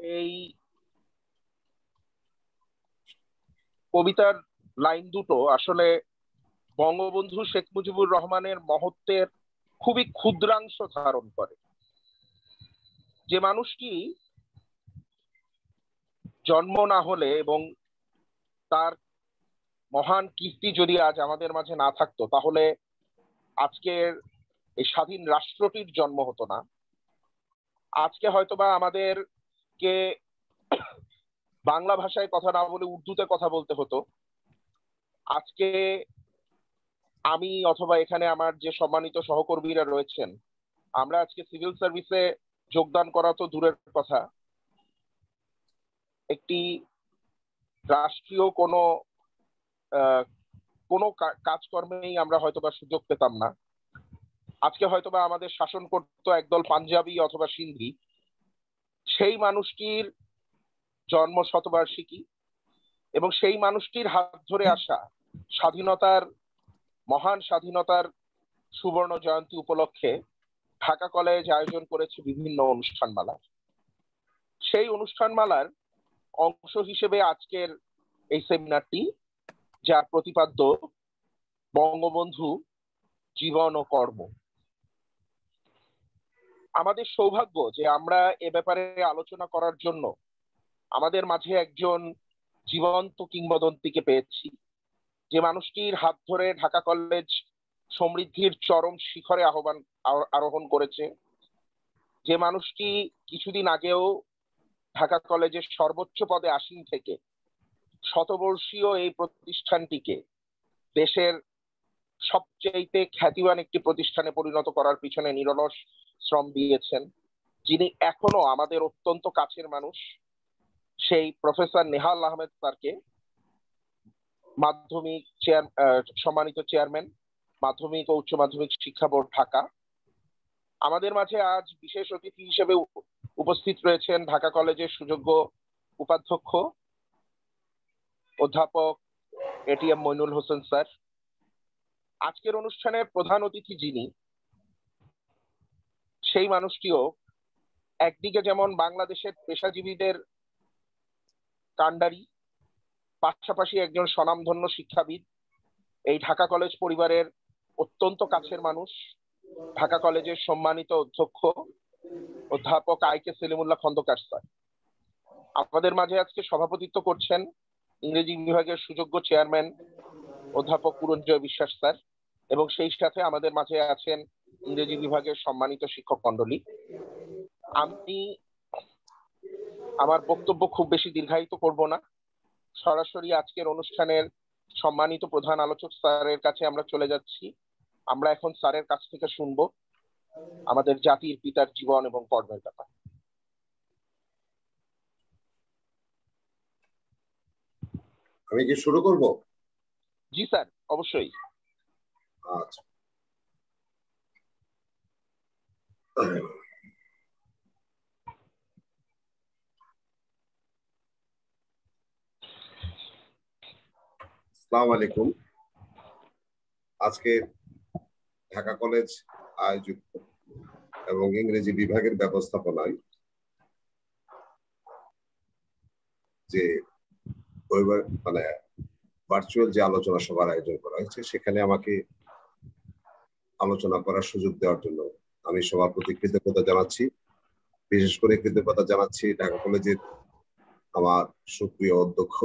এই কবিতার লাইন দুটো আসলে বঙ্গবন্ধু শেখ মুজিবুর রহমানের মহত্বের খুবই ক্ষুদ্রাংশ ধারণ করে। যে মানুষটি জন্ম না হলে এবং তার মহান কীর্তি যদি আজ আমাদের মাঝে না থাকতো, তাহলে আজকের এই স্বাধীন রাষ্ট্রটির জন্ম হতো না। আজকে হয়তোবা আমাদেরকে বাংলা ভাষায় কথা না বলে উর্দুতে কথা বলতে হতো। আজকে আমি অথবা এখানে আমার যে সম্মানিত সহকর্মীরা রয়েছেন, আমরা আজকে সিভিল সার্ভিসে যোগদান করা তো দূরের কথা, একটি রাষ্ট্রীয় কোনো কাজকর্মেই আমরা হয়তোবা সুযোগ পেতাম না। আজকে হয়তোবা আমাদের শাসন করতো একদল পাঞ্জাবি অথবা সিন্ধি। সেই মানুষটির জন্ম শতবার্ষিকী এবং সেই মানুষটির হাত ধরে আসা মহান স্বাধীনতার সুবর্ণ জয়ন্তী উপলক্ষে ঢাকা কলেজ আয়োজন করেছে বিভিন্ন অনুষ্ঠানমালা। সেই অনুষ্ঠানমালার অংশ হিসেবে আজকের এই সেমিনারটি, যার প্রতিপাদ্য বঙ্গবন্ধু জীবন ও কর্ম। আমাদের সৌভাগ্য যে আমরা এ ব্যাপারে আলোচনা করার জন্য আমাদের মাঝে একজন জীবন্ত কিংবদন্তিকে পেয়েছি, যে মানুষটির হাত ধরে ঢাকা কলেজ সমৃদ্ধির চরম শিখরে আরোহণ করেছে, যে মানুষটি কিছুদিন আগেও ঢাকা কলেজের সর্বোচ্চ পদে আসীন থেকে শতবর্ষীয় এই প্রতিষ্ঠানটিকে দেশের সবচেয়ে খ্যাতিবান একটি প্রতিষ্ঠানে পরিণত করার পিছনে নিরলস শ্রম দিয়েছেন, যিনি এখনো আমাদের অত্যন্ত কাছের মানুষ, সেই প্রফেসর নেহাল আহমেদ স্যারকে, সম্মানিত চেয়ারম্যান মাধ্যমিক ও উচ্চ মাধ্যমিক শিক্ষা বোর্ড ঢাকা। আমাদের মাঝে আজ বিশেষ অতিথি হিসেবে উপস্থিত রয়েছেন ঢাকা কলেজের সুযোগ্য উপাধ্যক্ষ অধ্যাপক এটিএম মইনুল হোসেন স্যার। আজকের অনুষ্ঠানের প্রধান অতিথি যিনি, সেই মানুষটিও একদিকে যেমন বাংলাদেশের পেশাজীবীদের কাণ্ডারি, পাশাপাশি একজন স্বনামধন্য শিক্ষাবিদ, এই ঢাকা কলেজ পরিবারের অত্যন্ত কাছের মানুষ, ঢাকা কলেজের সম্মানিত অধ্যক্ষ অধ্যাপক আইকে সেলিমুল্লাহ খন্দকার স্যার। আমাদের মাঝে আজকে সভাপতিত্ব করছেন ইংরেজি বিভাগের সুযোগ্য চেয়ারম্যান অধ্যাপক পুরঞ্জয় বিশ্বাস স্যার, এবং সেই সাথে আমাদের মাঝে আছেন ইংরেজি বিভাগের সম্মানিত শিক্ষক মন্ডলী। আমি আমার বক্তব্য খুব বেশি দীর্ঘায়িত করব না, সরাসরি আজকের অনুষ্ঠানের সম্মানিত প্রধান আলোচক স্যারের কাছে আমরা চলে যাচ্ছি। আমরা এখন স্যারের কাছ থেকে শুনবো আমাদের জাতির পিতার জীবন এবং কর্মের ব্যাপার। আমি কি শুরু করব? জি স্যার, অবশ্যই। আচ্ছা, আসসালামু আলাইকুম। আজকে ঢাকা কলেজ আয়োজিত এবং ইংরেজি বিভাগের ব্যবস্থাপনায় যে ভার্চুয়াল যে আলোচনা সভার আয়োজন করা হয়েছে, সেখানে আমাকে আলোচনা করার সুযোগ দেওয়ার জন্য আমি সবার প্রতি কৃতজ্ঞতা জানাচ্ছি। বিশেষ করে কৃতজ্ঞতা জানাচ্ছি ঢাকা কলেজের আমার সুপ্রিয় অধ্যক্ষ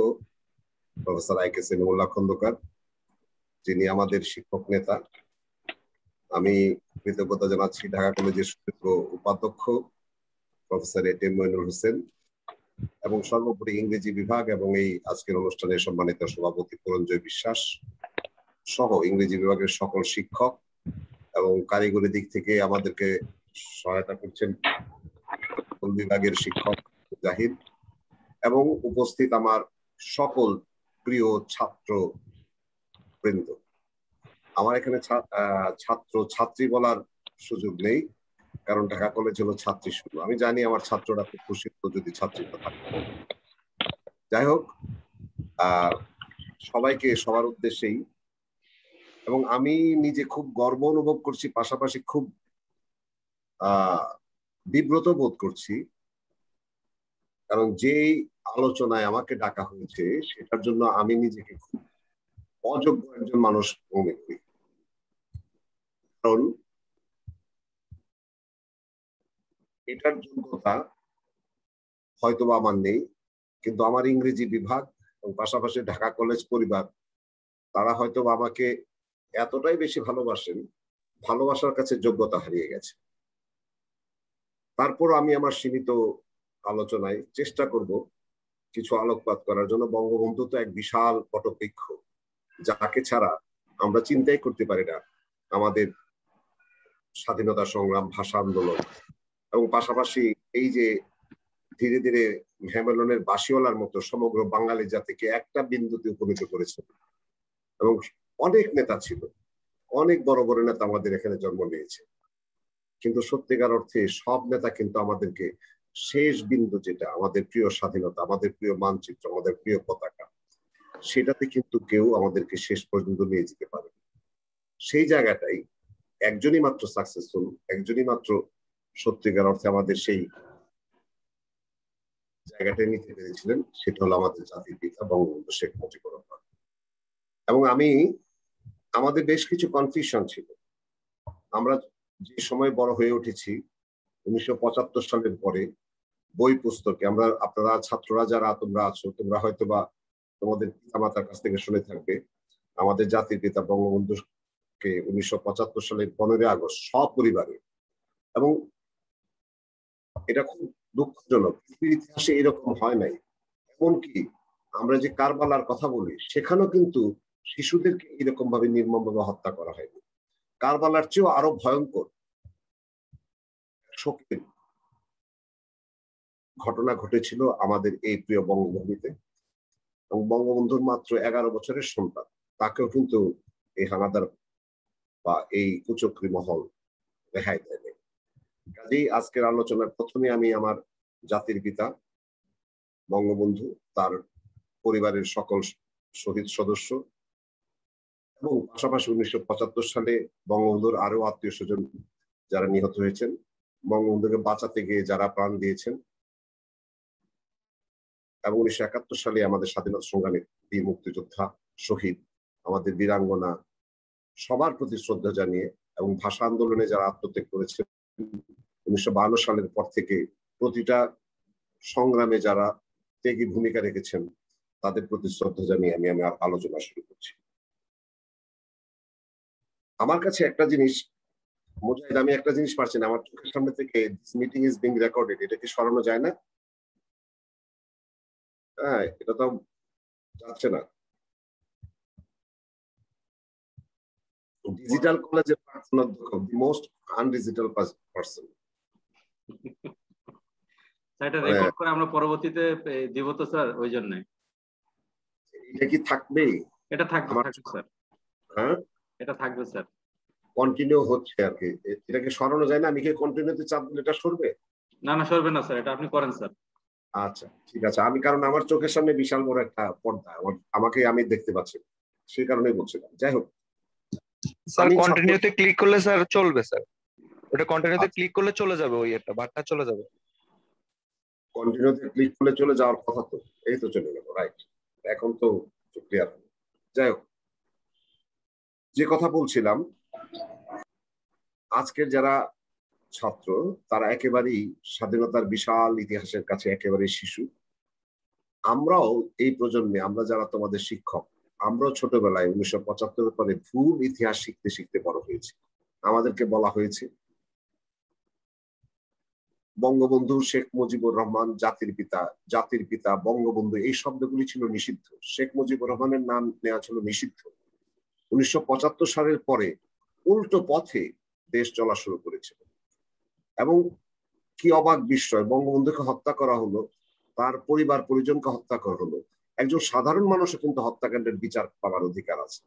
প্রফেসর আইকে সেলিমুল্লাহ খন্দকার, যিনি আমাদের শিক্ষক নেতা। আমি কৃতজ্ঞতা জানাচ্ছি ঢাকা কলেজের সুযোগ্য উপাধ্যক্ষ প্রফেসর এটিএম মইনুল হোসেন, এবং সর্বোপরি ইংরেজি বিভাগ এবং এই আজকের অনুষ্ঠানের সম্মানিত সভাপতি পুরঞ্জয় বিশ্বাস সহ ইংরেজি বিভাগের সকল শিক্ষক, এবং কারিগরি দিক থেকে আমাদেরকে সহায়তা করছেন বিভাগের শিক্ষক জাহিদ, এবং উপস্থিত আমার সকল প্রিয় ছাত্র বৃন্দ। আমার এখানে ছাত্র ছাত্রী বলার সুযোগ নেই, কারণ ঢাকা কলেজ হলো ছাত্রী শুরু। আমি জানি আমার ছাত্ররা খুব খুশি হতো যদি ছাত্রীটা থাকে। যাই হোক, সবাইকে সবার উদ্দেশ্যেই, এবং আমি নিজে খুব গর্ব অনুভব করছি, পাশাপাশি খুব বিব্রত বোধ করছি কারণ যেই আলোচনায় আমাকে ডাকা হয়েছে সেটার জন্য আমি নিজেকে খুব অযোগ্য একজন মানুষ মনে করি। কারণ এটার যোগ্যতা হয়তোবা আমার নেই, কিন্তু আমার ইংরেজি বিভাগ এবং পাশাপাশি ঢাকা কলেজ পরিবার তারা হয়তো আমাকে এতটাই বেশি ভালোবাসেন, ভালোবাসার কাছে যোগ্যতা হারিয়ে গেছে। তারপর আমি আমার সীমিত আলোচনায় চেষ্টা করব কিছু আলোকপাত করার জন্য। বঙ্গবন্ধু তো এক বিশাল বটবৃক্ষ, যাকে ছাড়া আমরা চিন্তাই করতে পারি না আমাদের স্বাধীনতা সংগ্রাম, ভাষা আন্দোলন এবং পাশাপাশি এই যে ধীরে ধীরে হেমেলনের বাসিওয়ালার মতো সমগ্র বাঙালি জাতিকে একটা বিন্দুতে উপনীত করেছে। এবং অনেক নেতা ছিল, অনেক বড় বড় নেতা আমাদের এখানে জন্ম নিয়েছে, কিন্তু সত্যিকার অর্থে সব নেতা কিন্তু আমাদেরকে শেষ বিন্দু, যেটা আমাদের প্রিয় স্বাধীনতা, আমাদের প্রিয় মানচিত্র, আমাদের প্রিয় পতাকা, সেটাতে কিন্তু কেউ আমাদেরকে শেষ পর্যন্ত নিয়ে যেতে পারে। সেই জায়গাটাই একজনই মাত্র সাকসেসফুল, একজনই মাত্র সত্যিকার অর্থে আমাদের সেই জায়গাটায় নিতে পেরেছিলেন, সেটা হলো আমাদের জাতির পিতা বঙ্গবন্ধু শেখ মুজিবুর রহমান। এবং আমাদের বেশ কিছু কনফিউশন ছিল। আমরা যে সময় বড় হয়ে উঠেছি 1975 সালের পরে, বই পুস্তকে আপনারা ছাত্ররা যারা তোমরা আছো, তোমরা হয়তোবা তোমাদের পিতামাতার কাছ থেকে শুনে থাকবে আমাদের জাতির পিতা বঙ্গবন্ধুকে 1975 সালের 15 আগস্ট সপরিবারে, এবং এটা খুব দুঃখজনক, পৃথিবীর ইতিহাসে এরকম হয় নাই। এমনকি আমরা যে কারবালার কথা বলি, সেখানেও কিন্তু শিশুদেরকে এরকম ভাবে নির্মমভাবে হত্যা করা হয়নি। কারবালার চেয়েও আরো ভয়ঙ্কর শোকের ঘটনা ঘটেছিল আমাদের এই প্রিয় বঙ্গভূমিতে। এবং বঙ্গবন্ধুর মাত্র 11 বছরের সন্তান, তাকেও কিন্তু এই হানাদার বা এই কুচক্রী মহল রেহাই দেয়নি। কাজেই আজকের আলোচনার প্রথমে আমি আমার জাতির পিতা বঙ্গবন্ধু, তার পরিবারের সকল শহীদ সদস্য এবং পাশাপাশি 1975 সালে বঙ্গবন্ধুর আরো আত্মীয় স্বজন যারা নিহত হয়েছেন, বঙ্গবন্ধুকে বাঁচাতে গিয়ে যারা প্রাণ দিয়েছেন, এবং 1971 সালে আমাদের স্বাধীনতা সংগ্রামী বীর মুক্তিযোদ্ধা শহীদ, আমাদের বীরাঙ্গনা, সবার প্রতি শ্রদ্ধা জানিয়ে, এবং ভাষা আন্দোলনে যারা আত্মত্যাগ করেছেন 1952 সালের পর থেকে প্রতিটা সংগ্রামে যারা ত্যাগী ভূমিকা রেখেছেন, তাদের প্রতি শ্রদ্ধা জানিয়ে আমি আমার আলোচনা শুরু করছি। আমার কাছে একটা জিনিস মুজাহিদ, আমি একটা জিনিস পারছি না, আমার চোখের সামনে থেকে মিটিং ইজ বিং রেকর্ডেড, এটা কি সরানো যায় না? হ্যাঁ, এটা তো যাচ্ছে না। ডিজিটাল কলেজের প্রাক্তন অধ্যক্ষ, দি মোস্ট আনডিজিটাল পারসন। এটা রেকর্ড করে আমরা পরবর্তীতে দিব তো স্যার, ওই জন্য এটা কি থাকবে? এটা থাকবে স্যার। হ্যাঁ, এটা থাকবে স্যার, কন্টিনিউ হচ্ছে আর কি। এটাকে সরানো যায় না? আমি কি কন্টিনিউতে চাপ দিলে এটা সরবে? না না, সরবে না স্যার, এটা আপনি করেন স্যার। আচ্ছা ঠিক আছে, আমি কারণ আমার চোখের সামনে বিশাল বড় একটা পর্দা, আমাকে আমি দেখতে পাচ্ছি, সেই কারণেই বলছিলাম। যাই হোক স্যার, কন্টিনিউতে ক্লিক করলে স্যার চলবে স্যার, ওটা কন্টিনিউতে ক্লিক করলে চলে যাবে, ওই একটা বাটনা চলে যাবে। কন্টিনিউতে ক্লিক করলে চলে যাওয়ার কথা তো, এই তো চলে গেল, রাইট। এখন তো ক্লিয়ার। যাই হোক, যে কথা বলছিলাম, আজকের যারা ছাত্র তারা একেবারেই স্বাধীনতার বিশাল ইতিহাসের কাছে একেবারেই শিশু। আমরাও এই প্রজন্মে, আমরা যারা তোমাদের শিক্ষক, আমরাও ছোটবেলায় 1975 পরে ভুল ইতিহাস শিখতে শিখতে বড় হয়েছি। আমাদেরকে বলা হয়েছে বঙ্গবন্ধু শেখ মুজিবুর রহমান জাতির পিতা, জাতির পিতা বঙ্গবন্ধু, এই শব্দগুলি ছিল নিষিদ্ধ। শেখ মুজিবুর রহমানের নাম নেওয়া ছিল নিষিদ্ধ। 1975 সালের পরে উল্টো পথে দেশ চলা শুরু করেছিল। এবং কি অবাক বিস্ময়, বঙ্গবন্ধুকে হত্যা করা হলো, তার পরিবার পরিজনকে হত্যা করা হলো, একজন সাধারণ মানুষও কিন্তু হত্যাকাণ্ডের বিচার পাওয়ার অধিকার আছে।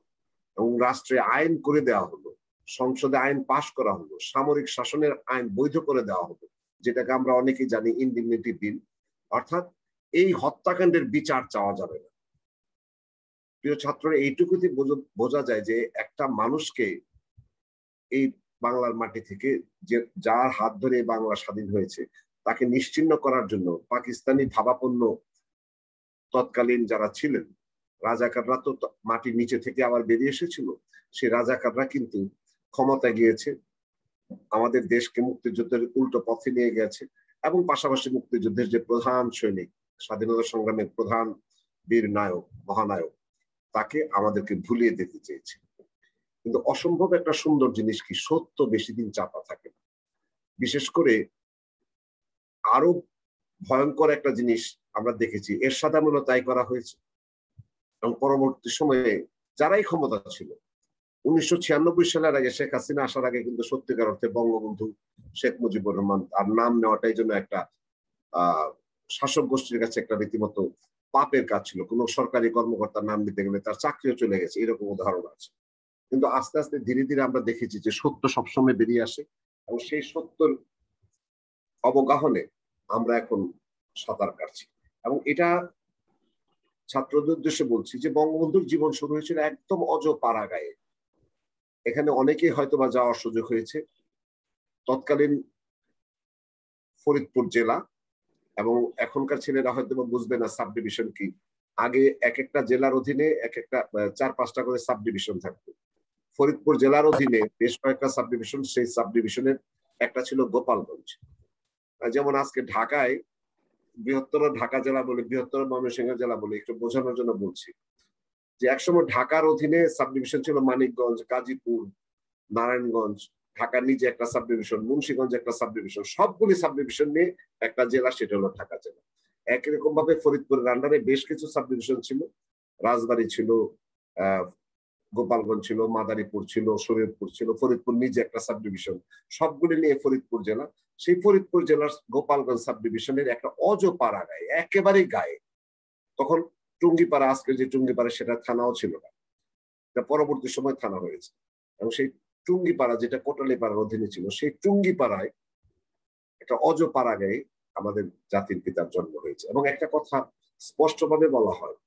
এবং রাষ্ট্রে আইন করে দেওয়া হলো, সংসদে আইন পাশ করা হলো, সামরিক শাসনের আইন বৈধ করে দেওয়া হলো, যেটাকে আমরা অনেকেই জানি ইনডিগনিটি বিল। অর্থাৎ এই হত্যাকাণ্ডের বিচার চাওয়া যাবে না। প্রিয় ছাত্ররা, এইটুকুতে বোঝা যায় যে একটা মানুষকে এই বাংলার মাটি থেকে, যে যার হাত ধরে বাংলা স্বাধীন হয়েছে, তাকে নিশ্চিহ্ন করার জন্য পাকিস্তানি ভাবাপন্ন তৎকালীন যারা ছিলেন, রাজাকাররা তো মাটির নিচে থেকে আবার বেরিয়ে এসেছিল, সেই রাজাকাররা কিন্তু ক্ষমতা গিয়েছে, আমাদের দেশকে মুক্তিযুদ্ধের উল্টো পথে নিয়ে গেছে, এবং পাশাপাশি মুক্তিযুদ্ধের যে প্রধান সৈনিক, স্বাধীনতা সংগ্রামের প্রধান বীর নায়ক, মহানায়ক, তাকে আমাদেরকে ভুলিয়ে দিতে চেয়েছে। কিন্তু অসম্ভব একটা সুন্দর জিনিস কি, সত্য বেশি দিন চাপা থাকে না। বিশেষ করে আরো ভয়ঙ্কর একটা জিনিস আমরা দেখেছি, এরশাদ আমলেও তাই করা হয়েছে। এবং পরবর্তী সময়ে যারাই ক্ষমতা ছিল, 1996 সালের আগে, শেখ হাসিনা আসার আগে কিন্তু সত্যিকার অর্থে বঙ্গবন্ধু শেখ মুজিবুর রহমান আর নাম নেওয়াটাই জন্য একটা শাসক গোষ্ঠীর কাছে একটা রীতিমতো পাপের কাজ ছিল। কোনো সরকারি কর্মকর্তার নাম দিতে গেলে তার চাকরিও চলে গেছে, এরকম উদাহরণ আছে। কিন্তু আস্তে আস্তে ধীরে ধীরে আমরা দেখেছি যে সত্য সবসময় বেরিয়ে আসে, এবং সেই সত্যর অবগাহনে আমরা এখন সাঁতার কাটছি। এবং এটা ছাত্রদের উদ্দেশ্যে বলছি যে বঙ্গবন্ধুর জীবন শুরু হয়েছিল একদম অজপাড়াগাঁয়ে। এখানে অনেকেই হয়তো বা যাওয়ার সুযোগ হয়েছে। তৎকালীন ফরিদপুর জেলা, এবং এখনকার ছেলেরা হয়তো বুঝবে না সাব ডিভিশন কি। আগে এক একটা জেলার অধীনে এক একটা 4-5টা করে সাব ডিভিশন থাকতো। ফরিদপুর জেলার অধীনে বেশ কয়েকটা সাব ডিভিশন, সেই সাব ডিভিশনের একটা ছিল গোপালগঞ্জ। যেমন আজকে ঢাকায় বৃহত্তর ঢাকা জেলা বলে, বৃহত্তর ময়মনসিংহ জেলা বলে, একটু বোঝানোর জন্য বলছি যে একসময় ঢাকার অধীনে সাব ডিভিশন ছিল মানিকগঞ্জ, গাজীপুর, নারায়ণগঞ্জ, ঢাকার নিজে একটা সাব ডিভিশন, মুন্সিগঞ্জ একটা সাব ডিভিশন, সবগুলি সাব ডিভিশন নিয়ে একটা জেলা, সেটা হলো ঢাকা জেলা। একই রকম ভাবে ফরিদপুরের আন্ডারে বেশ কিছু সাব ডিভিশন ছিল, রাজবাড়ী ছিল, গোপালগঞ্জ ছিল, মাদারীপুর ছিল, শরীয়তপুর ছিল, ফরিদপুর নিজে একটা সাব ডিভিশন, সবগুলি নিয়ে ফরিদপুর জেলা। সেই ফরিদপুর জেলার গোপালগঞ্জ সাব ডিভিশনের একটা অজপাড়া গায়ে, একেবারেই গায়ে, তখন টুঙ্গিপাড়া, আজকের যে টুঙ্গিপাড়া সেটা থানাও ছিল না, এটা পরবর্তী সময় থানা হয়েছে। এবং সেই টুঙ্গিপাড়া, যেটা কোটালীপাড়ার অধীনে ছিল, সেই টুঙ্গিপাড়ায় একটা অজপাড়া গায়ে আমাদের জাতির পিতার জন্ম হয়েছে। এবং একটা কথা স্পষ্টভাবে বলা হয়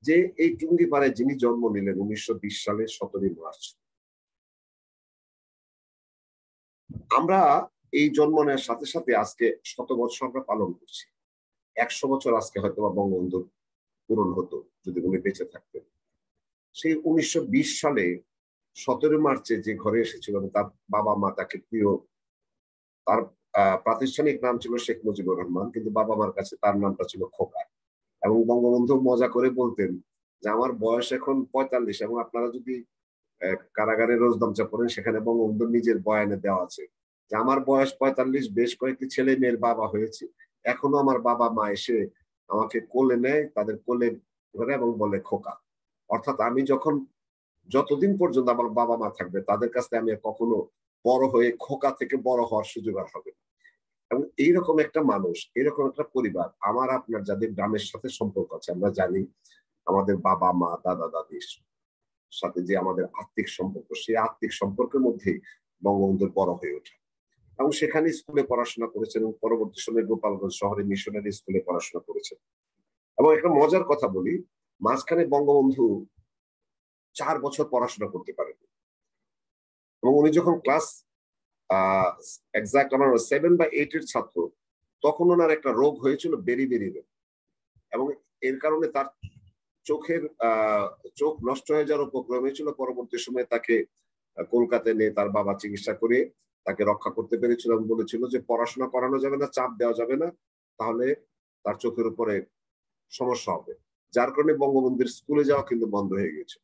যে এই টুঙ্গিপাড়ায় যিনি জন্ম নিলেন 1920 সালের 17 মার্চ। আমরা এই জন্ম নেওয়ার সাথে সাথে আজকে 100 বছর আমরা পালন করছি। 100 বছর আজকে হয়তো বা বঙ্গবন্ধুর পূরণ হতো যদি উনি বেঁচে থাকতেন। সেই 1920 সালে 17 মার্চে যে ঘরে এসেছিল, তার বাবা মা তাকে প্রিয়, তার প্রাতিষ্ঠানিক নাম ছিল শেখ মুজিবুর রহমান, কিন্তু বাবা মার কাছে তার নামটা ছিল খোকা। এবং বঙ্গবন্ধু মজা করে বলতেন যে আমার বয়স এখন 45, এবং আপনারা যদি কারাগারে রোজদামচা পড়েন সেখানে বঙ্গবন্ধুর নিজের বয়ানে দেওয়া আছে যে আমার বয়স 45, বেশ কয়েকটি ছেলে মেয়ের বাবা হয়েছে, এখনো আমার বাবা মা এসে আমাকে কোলে নেয়, তাদের কোলে ধরে এবং বলে খোকা। অর্থাৎ আমি যতদিন পর্যন্ত আমার বাবা মা থাকবে তাদের কাছে আমি কখনো বড় হয়ে খোকা থেকে বড় হওয়ার সুযোগ আর হবে না। এবং এইরকম একটা মানুষ, এরকম একটা পরিবার, আমার আপনার যাদের গ্রামের সাথে সম্পর্ক আছে, আমরা জানি আমাদের বাবা মা দাদা দাদির সাথে যে আমাদের আত্মিক সম্পর্ক, সেই আত্মিক সম্পর্কের মধ্যে বঙ্গবন্ধুর বড় হয়ে ওঠে। এবং সেখানে স্কুলে পড়াশোনা করেছেন, এবং পরবর্তী সময়ে গোপালগঞ্জ শহরে মিশনারি স্কুলে পড়াশোনা করেছেন। এবং একটা মজার কথা বলি, মাঝখানে বঙ্গবন্ধু 4 বছর পড়াশোনা করতে পারেন, এবং উনি যখন ক্লাস এক্সাক্ট আমার 7 বা 8 এর ছাত্র, তখন ওনার একটা রোগ হয়েছিল, বেরি রোগ। এবং এর কারণে তার চোখ নষ্ট হয়ে যাওয়ার উপক্রম হয়েছিল। পরবর্তী সময়ে তাকে কলকাতায় নিয়ে তার বাবা চিকিৎসা করে তাকে রক্ষা করতে পেরেছিল, এবং বলেছিল যে পড়াশোনা করানো যাবে না, চাপ দেওয়া যাবে না, তাহলে তার চোখের উপরে সমস্যা হবে। যার কারণে বঙ্গবন্ধুর স্কুলে যাওয়া কিন্তু বন্ধ হয়ে গেছে।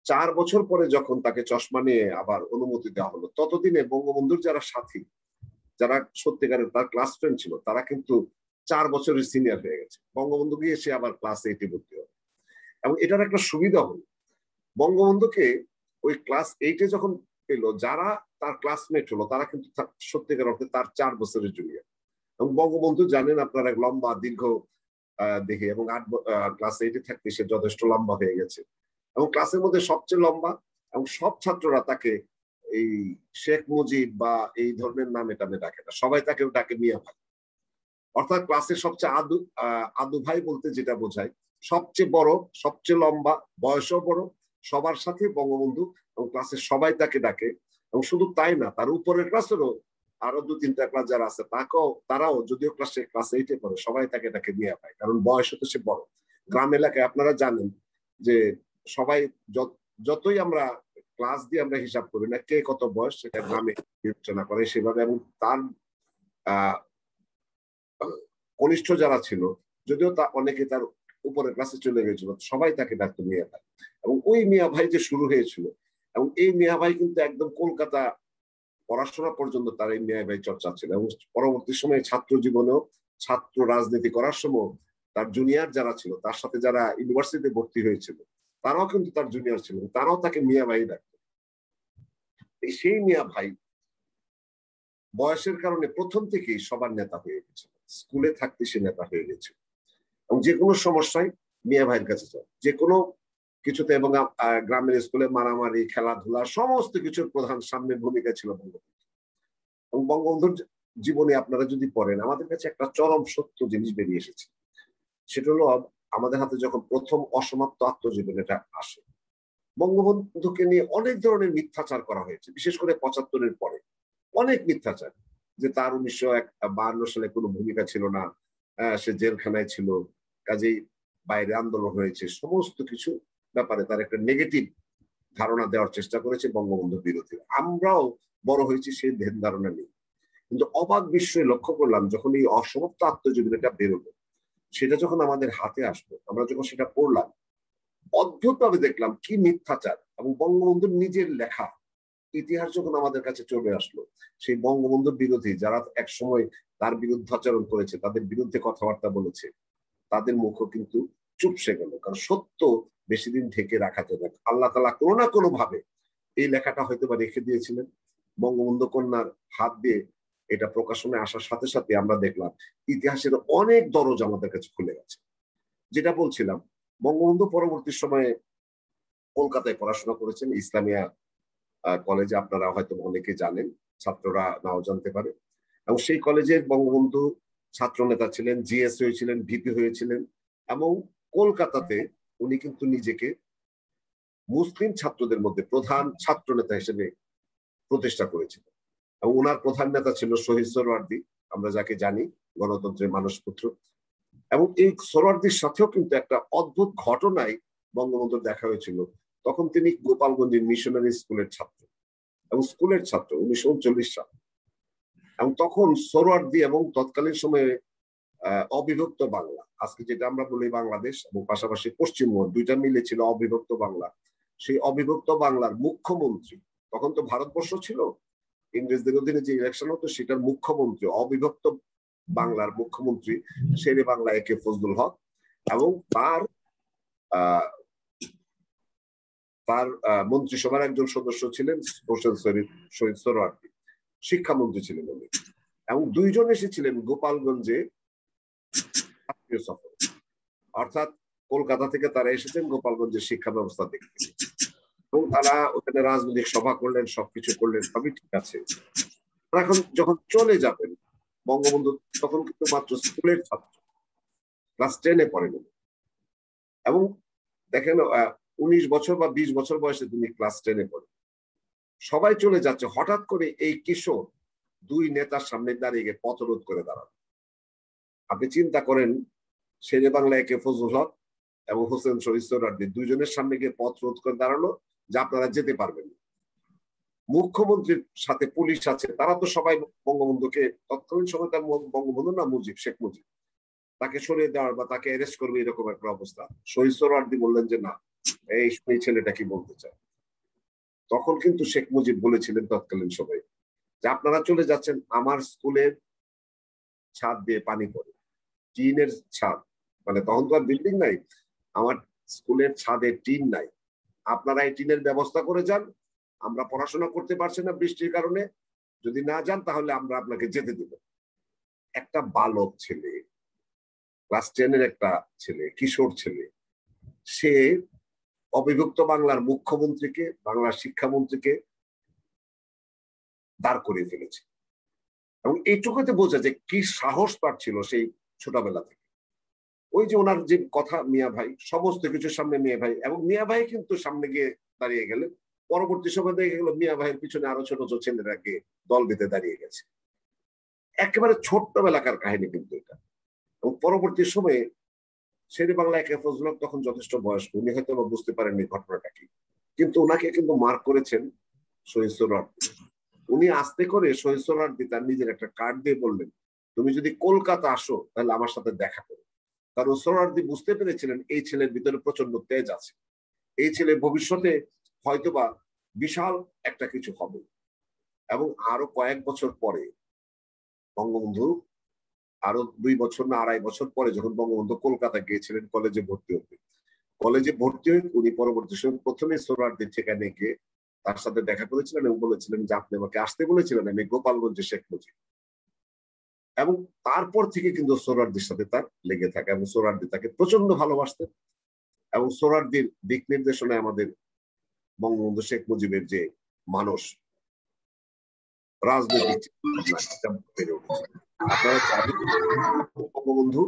4 বছর পরে যখন তাকে চশমা নিয়ে আবার অনুমতি দেওয়া হলো, ততদিনে বঙ্গবন্ধুর যারা সাথী, যারা সত্যিকারের তার ক্লাস ফ্রেন্ড ছিল, তারা কিন্তু 4 বছরের সিনিয়র হয়ে গেছে। বঙ্গবন্ধু গিয়ে সে আবার ক্লাস 8 ভর্তি হবে। এবং এটার একটা সুবিধা হলো, বঙ্গবন্ধুকে ওই ক্লাস 8 যখন পেল, যারা তার ক্লাসমেট হলো তারা কিন্তু সত্যিকার অর্থে তার 4 বছরের জুনিয়র। এবং বঙ্গবন্ধু জানেন আপনার এক লম্বা দীর্ঘ দেখে, এবং ক্লাস 8 থাকতে সে যথেষ্ট লম্বা হয়ে গেছে, এবং ক্লাসের মধ্যে সবচেয়ে লম্বা, এবং সব ছাত্ররা তাকে এই শেখ মুজিব বা এই ধরনের নামে টামে ডাকে না, সবাই তাকে ডাকে মিয়া ভাই। অর্থাৎ ক্লাসের সবচেয়ে আদু ভাই বলতে যেটা বোঝায়, সবচেয়ে বড়, সবচেয়ে লম্বা, বয়সও বড়, সবার সাথে বঙ্গবন্ধু, এবং ক্লাসের সবাই তাকে ডাকে। এবং শুধু তাই না, তার উপরের ক্লাসেরও আরো 2-3টা ক্লাস যারা আছে তারাও যদিও ক্লাস 8-এ পড়ে, সবাই তাকে মিয়া ভাই, কারণ বয়স তো সে বড়। গ্রাম এলাকায় আপনারা জানেন যে সবাই যতই আমরা ক্লাস দিয়ে আমরা হিসাব করি না কে কত বয়স, সেটা গ্রামে বিবেচনা করে সেভাবে। এবং তার কনিষ্ঠ যারা ছিল, যদিও অনেকে তার উপরের ক্লাসে চলে গেছিল, সবাই তাকে ডাকতো মিয়া ভাই। এবং ওই মিয়া ভাই যে শুরু হয়েছিল, এবং এই মিয়া ভাই কিন্তু একদম কলকাতা পড়াশোনা পর্যন্ত তার এই মিয়া ভাই চর্চা ছিল। এবং পরবর্তী সময়ে ছাত্র জীবনেও, ছাত্র রাজনীতি করার সময় তার জুনিয়র যারা ছিল, তার সাথে যারা ইউনিভার্সিটিতে ভর্তি হয়েছিল, তারাও কিন্তু তার জুনিয়র ছিল, তারাও তাকে মিয়া ভাই ডাকত। সেই মিয়া ভাই বয়সের কারণে প্রথম থেকেই সবার নেতা হয়ে গেছিল, স্কুলে থাকতে সে নেতা হয়ে গেছিল। এবং যে কোনো সমস্যায় মিয়া ভাইয়ের কাছে যায়, যে কোনো কিছুতে। এবং গ্রামের স্কুলে মারামারি, খেলাধুলা, সমস্ত কিছুর প্রধান সামনে ভূমিকা ছিল বঙ্গবন্ধু। এবং বঙ্গবন্ধুর জীবনে আপনারা যদি পড়েন, আমাদের কাছে একটা চরম সত্য জিনিস বেরিয়ে এসেছে। সেটা হলো আমাদের হাতে যখন প্রথম অসমাপ্ত আত্মজীবনীটা আসে, বঙ্গবন্ধুকে নিয়ে অনেক ধরনের মিথ্যাচার করা হয়েছে, বিশেষ করে 75-এর পরে অনেক মিথ্যাচার, যে তার 1952 সালে কোনো ভূমিকা ছিল না, সে জেলখানায় ছিল, কাজেই বাইরে আন্দোলন হয়েছে, সমস্ত কিছু ব্যাপারে তার একটা নেগেটিভ ধারণা দেওয়ার চেষ্টা করেছে বঙ্গবন্ধুর বিরোধী। আমরাও বড় হয়েছি সেই ধ্যান ধারণা নেই। কিন্তু অবাক বিস্ময়ে লক্ষ্য করলাম, যখন এই অসমাপ্ত আত্মজীবনীটা বেরোলো, সেটা যখন আমাদের হাতে আসলো, আমরা যখন সেটা পড়লাম, অদ্ভুত ভাবে দেখলাম কি মিথ্যাচার। এবং বঙ্গবন্ধুর নিজের লেখা ইতিহাস যখন আমাদের কাছে চলে আসলো, সেই বঙ্গবন্ধুর বিরোধী যারা একসময় তার বিরুদ্ধাচরণ করেছে, তাদের বিরুদ্ধে কথাবার্তা বলেছে, তাদের মুখও কিন্তু চুপসে গেল। কারণ সত্য বেশি দিন ঢেকে রাখা যাবে না। আল্লাহ তাআলা কোনো না কোনো ভাবে এই লেখাটা হয়তো বা রেখে দিয়েছিলেন। বঙ্গবন্ধু কন্যার হাত দিয়ে এটা প্রকাশনায় আসার সাথে সাথে আমরা দেখলাম ইতিহাসের অনেক দরজা আমাদের কাছে খুলে গেছে। যেটা বলছিলাম, বঙ্গবন্ধু পরবর্তী সময়ে কলকাতায় পড়াশোনা করেছেন, ইসলামিয়া কলেজে, আপনারা হয়তো অনেকে জানেন, ছাত্ররা নাও জানতে পারে। এবং সেই কলেজের বঙ্গবন্ধু ছাত্র নেতা ছিলেন, জিএস হয়েছিলেন, ভিপি হয়েছিলেন। এবং কলকাতাতে উনি কিন্তু নিজেকে মুসলিম ছাত্রদের মধ্যে প্রধান ছাত্র নেতা হিসেবে প্রতিষ্ঠা করেছিলেন। এবং ওনার প্রধান নেতা ছিল শহীদ সোহরাওয়ার্দী, আমরা যাকে জানি গণতন্ত্রের মানসপুত্র। এবং এই সোহরাওয়ার্দীর সাথেও কিন্তু একটা অদ্ভুত ঘটনায় বঙ্গবন্ধুর দেখা হয়েছিল। তখন তিনি গোপালগঞ্জের মিশনারি স্কুলের ছাত্র, এবং স্কুলের ছাত্র 1939 সাল। এবং তখন সোহরাওয়ার্দী এবং তৎকালীন সময়ে অবিভক্ত বাংলা, আজকে যেটা আমরা বলি বাংলাদেশ, এবং পাশাপাশি পশ্চিমবঙ্গ, দুইটা মিলে ছিল অবিভক্ত বাংলা। সেই অবিভক্ত বাংলার মুখ্যমন্ত্রী, তখন তো ভারতবর্ষ ছিল, ইংরেজদের অধীনে যে ইলেকশন হতো সেটার মুখ্যমন্ত্রী, অবিভক্ত বাংলার মুখ্যমন্ত্রী শেরে বাংলা একে ফজলুল হক। এবং তার মন্ত্রিসভার একজন সদস্য ছিলেন হোসেন শহীদ সোহরাওয়ার্দী, শিক্ষামন্ত্রী ছিলেন উনি। এবং দুইজন এসেছিলেন গোপালগঞ্জে সফর, অর্থাৎ কলকাতা থেকে তারা এসেছেন গোপালগঞ্জের শিক্ষা ব্যবস্থা দেখতে। এবং তারা ওখানে রাজনৈতিক সভা করলেন, সবকিছু করলেন, সবই ঠিক আছে। এখন যখন চলে যাবেন, বঙ্গবন্ধু তখন কিন্তু মাত্র স্কুলের ছাত্র, ক্লাস 10-এ পড়েন। এবং দেখেন 19 বছর বা 20 বছর বয়সে তিনি ক্লাস 10-এ পড়েন। সবাই চলে যাচ্ছে, হঠাৎ করে এই কিশোর দুই নেতার সামনে দাঁড়িয়ে গিয়ে পথরোধ করে দাঁড়ান। আপনি চিন্তা করেন, শেরে বাংলা একে ফজলুল হক এবং হোসেন শহীদ সোহরাওয়ার্দী দুইজনের সামনে গিয়ে পথ রোধ করে দাঁড়ালো যে আপনারা যেতে পারবেন না। মুখ্যমন্ত্রীর সাথে পুলিশ আছে, তারা তো সবাই বঙ্গবন্ধুকে, তৎকালীন সময় তার বঙ্গবন্ধু না মুজিব, শেখ মুজিব, তাকে সরিয়ে দেওয়ার বা তাকে অ্যারেস্ট করবে এরকম একটা অবস্থা। শহীদ সোহরাওয়ার্দী বললেন যে না, এই ছেলেটা কি বলতে চায়। তখন কিন্তু শেখ মুজিব বলেছিলেন তৎকালীন সময়ে যে আপনারা চলে যাচ্ছেন, আমার স্কুলের ছাদ দিয়ে পানি পড়ে, টিনের ছাদ, মানে তখন তো আর বিল্ডিং নাই, আমার স্কুলের ছাদে টিন নাই, আপনারা এই টিনের ব্যবস্থা করে যান, আমরা পড়াশোনা করতে পারছি না বৃষ্টির কারণে, যদি না যান তাহলে আমরা আপনাকে যেতে দেব। একটা বালক ছেলে, ক্লাস 10-এর একটা ছেলে, কিশোর ছেলে, সে অবিভক্ত বাংলার মুখ্যমন্ত্রীকে, বাংলার শিক্ষামন্ত্রীকে দাঁড় করিয়ে ফেলেছে। এবং এইটুকুতে বোঝা যে কি সাহস তার ছিল সেই ছোটবেলা থেকে। ওই যে ওনার যে কথা, মিয়া ভাই, সমস্ত কিছুর সামনে মিয়া ভাই, এবং মিয়া ভাই কিন্তু সামনে গিয়ে দাঁড়িয়ে গেলেন। পরবর্তী সময় দেখে গেল মিয়া ভাইয়ের পিছনে আরো ছোট ছোট ছেলেরা গিয়ে দল বেঁধে দাঁড়িয়ে গেছে। একেবারে ছোট্ট বেলাকার কাহিনী কিন্তু এটা। এবং পরবর্তী সময়ে শেরে বাংলা একে ফজলুল হক তখন যথেষ্ট বয়স্ক, উনি হয়তো বুঝতে পারেননি ঘটনাটা কি, কিন্তু ওনাকে কিন্তু মার্ক করেছেন শহীদ সোহরাওয়ার্দী। উনি আস্তে করে শহীদ সোহরাওয়ার্দী তার নিজের একটা কার্ড দিয়ে বললেন, তুমি যদি কলকাতা আসো তাহলে আমার সাথে দেখা করো। কারণ সোহরাওয়ার্দী বুঝতে পেরেছিলেন এই ছেলের ভিতরে প্রচন্ড তেজ আছে, এই ছেলে ভবিষ্যতে হয়তোবা বিশাল একটা কিছু হবে। এবং আরো কয়েক বছর পরে বঙ্গবন্ধু, আরো 2 বছর না 2.5 বছর পরে যখন বঙ্গবন্ধু কলকাতা গিয়েছিলেন কলেজে ভর্তি হতে, কলেজে ভর্তি হয়ে উনি পরবর্তী সময় প্রথমে সোহরাওয়ার্দীর ঠিকানে গিয়ে তার সাথে দেখা করেছিলেন এবং বলেছিলেন যে আপনি আমাকে আসতে বলেছিলেন, আমি গোপালগঞ্জে শেখ মুজিব। এবং তারপর থেকে কিন্তু সোহরাওয়ার্দীর সাথে তার লেগে থাকে এবং সোহরাওয়ার্দী তাকে প্রচন্ড ভালোবাসতেন। এবং সোহরাওয়ার্দীর দিক নির্দেশনায় আমাদের বঙ্গবন্ধু শেখ মুজিবের যে মানুষ, রাজনৈতিক বেড়ে উঠেছে। আপনারা জানেন বঙ্গবন্ধু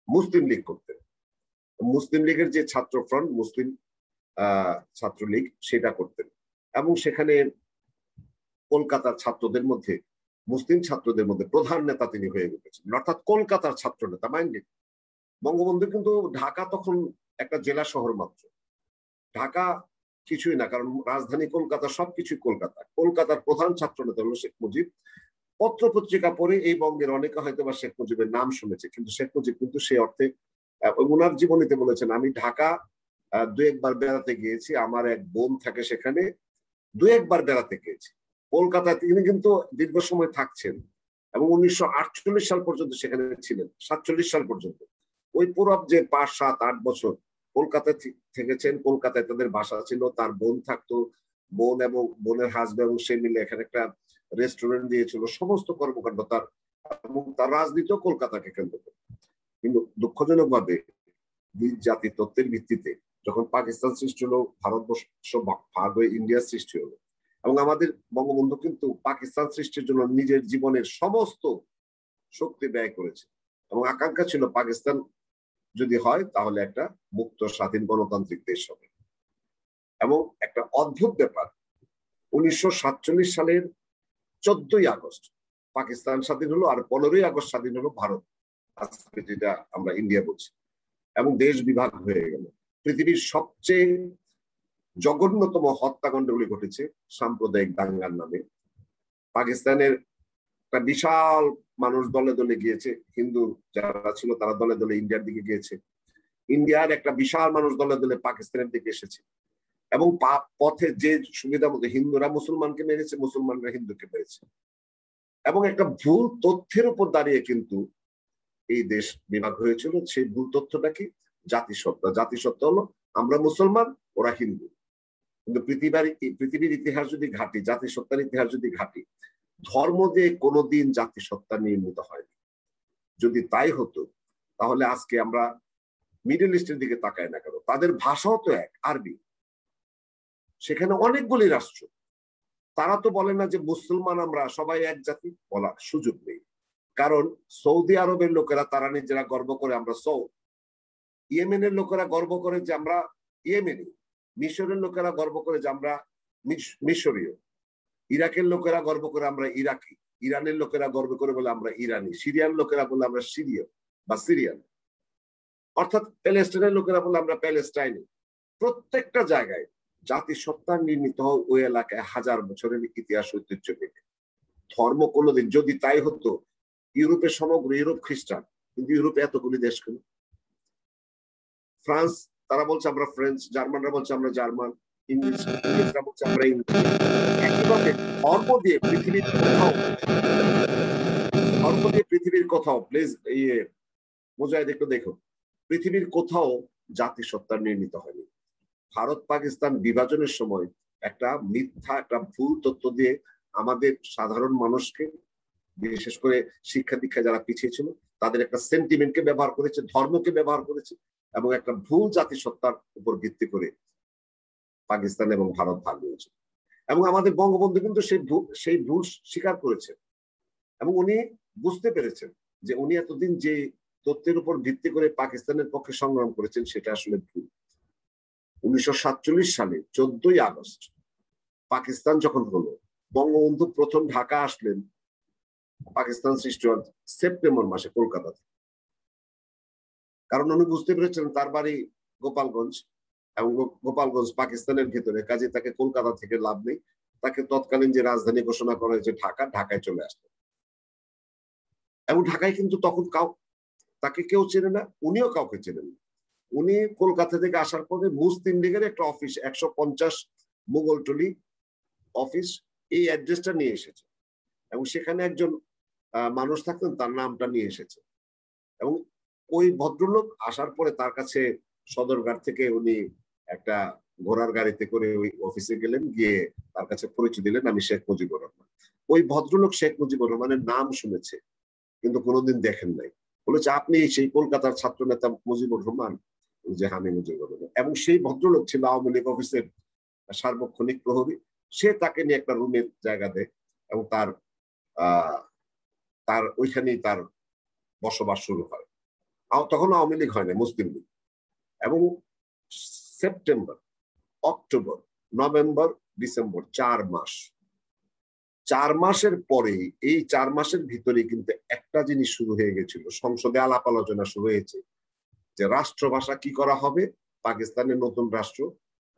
মুসলিম লীগ করতেন, মুসলিম লীগের যে ছাত্র ফ্রন্ট, মুসলিম ছাত্রলীগ, সেটা করতেন। এবং সেখানে কলকাতার ছাত্রদের মধ্যে, মুসলিম ছাত্রদের মধ্যে প্রধান নেতা তিনি হয়ে উঠেছেন, অর্থাৎ কলকাতার ছাত্র নেতা। মাইন্ডে বঙ্গবন্ধু কিন্তু ঢাকা তখন একটা জেলা শহর মাত্র, ঢাকা কিছুই না, কারণ রাজধানী কলকাতা, সবকিছুই কলকাতা। কলকাতার প্রধান ছাত্র নেতা হলো শেখ মুজিব। পত্র পত্রিকা পড়ে এই বঙ্গের অনেকে হয়তো বা শেখ মুজিবের নাম শুনেছে, কিন্তু শেখ মুজিব কিন্তু সে অর্থে ওনার জীবনীতে বলেছেন, আমি ঢাকা 2-1 বার বেড়াতে গিয়েছি, আমার এক বোন থাকে সেখানে, 2-1 বার বেড়াতে গিয়েছি। কলকাতায় তিনি কিন্তু দীর্ঘ সময় থাকছেন এবং 1948 সাল পর্যন্ত সেখানে ছিলেন, 47 সাল পর্যন্ত। ওই পুরো যে 5-7-8 বছর কলকাতায় থেকেছেন, কলকাতায় তাদের বাসা ছিল, তার বোন থাকতো, বোন এবং বোনের হাজবেন্ড এবং সে মিলে এখানে একটা রেস্টুরেন্ট দিয়েছিল, সমস্ত কর্মকাণ্ড তার, এবং তার রাজনীতিও কলকাতাকে কেন্দ্র করে। কিন্তু দুঃখজনক ভাবে দুই জাতি তত্ত্বের ভিত্তিতে যখন পাকিস্তান সৃষ্টি হলো, ভারতবর্ষ ভাগ হয়ে ইন্ডিয়া সৃষ্টি হলো, এবং আমাদের বঙ্গবন্ধু কিন্তু পাকিস্তান সৃষ্টির জন্য নিজের জীবনের সমস্ত শক্তি ব্যয় করেছে এবং আকাঙ্ক্ষা ছিল পাকিস্তান যদি হয় তাহলে একটা মুক্ত স্বাধীন গণতান্ত্রিক দেশ হবে। এবং একটা অদ্ভুত ব্যাপার, 1947 সালের 14ই আগস্ট পাকিস্তান স্বাধীন হলো, আর 15ই আগস্ট স্বাধীন হলো ভারত, আজকে যেটা আমরা ইন্ডিয়া বলছি, এবং দেশ বিভাগ হয়ে গেল। পৃথিবীর সবচেয়ে জঘন্যতম হত্যাকাণ্ডগুলি ঘটেছে সাম্প্রদায়িক দাঙ্গার নামে। পাকিস্তানের একটা বিশাল মানুষ দলে দলে গিয়েছে, হিন্দু যারা ছিল তারা দলে দলে ইন্ডিয়ার দিকে গিয়েছে, ইন্ডিয়ার একটা বিশাল মানুষ দলে দলে পাকিস্তানের দিকে এসেছে, এবং পথে যে সুবিধা মতো হিন্দুরা মুসলমানকে মেরেছে, মুসলমানরা হিন্দুকে মেরেছে। এবং একটা ভুল তথ্যের উপর দাঁড়িয়ে কিন্তু এই দেশ বিভাগ হয়েছিল। সেই ভুল তথ্যটা কি? জাতিসত্তা। জাতিসত্তা হলো আমরা মুসলমান, ওরা হিন্দু। কিন্তু পৃথিবীর ইতিহাস যদি ঘাটি, জাতিসত্তার ইতিহাস যদি ঘাটি, ধর্ম দিয়ে কোনোদিন জাতিসত্তা নির্মিত হয়নি। যদি তাই হতো তাহলে আজকে আমরা মিডল ইস্টের দিকে তাকাই না কেন, তাদের ভাষাও তো এক, আরবি, সেখানে অনেকগুলি রাষ্ট্র, তারা তো বলে না যে মুসলমান আমরা সবাই এক জাতি, বলার সুযোগ নেই। কারণ সৌদি আরবের লোকেরা তারা নিজেরা গর্ব করে আমরা সৌদ, ইয়েমেনের লোকেরা গর্ব করে যে আমরা ইয়েমেনি, মিশরের লোকেরা গর্ব করে যে আমরা মিশরীয়, ইরাকের লোকেরা গর্ব করে আমরা ইরাকি, ইরানের লোকেরা গর্ব করে বলে আমরা ইরানি, সিরিয়ান লোকেরা বলে আমরা সিরীয় বা সিরিয়ান, অর্থাৎ প্যালেস্টাইনের লোকেরা বলে আমরা প্যালেস্টাইনি। প্রত্যেকটা জায়গায় জাতিসত্তা নির্মিত হয় ওই এলাকায় হাজার বছরের ইতিহাস ঐতিহ্য থেকে। ধর্ম কোনোদিন, যদি তাই হতো, ইউরোপের সমগ্র ইউরোপ খ্রিস্টান, কিন্তু ইউরোপে এতগুলি দেশ কেন? ফ্রান্স, তারা বলছে আমরা ফ্রেঞ্চ, জার্মানরা বলছে আমরা জার্মান, ইংলিশরা বলছে আমরা ইংলিশ। একইভাবে ধর্ম দিয়ে পৃথিবীর কোথাও প্লিজ মোজাহিদ একটু দেখো, পৃথিবীর কোথাও জাতিসত্তা নির্মিত হয়নি। ভারত পাকিস্তান বিভাজনের সময় একটা মিথ্যা, একটা ভুল তথ্য দিয়ে আমাদের সাধারণ মানুষকে, বিশেষ করে শিক্ষা দীক্ষা যারা পিছিয়ে ছিল, তাদের একটা সেন্টিমেন্টকে ব্যবহার করেছে, ধর্মকে ব্যবহার করেছে, এবং একটা ভুল জাতিসত্তার উপর ভিত্তি করে পাকিস্তান এবং ভারত ভাগ হয়েছে। এবং আমাদের বঙ্গবন্ধু কিন্তু সেই ভুল স্বীকার করেছেন এবং উনি বুঝতে পেরেছেন যে উনি এতদিন যে তথ্যের উপর ভিত্তি করে পাকিস্তানের পক্ষে সংগ্রাম করেছেন সেটা আসলে ভুল। 1947 সালে 14ই আগস্ট পাকিস্তান যখন হলো, বঙ্গবন্ধু প্রথম ঢাকা আসলেন পাকিস্তান সৃষ্টি হওয়ার সেপ্টেম্বর মাসে কলকাতাতে, কারণ উনি বুঝতে পেরেছেন তার বাড়ি গোপালগঞ্জ এবং গোপালগঞ্জ পাকিস্তানের ভিতরে, কাজে তাকে কলকাতা থেকে লাভ নেই, তাকে তৎকালীন যে রাজধানী ঘোষণা করা হয়েছে ঢাকা, ঢাকায় চলে আসলেন। এবং ঢাকায় কিন্তু তখন তাকে কেউ চেনে না, উনিও কাউকে চেনেন না। উনি কলকাতা থেকে আসার পরে মুসলিম লীগের একটা অফিস 150 মুঘলটলি অফিস, এই অ্যাড্রেসটা নিয়ে এসেছে এবং সেখানে একজন মানুষ থাকতেন, তার নামটা নিয়ে এসেছে। এবং ওই ভদ্রলোক আসার পরে তার কাছে সদরঘাট থেকে উনি একটা ঘোড়ার গাড়িতে করে ওই অফিসে গেলেন, গিয়ে তার কাছে পরিচয় দিলেন, আমি শেখ মুজিবুর রহমান। ওই ভদ্রলোক শেখ মুজিবুর রহমানের নাম শুনেছে কিন্তু কোনোদিন দেখেন নাই। বলেছে আপনি সেই কলকাতার ছাত্র নেতা মুজিবুর রহমান? যে আমি মুজিবুর রহমান। এবং সেই ভদ্রলোক ছিল আওয়ামী লীগ অফিসের সার্বক্ষণিক প্রহরী। সে তাকে নিয়ে একটা রুমের জায়গা দেয় এবং তার ওইখানেই তার বসবাস শুরু হয়। তখন আওয়ামী লীগ হয় না, মুসলিম লীগ। এবং সেপ্টেম্বর, অক্টোবর, নভেম্বর, ডিসেম্বর 4 মাস, 4 মাসের পরে, এই 4 মাসের ভিতরে কিন্তু একটা জিনিস শুরু হয়ে গেছিল, সংসদে আলাপ আলোচনা শুরু হয়েছে যে রাষ্ট্রভাষা কি করা হবে। পাকিস্তানের নতুন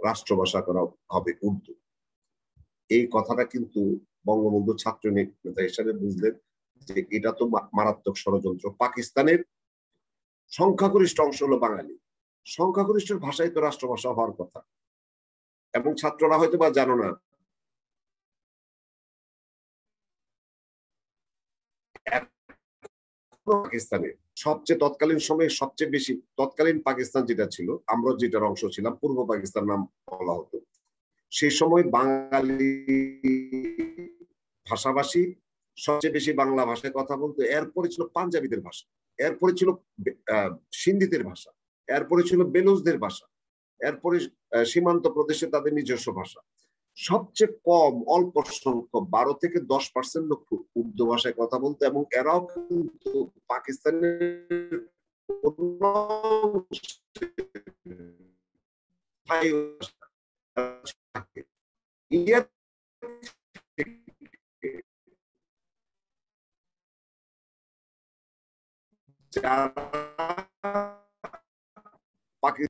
রাষ্ট্রভাষা করা হবে উর্দু। এই কথাটা কিন্তু বঙ্গবন্ধু ছাত্র নেতা হিসাবে বুঝলেন যে এটা তো মারাত্মক ষড়যন্ত্র। পাকিস্তানের সংখ্যাগরিষ্ঠ অংশ হলো বাঙালি, সংখ্যাগরিষ্ঠের ভাষাই তো রাষ্ট্রভাষা হওয়ার কথা। এবং ছাত্ররা হয়তো বা জানো না, পাকিস্তানের সবচেয়ে তৎকালীন সময়ে সবচেয়ে বেশি, তৎকালীন পাকিস্তান যেটা ছিল, আমরা যেটার অংশ ছিলাম, পূর্ব পাকিস্তান নাম বলা হতো, সেই সময় বাঙালি ভাষাভাষী সবচেয়ে বেশি বাংলা ভাষায় কথা বলতো। এরপরে ছিল পাঞ্জাবিদের ভাষা, এরপরে ছিল সিন্ধিদের ভাষা, এরপরে ছিল বেলুচদের ভাষা, এরপরে সীমান্ত প্রদেশে তাদের নিজস্ব ভাষা। সবচেয়ে কম অল্প সংখ্যক 12 থেকে 10% লোক উর্দু ভাষায় কথা বলতো। এবং এরাও কিন্তু পাকিস্তানের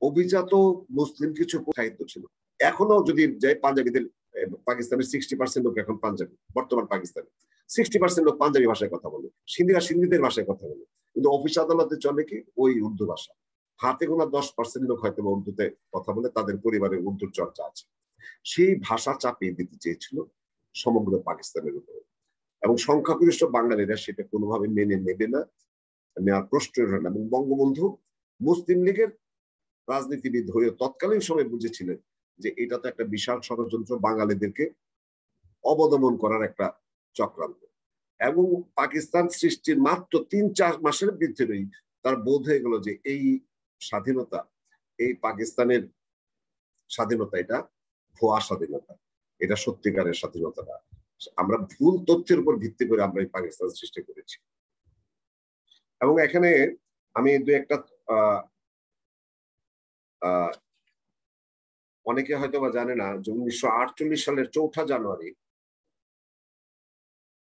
অভিজাত মুসলিম কিছু সাহিত্য ছিল। এখনো যদি যাই পাঞ্জাবিদের, পাকিস্তানের 60% লোক এখন পাঞ্জাবি, বর্তমান পাকিস্তানে 60% লোক পাঞ্জাবি ভাষায় কথা বলে, সিন্ধিরা সিন্ধিদের ভাষায় কথা বলে, কিন্তু অফিস আদালতে চলে কি ওই উর্দু ভাষা। হাতে গোনা 10% লোক হয়তো উর্দুতে কথা বলে, তাদের পরিবারে উর্দুর চর্চা আছে। সেই ভাষা চাপিয়ে দিতে চেয়েছিল সমগ্র পাকিস্তানের উপরে, এবং সংখ্যাগরিষ্ঠ বাঙালিরা সেটা কোনোভাবে মেনে নেবে না, নেওয়ার প্রশ্নই হয় না। এবং বঙ্গবন্ধু মুসলিম লীগের রাজনীতিবিদ হয়ে তৎকালীন সময় বুঝেছিলেন যে এটা তো একটা বিশাল ষড়যন্ত্র, বাঙালিদেরকে অবদমন করার একটা চক্রান্ত। এবং পাকিস্তান সৃষ্টির মাত্র 3-4 মাসের ভিতরেই তার বোধ হয়ে গেল যে এই স্বাধীনতা, এই পাকিস্তানের স্বাধীনতা এটা ভুয়া স্বাধীনতা, এটা সত্যিকারের স্বাধীনতা না। আমরা ভুল তথ্যের উপর ভিত্তি করে আমরা এই পাকিস্তান সৃষ্টি করেছি। এবং এখানে আমি দু একটা অনেকে হয়তো বা জানে না যে 1948 সালের 4 জানুয়ারি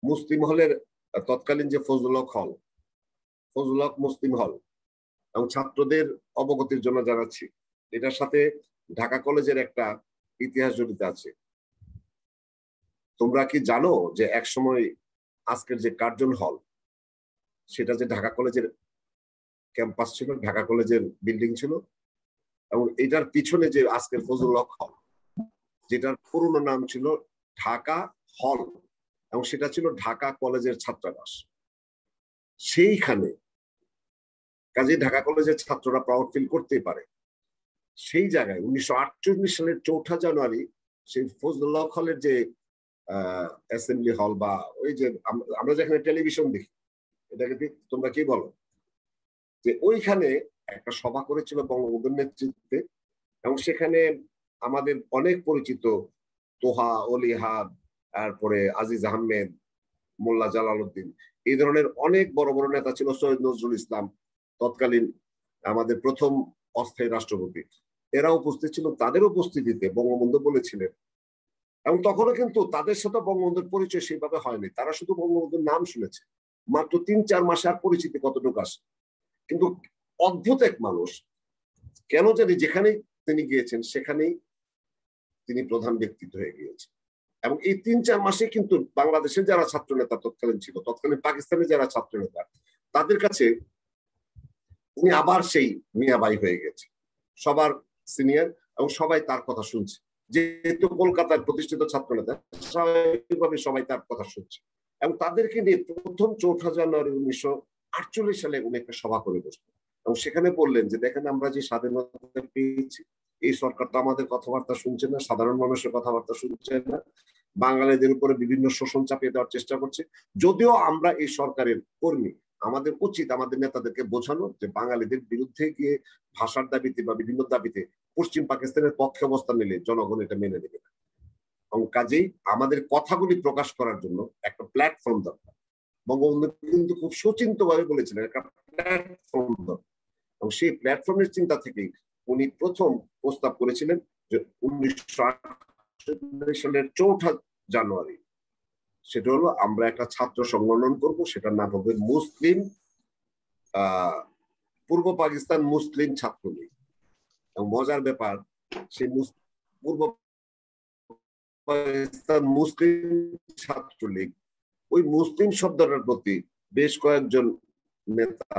মুসলিম হলের তৎকালীন যে ফজলুল হক মুসলিম হল, এবং ছাত্রদের অবগতির জন্য জানাচ্ছি, এটার সাথে ঢাকা কলেজের একটা ইতিহাস জড়িত আছে। তোমরা কি জানো যে একসময় আজকের যে কার্জন হল, সেটা যে ঢাকা কলেজের ক্যাম্পাস ছিল, ঢাকা কলেজের বিল্ডিং ছিল, এবং এটার পিছনে যে আজকের ফজলুল হক হল, যেটার পুরনো নাম ছিল ঢাকা হল, এবং সেটা ছিল ঢাকা কলেজের ছাত্রাবাস। সেইখানে কাজে ঢাকা কলেজের ছাত্ররা প্রাউড ফিল করতেই পারে। সেই জায়গায় 1948 সালের 4 জানুয়ারি সেই ফজলুল হক হলের যে অ্যাসেম্বলি হল, বা ওই যে আমরা যেখানে টেলিভিশন দেখি, এটাকে তোমরা কি বলো, যে ওইখানে একটা সভা করেছিল বঙ্গবন্ধুর নেতৃত্বে। এবং সেখানে আমাদের অনেক পরিচিত তোহা, অলিহাদ, তারপরে আজিজ আহমেদ, মোল্লা জালালউদ্দিন, এই ধরনের অনেক বড় বড় নেতা ছিল, সৈয়দ নজরুল ইসলাম, তৎকালীন আমাদের প্রথম অস্থায়ী রাষ্ট্রপতি, এরা উপস্থিত ছিল। তাদের উপস্থিতিতে বঙ্গবন্ধু বলেছিলেন এবং তখনও কিন্তু তাদের সাথে বঙ্গবন্ধুর পরিচয় সেইভাবে হয়নি, তারা শুধু বঙ্গবন্ধুর নাম শুনেছে, মাত্র ৩-৪ মাসে আর পরিচিতি কতটুকু আসে। কিন্তু অদ্ভুত এক মানুষ, কেন জানি যেখানেই তিনি গিয়েছেন সেখানেই তিনি প্রধান ব্যক্তিত্ব হয়ে গিয়েছেন। এবং এই ৩-৪ মাসে কিন্তু বাংলাদেশের যারা ছাত্র নেতা তৎকালীন ছিল, তৎকালীন পাকিস্তানের যারা ছাত্র নেতা, তাদের কাছে উনি আবার সেই মিয়াবাই হয়ে গেছে, সবার সিনিয়র, এবং সবাই তার কথা শুনছে। যেহেতু কলকাতার প্রতিষ্ঠিত ছাত্র নেতা, স্বাভাবিকভাবে সবাই তার কথা শুনছে। এবং তাদেরকে নিয়ে প্রথম ৪ জানুয়ারি ১৯৪৮ সালে উনি একটা সভা করে বসলেন এবং সেখানে বললেন যে দেখেন, আমরা যে স্বাধীনতা পেয়েছি, এই সরকার তো আমাদের কথাবার্তা শুনছে না, সাধারণ মানুষের কথাবার্তা শুনছে না, বাঙালিদের উপরে বিভিন্ন শোষণ চাপিয়ে দেওয়ার চেষ্টা করছে। যদিও আমরা এই সরকারের কর্মী, আমাদের উচিত আমাদের নেতাদেরকে বোঝানো যে বাঙালিদের বিরুদ্ধে গিয়ে ভাষার দাবিতে বা বিভিন্ন দাবিতে পশ্চিম পাকিস্তানের পক্ষে অবস্থান নিলে জনগণ এটা মেনে নেবে না। এবং কাজেই আমাদের কথাগুলি প্রকাশ করার জন্য একটা প্ল্যাটফর্ম দরকার। বঙ্গবন্ধু কিন্তু খুব সুচিন্তিতভাবে বলেছিলেন একটা প্ল্যাটফর্ম দরকার, এবং সেই প্ল্যাটফর্মের চিন্তা থেকেই উনি প্রথম প্রস্তাব করেছিলেন যে ১৯৪৮ সালের ৪ জানুয়ারি, সেটা হলো আমরা একটা ছাত্র সংগঠন করব, সেটার নাম হবে মুসলিম পূর্ব পাকিস্তান মুসলিম ছাত্রলীগ। এবং মজার ব্যাপার, সেই পূর্ব পাকিস্তান মুসলিম ছাত্রলীগ, ওই মুসলিম শব্দটার প্রতি বেশ কয়েকজন নেতা,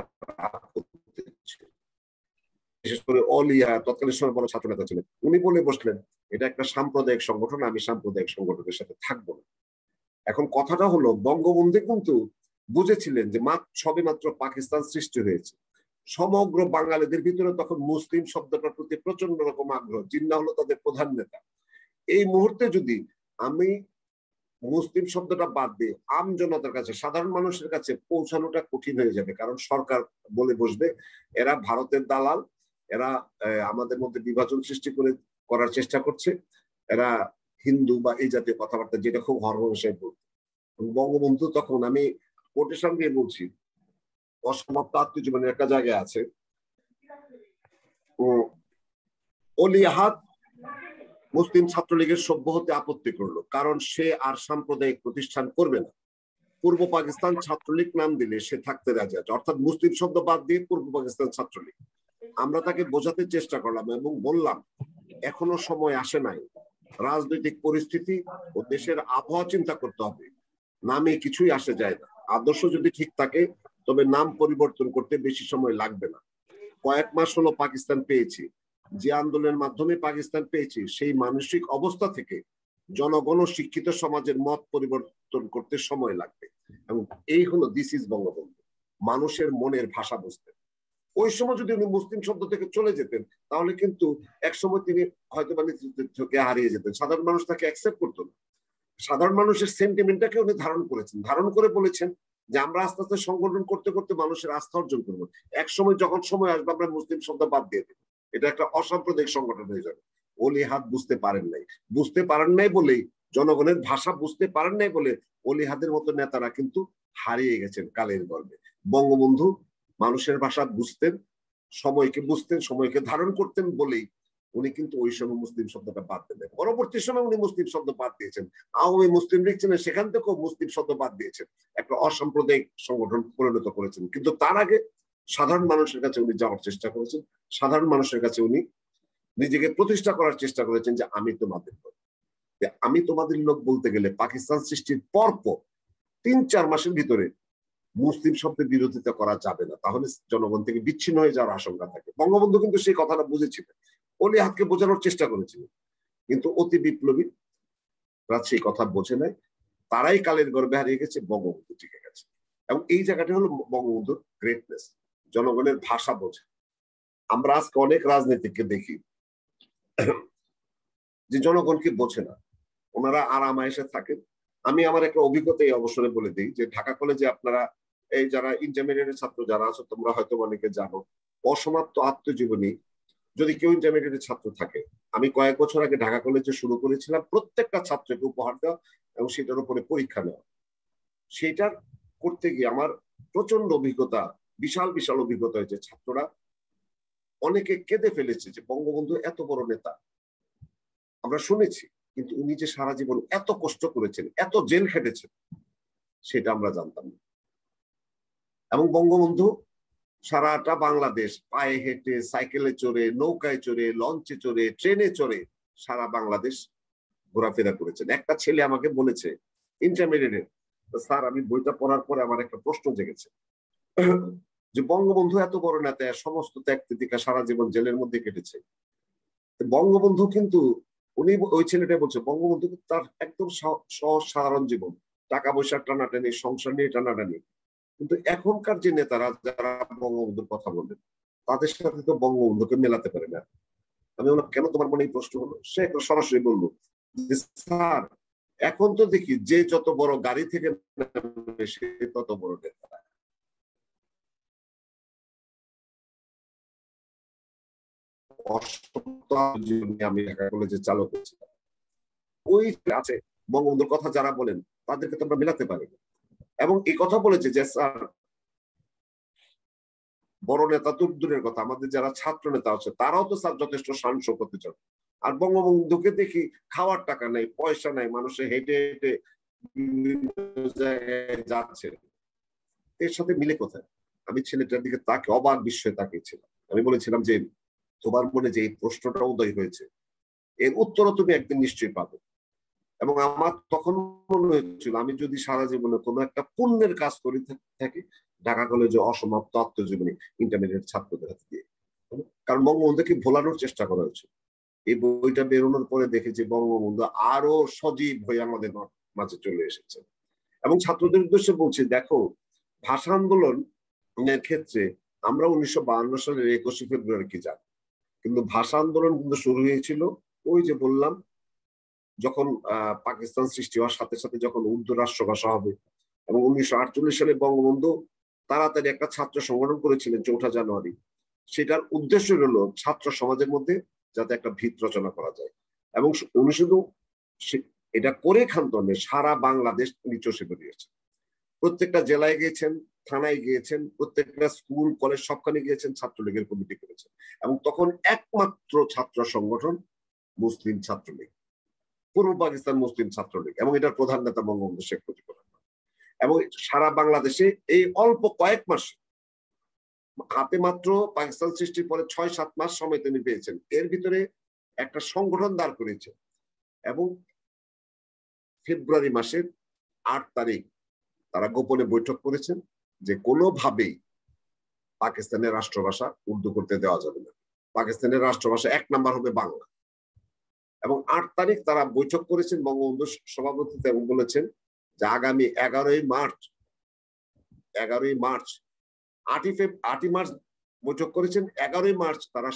বিশেষ করে অলিয়া তৎকালীন সময় বড় ছাত্র নেতা ছিলেন, উনি বলে বসলেন এটা একটা সাম্প্রদায়িক সংগঠন, আমি সাম্প্রদায়িক সংগঠনের সাথে থাকবো না। এখন কথাটা হলো, বঙ্গবন্ধু কিন্তু বুঝেছিলেন যে সবে মাত্র পাকিস্তান সৃষ্টি হয়েছে, সমগ্র বাঙালিদের ভিতরে তখন মুসলিম শব্দটার প্রতি প্রচন্ড রকম আগ্রহ, জিন্না হলো তাদের প্রধান নেতা। এই মুহূর্তে যদি আমি মুসলিম শব্দটা বাদ দিয়ে আম জনতার কাছে, সাধারণ মানুষের কাছে পৌঁছানোটা কঠিন হয়ে যাবে, কারণ সরকার বলে বসবে এরা ভারতের দালাল, এরা আমাদের মধ্যে বিভাজন সৃষ্টি করার চেষ্টা করছে, এরা হিন্দু বা এই জাতীয় কথাবার্তা, যেটা খুব হরহমেশাই বলতো। বঙ্গবন্ধু তখন, আমি কোটেশন দিয়ে বলছি, অসমাপ্ত আত্মজীবনের একটা জায়গায় আছে, অলি আহাদ মুসলিম ছাত্রলীগের সভ্য হতে আপত্তি করলো, কারণ সে আর সাম্প্রদায়িক প্রতিষ্ঠান করবে না। পূর্ব পাকিস্তান ছাত্রলীগ নাম দিলে সে থাকতে রাজি আছে, অর্থাৎ মুসলিম শব্দ বাদ দিয়ে পূর্ব পাকিস্তান ছাত্রলীগ। আমরা তাকে বোঝাতে চেষ্টা করলাম এবং বললাম এখনো সময় আসে নাই, রাজনৈতিক পরিস্থিতি ও দেশের আবহাওয়া চিন্তা করতে হবে, নামে কিছুই আসে যায় না। আদর্শ যদি ঠিক থাকে তবে নাম পরিবর্তন করতে বেশি সময় লাগবে না। কয়েক মাস হলো পাকিস্তান পেয়েছি, যে আন্দোলনের মাধ্যমে পাকিস্তান পেয়েছি সেই মানসিক অবস্থা থেকে জনগণ শিক্ষিত সমাজের মত পরিবর্তন করতে সময় লাগবে। এবং এই হলো দিস ইজ বঙ্গবন্ধু, মানুষের মনের ভাষা বুঝতেন। ওই সময় যদি উনি মুসলিম শব্দ থেকে চলে যেতেন তাহলে কিন্তু একসময় তিনি হয়তো বা নেতৃত্বকে হারিয়ে যেতেন, সাধারণ মানুষ তাকে অ্যাকসেপ্ট করতো না। সাধারণ মানুষের সেন্টিমেন্টটাকে উনি ধারণ করেছেন, ধারণ করে বলেছেন যে আমরা আস্তে আস্তে সংগঠন করতে করতে মানুষের আস্থা অর্জন করবো, এক সময় যখন সময় আসবে আমরা মুসলিম শব্দ বাদ দিয়ে দেবো, এটা একটা অসাম্প্রদায়িক সংগঠন হয়ে যাবে। অলি হাদ বুঝতে পারেন নাই বলেই, জনগণের ভাষা বুঝতে পারেন নাই বলে অলি হাদের মতো নেতারা কিন্তু হারিয়ে গেছেন কালের গর্ভে। বঙ্গবন্ধু মানুষের ভাষা বুঝতেন, সময়কে ধারণ করতেন বলেই উনি কিন্তু ওই সময় মুসলিম শব্দটা বাদ দিলেন। পরবর্তী সময় উনি মুসলিম শব্দ বাদ দিয়েছেন, আওয়ামী মুসলিম লীগ ছিলেন, সেখান থেকেও মুসলিম শব্দ বাদ দিয়েছেন, একটা অসাম্প্রদায়িক সংগঠন পরিণত করেছেন। কিন্তু তার আগে সাধারণ মানুষের কাছে উনি যাওয়ার চেষ্টা করেছেন, সাধারণ মানুষের কাছে উনি নিজেকে প্রতিষ্ঠা করার চেষ্টা করেছেন যে আমি তোমাদের লোক। আমি তোমাদের লোক বলতে গেলে পাকিস্তান সৃষ্টির পর ৩-৪ মাসের ভিতরে মুসলিম শব্দের বিরোধিতা করা যাবে না, তাহলে জনগণ থেকে বিচ্ছিন্ন হয়ে যাওয়ার আশঙ্কা থাকে। বঙ্গবন্ধু কিন্তু সেই কথাটা বুঝেছিলেন, অলি হাদকে বোঝানোর চেষ্টা করেছিলেন, কিন্তু অতি বিপ্লবী সেই কথা বোঝে নাই, তারাই কালের গর্ভে হারিয়ে গেছে, বঙ্গবন্ধু টিকে গেছে। এবং এই জায়গাটা হলো বঙ্গবন্ধুর গ্রেটনেস, জনগণের ভাষা বোঝে। আমরা আজকে অনেক রাজনীতিককে দেখি যে জনগণকে বোঝে না, ওনারা আরামায়েশে থাকেন। আমি আমার একটা অভিজ্ঞতা এই অবসরে বলে দিই যে ঢাকা কলেজে আপনারা এই যারা ইন্টারমিডিয়েটের ছাত্র যারা আছো, তোমরা হয়তো অনেকে জানো, অসমাপ্ত আত্মজীবনী যদি কেউ ইন্টারমিডিয়েটের ছাত্র থাকে, আমি কয়েক বছর আগে ঢাকা কলেজে শুরু করেছিলাম প্রত্যেকটা ছাত্রকে উপহার দেওয়া এবং সেটার উপরে পরীক্ষা নেওয়া। সেটার করতে গিয়ে আমার প্রচন্ড অভিজ্ঞতা, বিশাল বিশাল অভিজ্ঞতা হয়েছে। ছাত্ররা অনেকে কেঁদে ফেলেছে যে বঙ্গবন্ধু এত বড় নেতা, আমরা শুনেছি কিন্তু উনি যে সারা জীবন এত কষ্ট করেছেন, এত জেল খেটেছেন, সেটা আমরা জানতাম না। এবং বঙ্গবন্ধু সারাটা বাংলাদেশ পায়ে হেঁটে, সাইকেলে চড়ে, নৌকায় চড়ে, লঞ্চে চড়ে, ট্রেনে চড়ে সারা বাংলাদেশ ঘোরাফেরা করেছেন। একটা ছেলে আমাকে বলেছে ইন্টারমিডিয়েটে, স্যার আমি বইটা পড়ার পরে আমার একটা প্রশ্ন জেগেছে যে বঙ্গবন্ধু এত বড় নেতা, সমস্ত ত্যাগ তিতিকা সারা জীবন জেলের মধ্যে কেটেছে, বঙ্গবন্ধু কিন্তু উনি ওই ছেলেটা বলছে বঙ্গবন্ধু তার একদম সহজ সাধারণ জীবন, টাকা পয়সা টানাটানি, সংসার নিয়ে টানাটানি, কিন্তু এখনকার যে নেতারা যারা বঙ্গবন্ধুর কথা বলেন তাদের সাথে তো বঙ্গবন্ধুকে মেলাতে পারে না। আমি বললাম কেন তোমার মনে এই প্রশ্ন হলো? সে সরাসরি বললো যে স্যার এখন তো দেখি যে যত বড় গাড়ি থেকে সে তত বড় নেতা। আমি ঢাকা কলেজে চালক করছিলাম, ওই আছে বঙ্গবন্ধুর কথা যারা বলেন তাদেরকে তো আমরা মেলাতে পারি না। এবং এই কথা বলেছে যে স্যার বড় নেতা তো দূরের কথা, আমাদের যারা ছাত্র নেতা আছে তারাও তো স্যার যথেষ্ট শান শৌকতে চান, আর বঙ্গবন্ধুকে দেখি খাওয়ার টাকা নেই, পয়সা নাই, মানুষে হেঁটে হেঁটে জায়গায় যাচ্ছে, এর সাথে মিলে কোথায়? আমি ছেলেটার দিকে তাকে অবাক বিস্ময়ে তাকিয়েছিলাম। আমি বলেছিলাম যে তোমার মনে যে এই প্রশ্নটা উদয় হয়েছে এর উত্তরও তুমি একদিন নিশ্চয়ই পাবে। এবং আমার তখন মনে হয়েছিল আমি যদি সারা জীবনে কোনো একটা পুণ্যের কাজ করে থাকি ঢাকা কলেজে অসমাপ্ত আত্মজীবনী ইন্টারমিডিয়েট ছাত্রদের হাতে দিয়ে, কারণ বঙ্গবন্ধুকে ভোলানোর চেষ্টা করা হয়েছে। এই বইটা বেরোনোর পরে দেখেছি বঙ্গবন্ধু আরো সজীব হয়ে আমাদের মাঝে চলে এসেছে। এবং ছাত্রদের উদ্দেশ্যে বলছি, দেখো ভাষা আন্দোলনের ক্ষেত্রে আমরা 1952 সালের 21শে ফেব্রুয়ারি কি জানি, কিন্তু ভাষা আন্দোলন কিন্তু শুরু হয়েছিল ওই যে বললাম যখন পাকিস্তান সৃষ্টি হওয়ার সাথে সাথে যখন উর্দু রাষ্ট্রভাষা হবে। এবং 1948 সালে বঙ্গবন্ধু তাড়াতাড়ি একটা ছাত্র সংগঠন করেছিলেন 4 জানুয়ারি। সেটার উদ্দেশ্য হলো ছাত্র সমাজের মধ্যে যাতে একটা ভিত রচনা করা যায়। এবং উনি শুধু এটা করে ক্ষান্ত নেই, সারা বাংলাদেশ তিনি চষে বেরিয়েছেন, প্রত্যেকটা জেলায় গিয়েছেন, থানায় গিয়েছেন, প্রত্যেকটা স্কুল কলেজ সবখানে গিয়েছেন, ছাত্রলীগের কমিটি করেছেন। এবং তখন একমাত্র ছাত্র সংগঠন মুসলিম ছাত্রলীগ, পূর্ব পাকিস্তান মুসলিম ছাত্রলীগ, এবং এটার প্রধান নেতা বঙ্গবন্ধু শেখ মুজিবুর রহমান। এবং সারা বাংলাদেশে এই অল্প কয়েক মাস, হাতে মাত্র পাকিস্তান সৃষ্টির পরে 6-7 মাস সময় তিনি পেয়েছেন, এর ভিতরে একটা সংগঠন দাঁড় করেছে। এবং ফেব্রুয়ারি মাসের 8 তারিখ তারা গোপনে বৈঠক করেছেন যে কোনোভাবেই পাকিস্তানের রাষ্ট্রভাষা উর্দু করতে দেওয়া যাবে না, পাকিস্তানের রাষ্ট্রভাষা 1 নাম্বার হবে বাংলা। এবং 8 তারিখ তারা বৈঠক করেছেন বঙ্গবন্ধুর সভাপতিত্বে এবং বলেছেন যে আগামী 11ই মার্চ 8ই মার্চ বৈঠক করেছেন, 11ই মার্চ তারা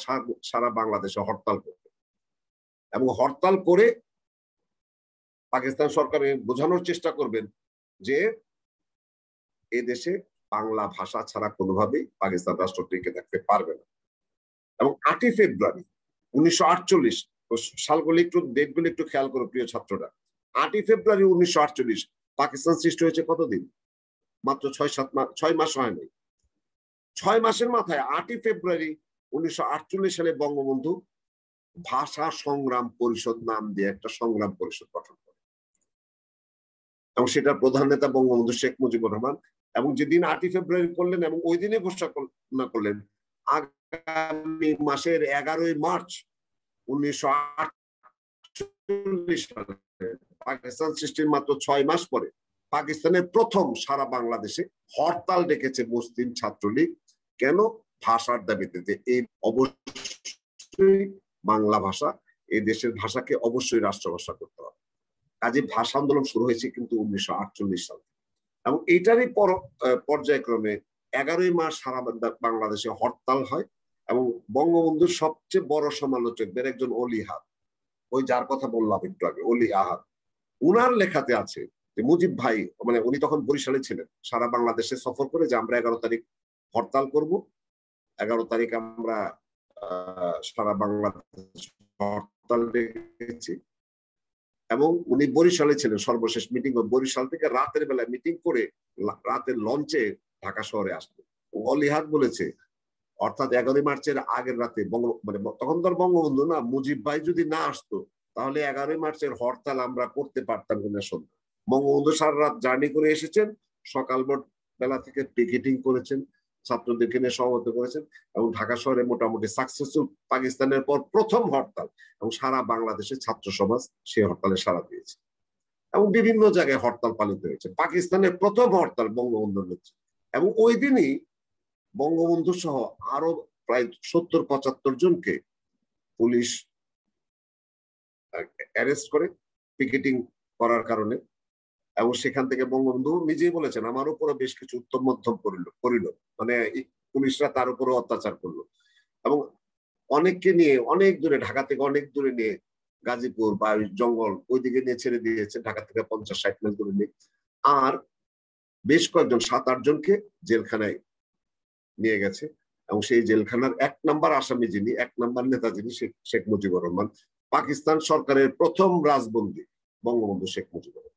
সারা বাংলাদেশে হরতাল করবে। এবং হরতাল করে পাকিস্তান সরকারের বোঝানোর চেষ্টা করবেন যে এই দেশে বাংলা ভাষা ছাড়া কোনোভাবেই পাকিস্তান রাষ্ট্র টিকে থাকতে পারবে না। এবং 8ই ফেব্রুয়ারি 1948, সালগুলি একটু ডেটগুলি একটু খেয়াল করো প্রিয় ছাত্ররা, 8ই ফেব্রুয়ারি 1948 পাকিস্তান সৃষ্টি হয়েছে কতদিন? মাত্র 6 মাস হয় নাই। 6 মাসের মাথায় 8ই ফেব্রুয়ারি 1948 সালে বঙ্গবন্ধু ভাষা সংগ্রাম পরিষদ নাম দিয়ে একটা সংগ্রাম পরিষদ গঠন করে, এবং সেটার প্রধান নেতা বঙ্গবন্ধু শেখ মুজিবুর রহমান। এবং যেদিন 8ই ফেব্রুয়ারি করলেন এবং ওই দিনে ঘোষণা করলেন আগামী মাসের 11ই মার্চ 1948 সালে পাকিস্তান সৃষ্টির মাত্র 6 মাস পরে পাকিস্তানের প্রথম সারা বাংলাদেশে হরতাল ডেকেছে মুসলিম ছাত্রলীগ। কেন? ভাষার দাবিতে, যে এই অবশ্যই বাংলা ভাষা এই দেশের ভাষাকে অবশ্যই রাষ্ট্রভাষা করতে হবে। কাজে ভাষা আন্দোলন শুরু হয়েছে কিন্তু 1948 সালে। এবং এইটারই পর্যায়ক্রমে 11ই মার্চ সারা বাংলাদেশে হরতাল হয়। এবং বঙ্গবন্ধুর সবচেয়ে বড় সমালোচকদের একজন অলি আহাদ, ওই যার কথা বললাম একটু আগে, অলি আহাদ, উনার লেখাতে আছে যে মুজিব ভাই, মানে উনি তখন বরিশালে ছিলেন, সারা বাংলাদেশে সফর করে যে আমরা 11 তারিখ হরতাল করব, 11 তারিখ আমরা সারা বাংলাদেশ হরতাল ডেকেছি। এবং উনি বরিশালে ছিলেন, সর্বশেষ মিটিং বরিশাল থেকে রাতের বেলায় মিটিং করে রাতের লঞ্চে ঢাকা শহরে আসতেন। অলি আহাদ বলেছে অর্থাৎ 11ই মার্চের আগের রাতে মানে তখন তো বঙ্গবন্ধু না, মুজিব ভাই যদি না আসতো তাহলে 11ই মার্চের হরতাল আমরা করতে পারতাম কিনা সন্ধ্যা। বঙ্গবন্ধু সারা রাত জার্নি করে এসেছেন, সকাল বেলা থেকে পিকেটিং করেছেন, ছাত্রদেরকে নিয়ে সমবেত করেছেন, এবং ঢাকা শহরে মোটামুটি সাকসেসফুল পাকিস্তানের পর প্রথম হরতাল, এবং সারা বাংলাদেশের ছাত্র সমাজ সেই হরতালে সাড়া দিয়েছে এবং বিভিন্ন জায়গায় হরতাল পালিত হয়েছে। পাকিস্তানের প্রথম হরতাল বঙ্গবন্ধুর নেতৃত্বে, এবং ওই দিনই বঙ্গবন্ধু সহ আরো প্রায় 70-75 জনকে পুলিশ অ্যারেস্ট করে পিকেটিং করার কারণে। এবং সেখান থেকে বঙ্গবন্ধু নিজেই বলেছেন আমার উপরও বেশ কিছু উত্তম মধ্যম করিল, মানে পুলিশরা তার উপরও অত্যাচার করলো, এবং অনেককে নিয়ে অনেক দূরে, ঢাকা থেকে অনেক দূরে নিয়ে, গাজীপুর বা জঙ্গল ওইদিকে নিয়ে ছেড়ে দিয়েছে, ঢাকা থেকে 50-60 মাইল দূরে নিয়ে। আর বেশ কয়েকজন 7-8 জনকে জেলখানায় নিয়ে গেছে, এবং সেই জেলখানার 1 নম্বর আসামি যিনি, 1 নম্বর নেতা যিনি, শেখ মুজিবুর রহমান, পাকিস্তান সরকারের প্রথম রাজবন্দী বঙ্গবন্ধু শেখ মুজিবুর রহমান।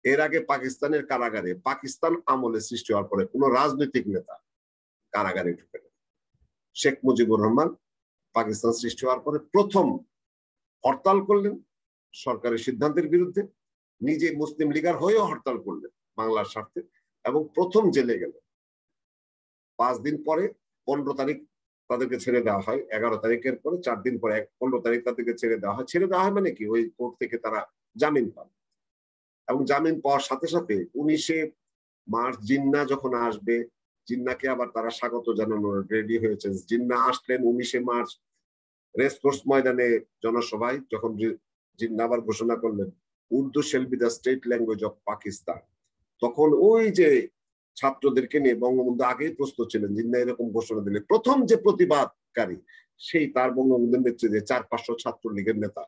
এর আগে পাকিস্তানের কারাগারে, পাকিস্তান আমলে সৃষ্টি হওয়ার পরে কোন রাজনৈতিক নেতা কারাগারে ঢুকে না। শেখ মুজিবুর রহমান পাকিস্তান সৃষ্টি হওয়ার পরে প্রথম হরতাল করলেন সরকারের সিদ্ধান্তের বিরুদ্ধে, নিজে মুসলিম লীগার হয়েও হরতাল করলেন বাংলার স্বার্থে, এবং প্রথম জেলে গেল। 5 দিন পরে 15 তারিখ তাদেরকে ছেড়ে দেওয়া হয়, 11 তারিখের পরে 4 দিন পরে 15 তারিখ তাদেরকে ছেড়ে দেওয়া হয়। ছেড়ে দেওয়া হয় মানে কি, ওই কোর্ট থেকে তারা জামিন পান, এবং জামিন পাওয়ার সাথে সাথে 19শে মার্চ জিন্না যখন আসবে, জিন্নাকে আবার তারা স্বাগত জানানোর রেডি হয়েছে। জিন্না আসলেন 19শে মার্চ রেসকোর্স ময়দানে জনসভায়, যখন জিন্না আবার ঘোষণা করলেন Urdu shall be the state language of Pakistan, তখন ওই যে ছাত্রদেরকে নিয়ে বঙ্গবন্ধু আগেই প্রস্তুত ছিলেন। জিন্না এরকম ঘোষণা দিলে প্রথম যে প্রতিবাদকারী, সেই তার বঙ্গবন্ধুর নেতৃত্বে 400-500 ছাত্রলীগের নেতা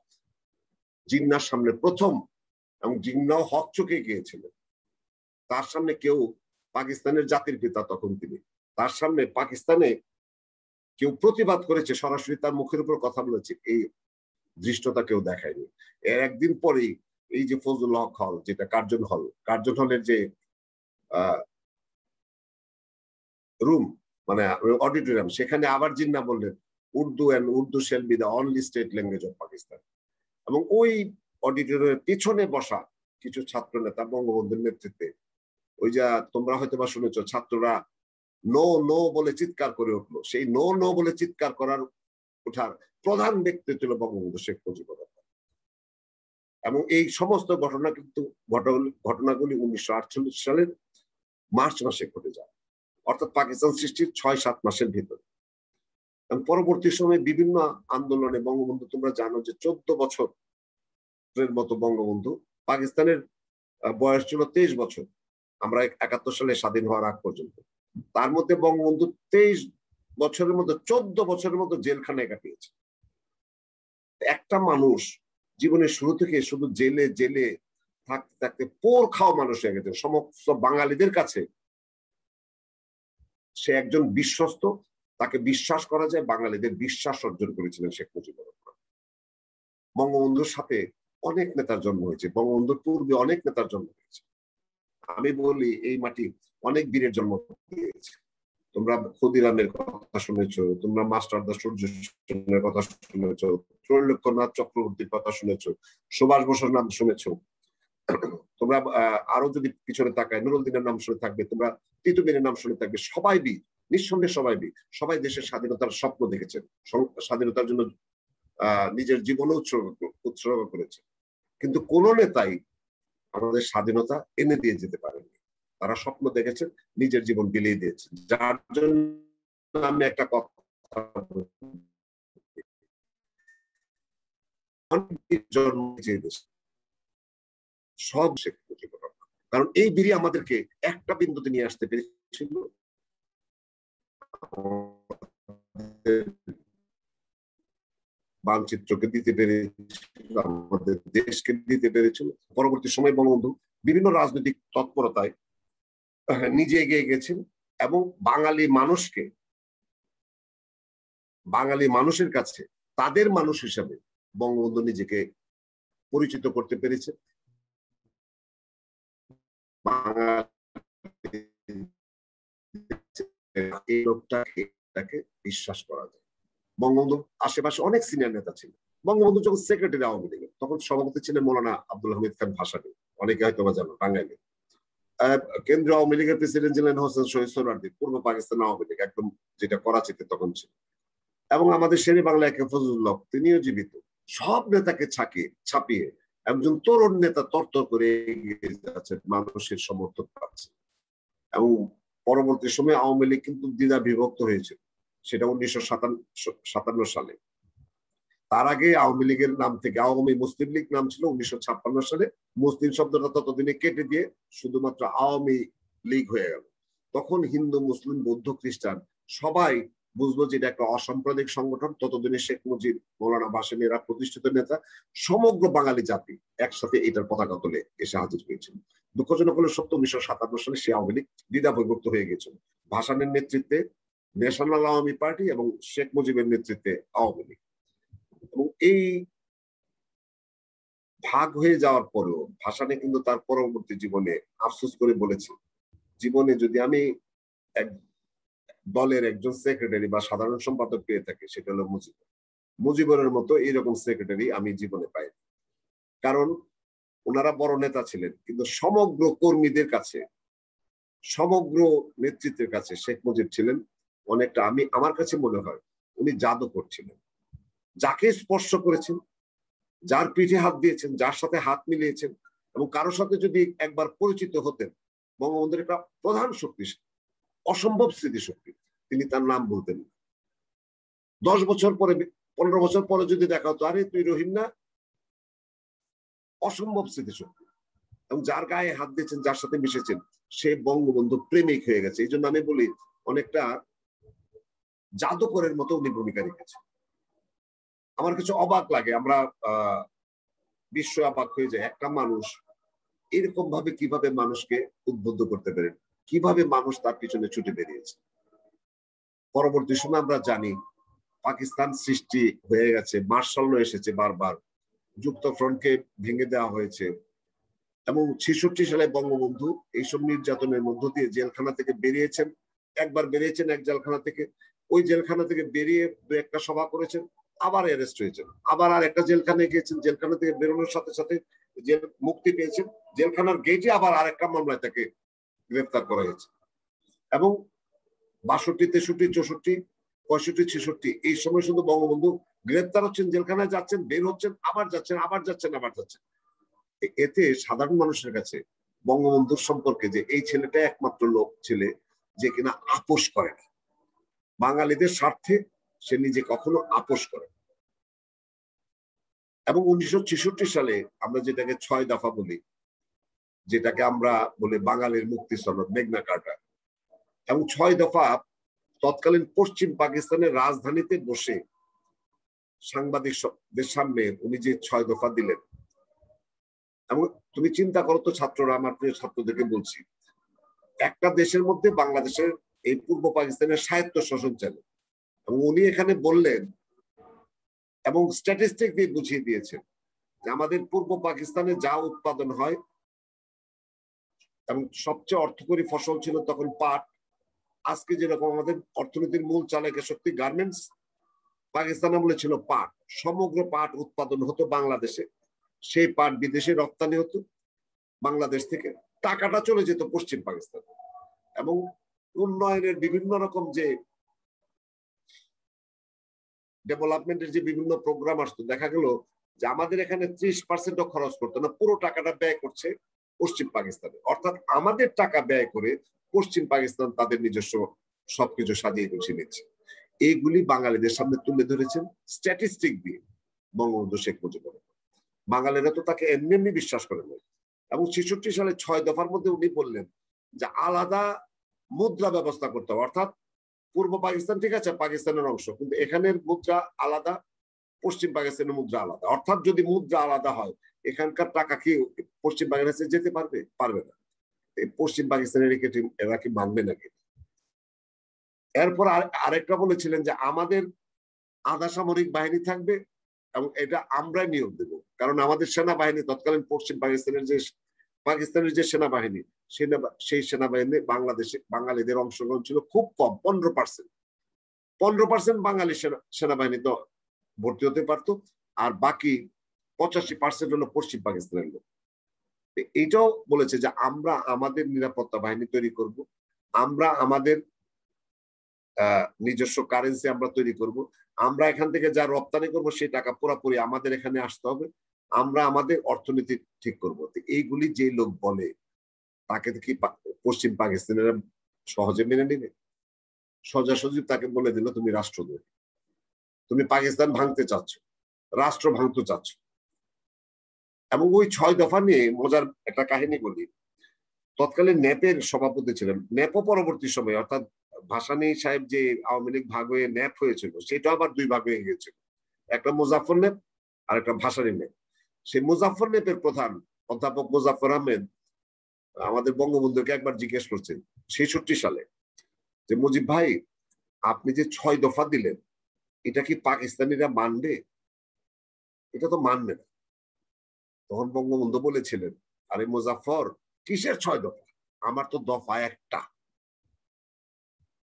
জিন্নার সামনে প্রথম, এবং জিন্নাও হক চোখে গিয়েছিলেন। তার সামনে কেউ, পাকিস্তানের জাতির পিতা তখন তিনি, তার সামনে পাকিস্তানে কেউ প্রতিবাদ করেছে, সরাসরি তার মুখের উপর কথা বলেছে, এই দৃষ্টতা কেউ দেখায়নি। এর একদিন পরেই এই যে ফজলুল হক হল, যেটা কার্জন হলের যে রুম, মানে অডিটোরিয়াম, সেখানে আবার জিন্না বললেন Urdu shall be the only state language of Pakistan. এবং ওই অডিটোরিয়ামের পিছনে বসা কিছু ছাত্র নেতা বঙ্গবন্ধুর নেতৃত্বে, ওই যা তোমরা হয়তো বা শুনেছ, ছাত্ররা নো নো বলে চিৎকার করে উঠলো, সেই নো নো বলে চিৎকার করার ওঠার প্রধান ব্যক্তি ছিল বঙ্গবন্ধু শেখ মুজিবুর রহমান। এবং এই সমস্ত ঘটনাগুলি 1948 সালের মার্চ মাসে ঘটে যায়, অর্থাৎ পাকিস্তান সৃষ্টির 6-7 মাসের ভিতরে। পরবর্তী সময়ে বিভিন্ন আন্দোলনে বঙ্গবন্ধু, তোমরা জানো যে 14 বছরের মতো বঙ্গবন্ধু, পাকিস্তানের বয়স ছিল 23 বছর, আমরা 71 সালে স্বাধীন হওয়ার আগ পর্যন্ত। তার মধ্যে বঙ্গবন্ধু 23 বছরের মতো 14 বছরের মতো জেলখানায় কাটিয়েছে। একটা মানুষ জীবনের শুরু থেকে শুধু জেলে জেলে থাকতে থাকতে পোর খাওয়া মানুষ হয়ে গেছে। সমস্ত বাঙালিদের কাছে সে একজন বিশ্বস্ত, তাকে বিশ্বাস করা যায়, বাঙালিদের বিশ্বাস অর্জন করেছিলেন শেখ মুজিবুর রহমান। বঙ্গবন্ধুর সাথে অনেক নেতার জন্ম হয়েছে, বঙ্গবন্ধুর পূর্বে অনেক নেতার জন্ম হয়েছে। আমি বলি এই মাটি অনেক বীরের জন্ম দিয়েছে। তোমরা ক্ষুদিরামের কথা শুনেছো, তোমরা মাস্টারদা সূর্য সেনের কথা শুনেছো, ত্রৈলোক্যনাথ চক্রবর্তীর কথা শুনেছো, সুভাষ বসুর নাম শুনেছো, তোমরা আরো যদি পিছনে তাকায় নুরুল দিনের নাম শুনে থাকবে, তোমরা তিতুমিরের নাম শুনে থাকবে। সবাই বীর, নিঃসন্দেহে সবাই বীর, সবাই দেশের স্বাধীনতার স্বপ্ন দেখেছেন, স্বাধীনতার জন্য নিজের জীবন উৎসর্গ করেছে। কিন্তু কোন নেতাই আমাদের স্বাধীনতা এনে দিয়ে যেতে পারেনি। তারা স্বপ্ন দেখেছেন, নিজের জীবন বিলিয়ে দিয়েছেন। যার জন্য আমি একটা কথা, সব শেখ মুজিবুর রহমান, কারণ এই বীরই আমাদেরকে একটা বিন্দুতে নিয়ে আসতে পেরেছিল, মানচিত্রকে দিতে পেরেছিল, আমাদের দেশকে দিতে পেরেছিল। পরবর্তী সময় বঙ্গবন্ধু বিভিন্ন রাজনৈতিক তৎপরতায় নিজে এগিয়ে গেছেন, এবং বাঙালি মানুষের কাছে তাদের মানুষ হিসাবে বঙ্গবন্ধু নিজেকে পরিচিত করতে পেরেছে। এই লোকটাকে বিশ্বাস করা যায়। বঙ্গবন্ধুর আশেপাশে অনেক সিনিয়র নেতা ছিল, বঙ্গবন্ধু যখন সেক্রেটারি আওয়ামী লীগের, তখন সভাপতি ছিলেন মৌলানা আব্দুল হামিদ খান ভাসানী, অনেকে হয়তো বা জানো, টাঙ্গাইলে। কেন্দ্রীয় আওয়ামী লীগের প্রেসিডেন্ট ছিলেন হোসেন শহীদ সোহরাওয়ার্দী, পূর্ব পাকিস্তান আওয়ামী লীগ, একদম যেটা করাচিতে তখন ছিল। এবং আমাদের শেরে বাংলা একে ফজলুল্লাহ, তিনিও জীবিত। সব নেতাকে ছাপিয়ে একজন তরুণ নেতা তরতর করে এগিয়ে যাচ্ছে, মানুষের সমর্থন পাচ্ছে। এবং পরবর্তী সময়ে আওয়ামী লীগ কিন্তু দ্বিধা বিভক্ত হয়েছে, সেটা 1957 সালে। তার আগে আওয়ামী লীগের নাম থেকে আওয়ামী মুসলিম লীগ নাম ছিল 1956 সালে। মুসলিম শব্দটা ততদিনে কেটে দিয়ে শুধুমাত্র আওয়ামী লীগ হয়ে গেল। তখন হিন্দু, মুসলিম, বৌদ্ধ, খ্রিস্টান সবাই বুঝলো যে এটা একটা অসাম্প্রদায়িক সংগঠন। ততদিনে শেখ মুজিব, মৌলানা ভাসানী এরা প্রতিষ্ঠিত নেতা, সমগ্র বাঙালি জাতি একসাথে এটার পতাকা তুলে এসে হাজির হয়েছিল। দুঃখজনক হলো সত্য, 1957 সালে সে আওয়ামী লীগ দ্বিধা বিভক্ত হয়ে গেছিল। ভাসানীর নেতৃত্বে ন্যাশনাল আওয়ামী পার্টি এবং শেখ মুজিবের নেতৃত্বে আওয়ামী লীগ। এবং এই ভাগ হয়ে যাওয়ার পরেও ভাসানী কিন্তু তার পরবর্তী জীবনে আফসোস করে বলেছে, জীবনে যদি আমি এক দলের একজন সেক্রেটারি বা সাধারণ সম্পাদক পেয়ে থাকি, সেটা হলো মুজিবুরের মতো এইরকম সেক্রেটারি আমি জীবনে পাই। কারণ ওনারা বড় নেতা ছিলেন, কিন্তু সমগ্র কর্মীদের কাছে, সমগ্র নেতৃত্বের কাছে শেখ মুজিব ছিলেন অনেকটা, আমার কাছে মনে হয় উনি জাদুকর ছিলেন। যাকে স্পর্শ করেছেন, যার পিঠে হাত দিয়েছেন, যার সাথে হাত মিলিয়েছেন, এবং কারোর সাথে যদি একবার পরিচিত হতেন, বঙ্গবন্ধুর একটা প্রধান শক্তি, অসম্ভব স্মৃতিশক্তি, তিনি তার নাম বলতেন। 10 বছর পরে, 15 বছর পরে যদি দেখা হতো, আরে তুই রহিম না, অসম্ভব স্মৃতিশক্তি। এবং যার গায়ে হাত দিয়েছেন, যার সাথে মিশেছেন, সে বঙ্গবন্ধু প্রেমিক হয়ে গেছে। এই জন্য আমি বলি অনেকটা জাদুকরের মতো উনি ভূমিকা রেখেছেন। আমার কিছু অবাক লাগে, আমরা বিশ্ব অবাক হয়ে যায়, একটা মানুষ এরকম ভাবে কিভাবে মানুষকে উদ্বুদ্ধ করতে পারেন, কিভাবে মানুষ তার পিছনে ছুটে বেরিয়েছে। পরবর্তী সময় আমরা জানি পাকিস্তান সৃষ্টি হয়ে গেছে, মার্শাল ল এসেছে, বারবার যুক্তফ্রন্টকে ভেঙে দেওয়া হয়েছে। এবং 66 সালে বঙ্গবন্ধু এইসব নির্যাতনের মধ্য দিয়ে জেলখানা থেকে বেরিয়েছেন। একবার বেরিয়েছেন এক জেলখানা থেকে, ওই জেলখানা থেকে বেরিয়ে 2-1টা সভা করেছেন, আবার অ্যারেস্ট হয়েছেন, আবার আর একটা জেলখানায় গিয়েছেন, জেলখানা থেকে বেরোনোর সাথে সাথে জেল মুক্তি পেয়েছেন, জেলখানার গেটে আবার আরেকটা মামলায় তাকে গ্রেফতার করা হয়েছে। এবং 62, 63, 64, 65, 66 এই সময় শুধু বঙ্গবন্ধু গ্রেফতার হচ্ছেন, জেলখানায় যাচ্ছেন, বের হচ্ছেন, আবার যাচ্ছেন, আবার যাচ্ছেন, আবার যাচ্ছেন। এতে সাধারণ মানুষের কাছে বঙ্গবন্ধুর সম্পর্কে যে এই ছেলেটা একমাত্র লোক ছেলে যে কিনা আপোষ করে না, বাঙালিদের স্বার্থে সে নিজে কখনো আপোষ করে। এবং 1966 সালে আমরা যেটাকে 6 দফা বলি, যেটাকে আমরা বলি বাঙালির মুক্তি সনদ, মেঘনা কার্টা, এবং 6 দফা তৎকালীন পশ্চিম পাকিস্তানের রাজধানীতে বসে সাংবাদিকদের সামনে উনি যে 6 দফা দিলেন। এবং তুমি চিন্তা করো তো ছাত্ররা, আমার প্রিয় ছাত্রদেরকে বলছি, একটা দেশের মধ্যে বাংলাদেশের এই পূর্ব পাকিস্তানের স্বায়ত্ত শাসন চলে, এবং উনি এখানে বললেন এবং স্ট্যাটিস্টিক দিয়ে বুঝিয়ে দিয়েছেন যে আমাদের পূর্ব পাকিস্তানে যা উৎপাদন হয়, এবং সবচেয়ে অর্থকরী ফসল ছিল তখন পাট। আজকে যেরকম আমাদের অর্থনীতির মূল চালকের শক্তি গার্মেন্টস, পাকিস্তান আমলে ছিল পাট। সমগ্র পাট উৎপাদন হতো বাংলাদেশে, সেই পাট বিদেশে রপ্তানি হতো বাংলাদেশ থেকে, টাকাটা চলে যেত পশ্চিম পাকিস্তান। এবং উন্নয়নের বিভিন্ন রকম যে ডেভেলপমেন্টের যে বিভিন্ন প্রোগ্রাম আসতো, দেখা গেল যে আমাদের এখানে 30% খরচ করতো না, পুরো টাকাটা ব্যয় করছে পশ্চিম পাকিস্তানে। অর্থাৎ আমাদের টাকা ব্যয় করে পশ্চিম পাকিস্তান তাদের নিজস্ব সবকিছু সাজিয়ে গুছিয়ে নিচ্ছে। এইগুলি বাঙালিদের সামনে তুলে ধরেছেন স্ট্যাটিস্টিক দিয়ে বঙ্গবন্ধু শেখ মুজিবুর রহমান। বাঙালিরা তো তাকে এমনি এমনি বিশ্বাস করে না। এবং 66 সালে 6 দফার মধ্যে উনি বললেন যে আলাদা মুদ্রা ব্যবস্থা করতে হবে। অর্থাৎ পূর্ব পাকিস্তান ঠিক আছে পাকিস্তানের অংশ, কিন্তু এখানের মুদ্রা আলাদা, পশ্চিম পাকিস্তানের মুদ্রা আলাদা। অর্থাৎ যদি মুদ্রা আলাদা হয়, এখানকার টাকা কি পশ্চিম পাকিস্তানে যেতে পারবে? পারবে না। পশ্চিম পাকিস্তানের এরা কি মানবে নাকি? এরপর আরেকটা বলেছিলেন যে আমাদের আধা সামরিক বাহিনী থাকবে এবং এটা আমরাই নিয়োগ দেব, কারণ আমাদের সেনাবাহিনী তৎকালীন পশ্চিম পাকিস্তানের যে সেনাবাহিনী, সেই সেনাবাহিনী বাংলাদেশে বাঙালিদের অংশগ্রহণ ছিল খুব কম, 15%। 15% বাঙালি সেনাবাহিনী তো ভর্তি হতে পারতো, আর বাকি 85% হলো পশ্চিম পাকিস্তানের লোক। এইটাও বলেছে যে আমরা আমাদের নিরাপত্তা বাহিনী তৈরি করব, আমরা আমাদের নিজস্ব কারেন্সি আমরা তৈরি করব, আমরা এখান থেকে যা রপ্তানি করবো সেই টাকা পুরোপুরি আমাদের এখানে আসতে হবে, আমরা আমাদের অর্থনীতি ঠিক করবো। এইগুলি যে লোক বলে তাকে কি পশ্চিম পাকিস্তানের সহজে মেনে নেবে? সোজাসুজি তাকে বলে দিল তুমি রাষ্ট্রদ্রোহী, তুমি পাকিস্তান ভাঙতে চাচ্ছ, রাষ্ট্র ভাঙতে চাচ্ছ। এবং ওই 6 দফা নিয়ে মজার একটা কাহিনী বলি। তৎকালীন ন্যাপের সভাপতি ছিলেন, ন্যাপও পরবর্তী সময়ে অর্থাৎ ভাসানী সাহেব যে আওয়ামী লীগ ভাগ হয়ে ন্যাপ হয়েছিল সেটা আবার 2 ভাগ হয়ে গিয়েছিল, একটা মুজাফফর ন্যাপ আর একটা ভাসানী ন্যাপ। সেই মুজাফফর ন্যাপের প্রধান অধ্যাপক মুজাফফর আহমেদ আমাদের বঙ্গবন্ধুকে একবার জিজ্ঞেস করছেন 66 সালে যে মুজিব ভাই আপনি যে 6 দফা দিলেন এটা কি পাকিস্তানিরা মানবে? এটা তো মানবে না। তখন বঙ্গবন্ধু বলেছিলেন আরে মুজাফফর কিসের 6 দফা, আমার তো দফা একটা।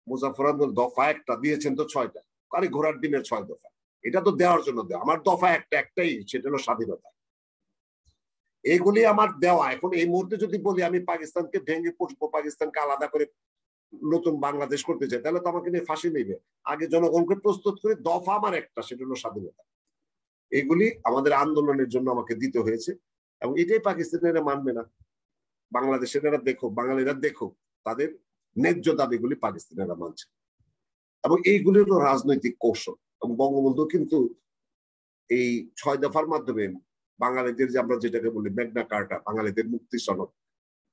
মুজাফফর আহমদ দফা একটা দিয়েছেন তো 6টা, আরে ঘোড়ার ডিমের 6 দফা, এটা তো দেওয়ার জন্য দেওয়া, আমার দফা একটাই, সেটা হলো স্বাধীনতা। এগুলি আমার দেওয়া। এখন এই মুহূর্তে যদি বলি আমি পাকিস্তানকে ভেঙে পূর্ব পাকিস্তানকে আলাদা করে নতুন বাংলাদেশ করতে চাই তাহলে তো আমাকে নিয়ে ফাঁসি নেবে। আগে জনগণকে প্রস্তুত করে দফা আমার একটা, সেটা হলো স্বাধীনতা। এগুলি আমাদের আন্দোলনের জন্য আমাকে দিতে হয়েছে এবং এটাই পাকিস্তানিরা মানবে না। বাংলাদেশেরা দেখো, বাঙালিরা দেখো, তাদের ন্যায্য দাবিগুলি পাকিস্তানিরা মানছে এবং এইগুলির রাজনৈতিক কৌশল। এবং বঙ্গবন্ধু কিন্তু এই 6 দফার মাধ্যমে বাঙালিদের যে আমরা যেটাকে বলি ম্যাগনা কার্টা, বাঙালিদের মুক্তি সনদ,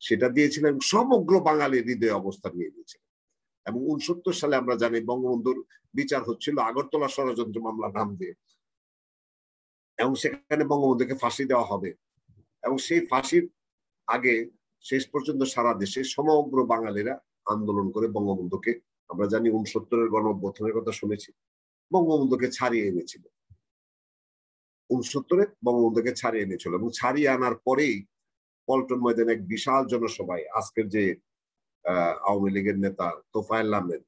সেটা দিয়েছিলেন, সমগ্র বাঙালির হৃদয়ে অবস্থান নিয়ে দিয়েছিলেন। এবং 69 সালে আমরা জানি বঙ্গবন্ধুর বিচার হচ্ছিল আগরতলা ষড়যন্ত্র মামলা নাম দিয়ে, এবং সেখানে বঙ্গবন্ধুকে ফাঁসি দেওয়া হবে। এবং সেই ফাঁসির আগে শেষ পর্যন্ত সারা দেশে সমগ্র বাঙালিরা আন্দোলন করে বঙ্গবন্ধুকে, আমরা জানি 69-এর গণঅভ্যুত্থানের কথা শুনেছি, বঙ্গবন্ধুকে ছাড়িয়ে এনেছিল। 69-এ বঙ্গবন্ধুকে ছাড়িয়ে এনেছিল এবং ছাড়িয়ে আনার পরেই পল্টন ময়দানে এক বিশাল জনসভায় আজকের যে আওয়ামী লীগের নেতা তোফায়েল আহমেদ,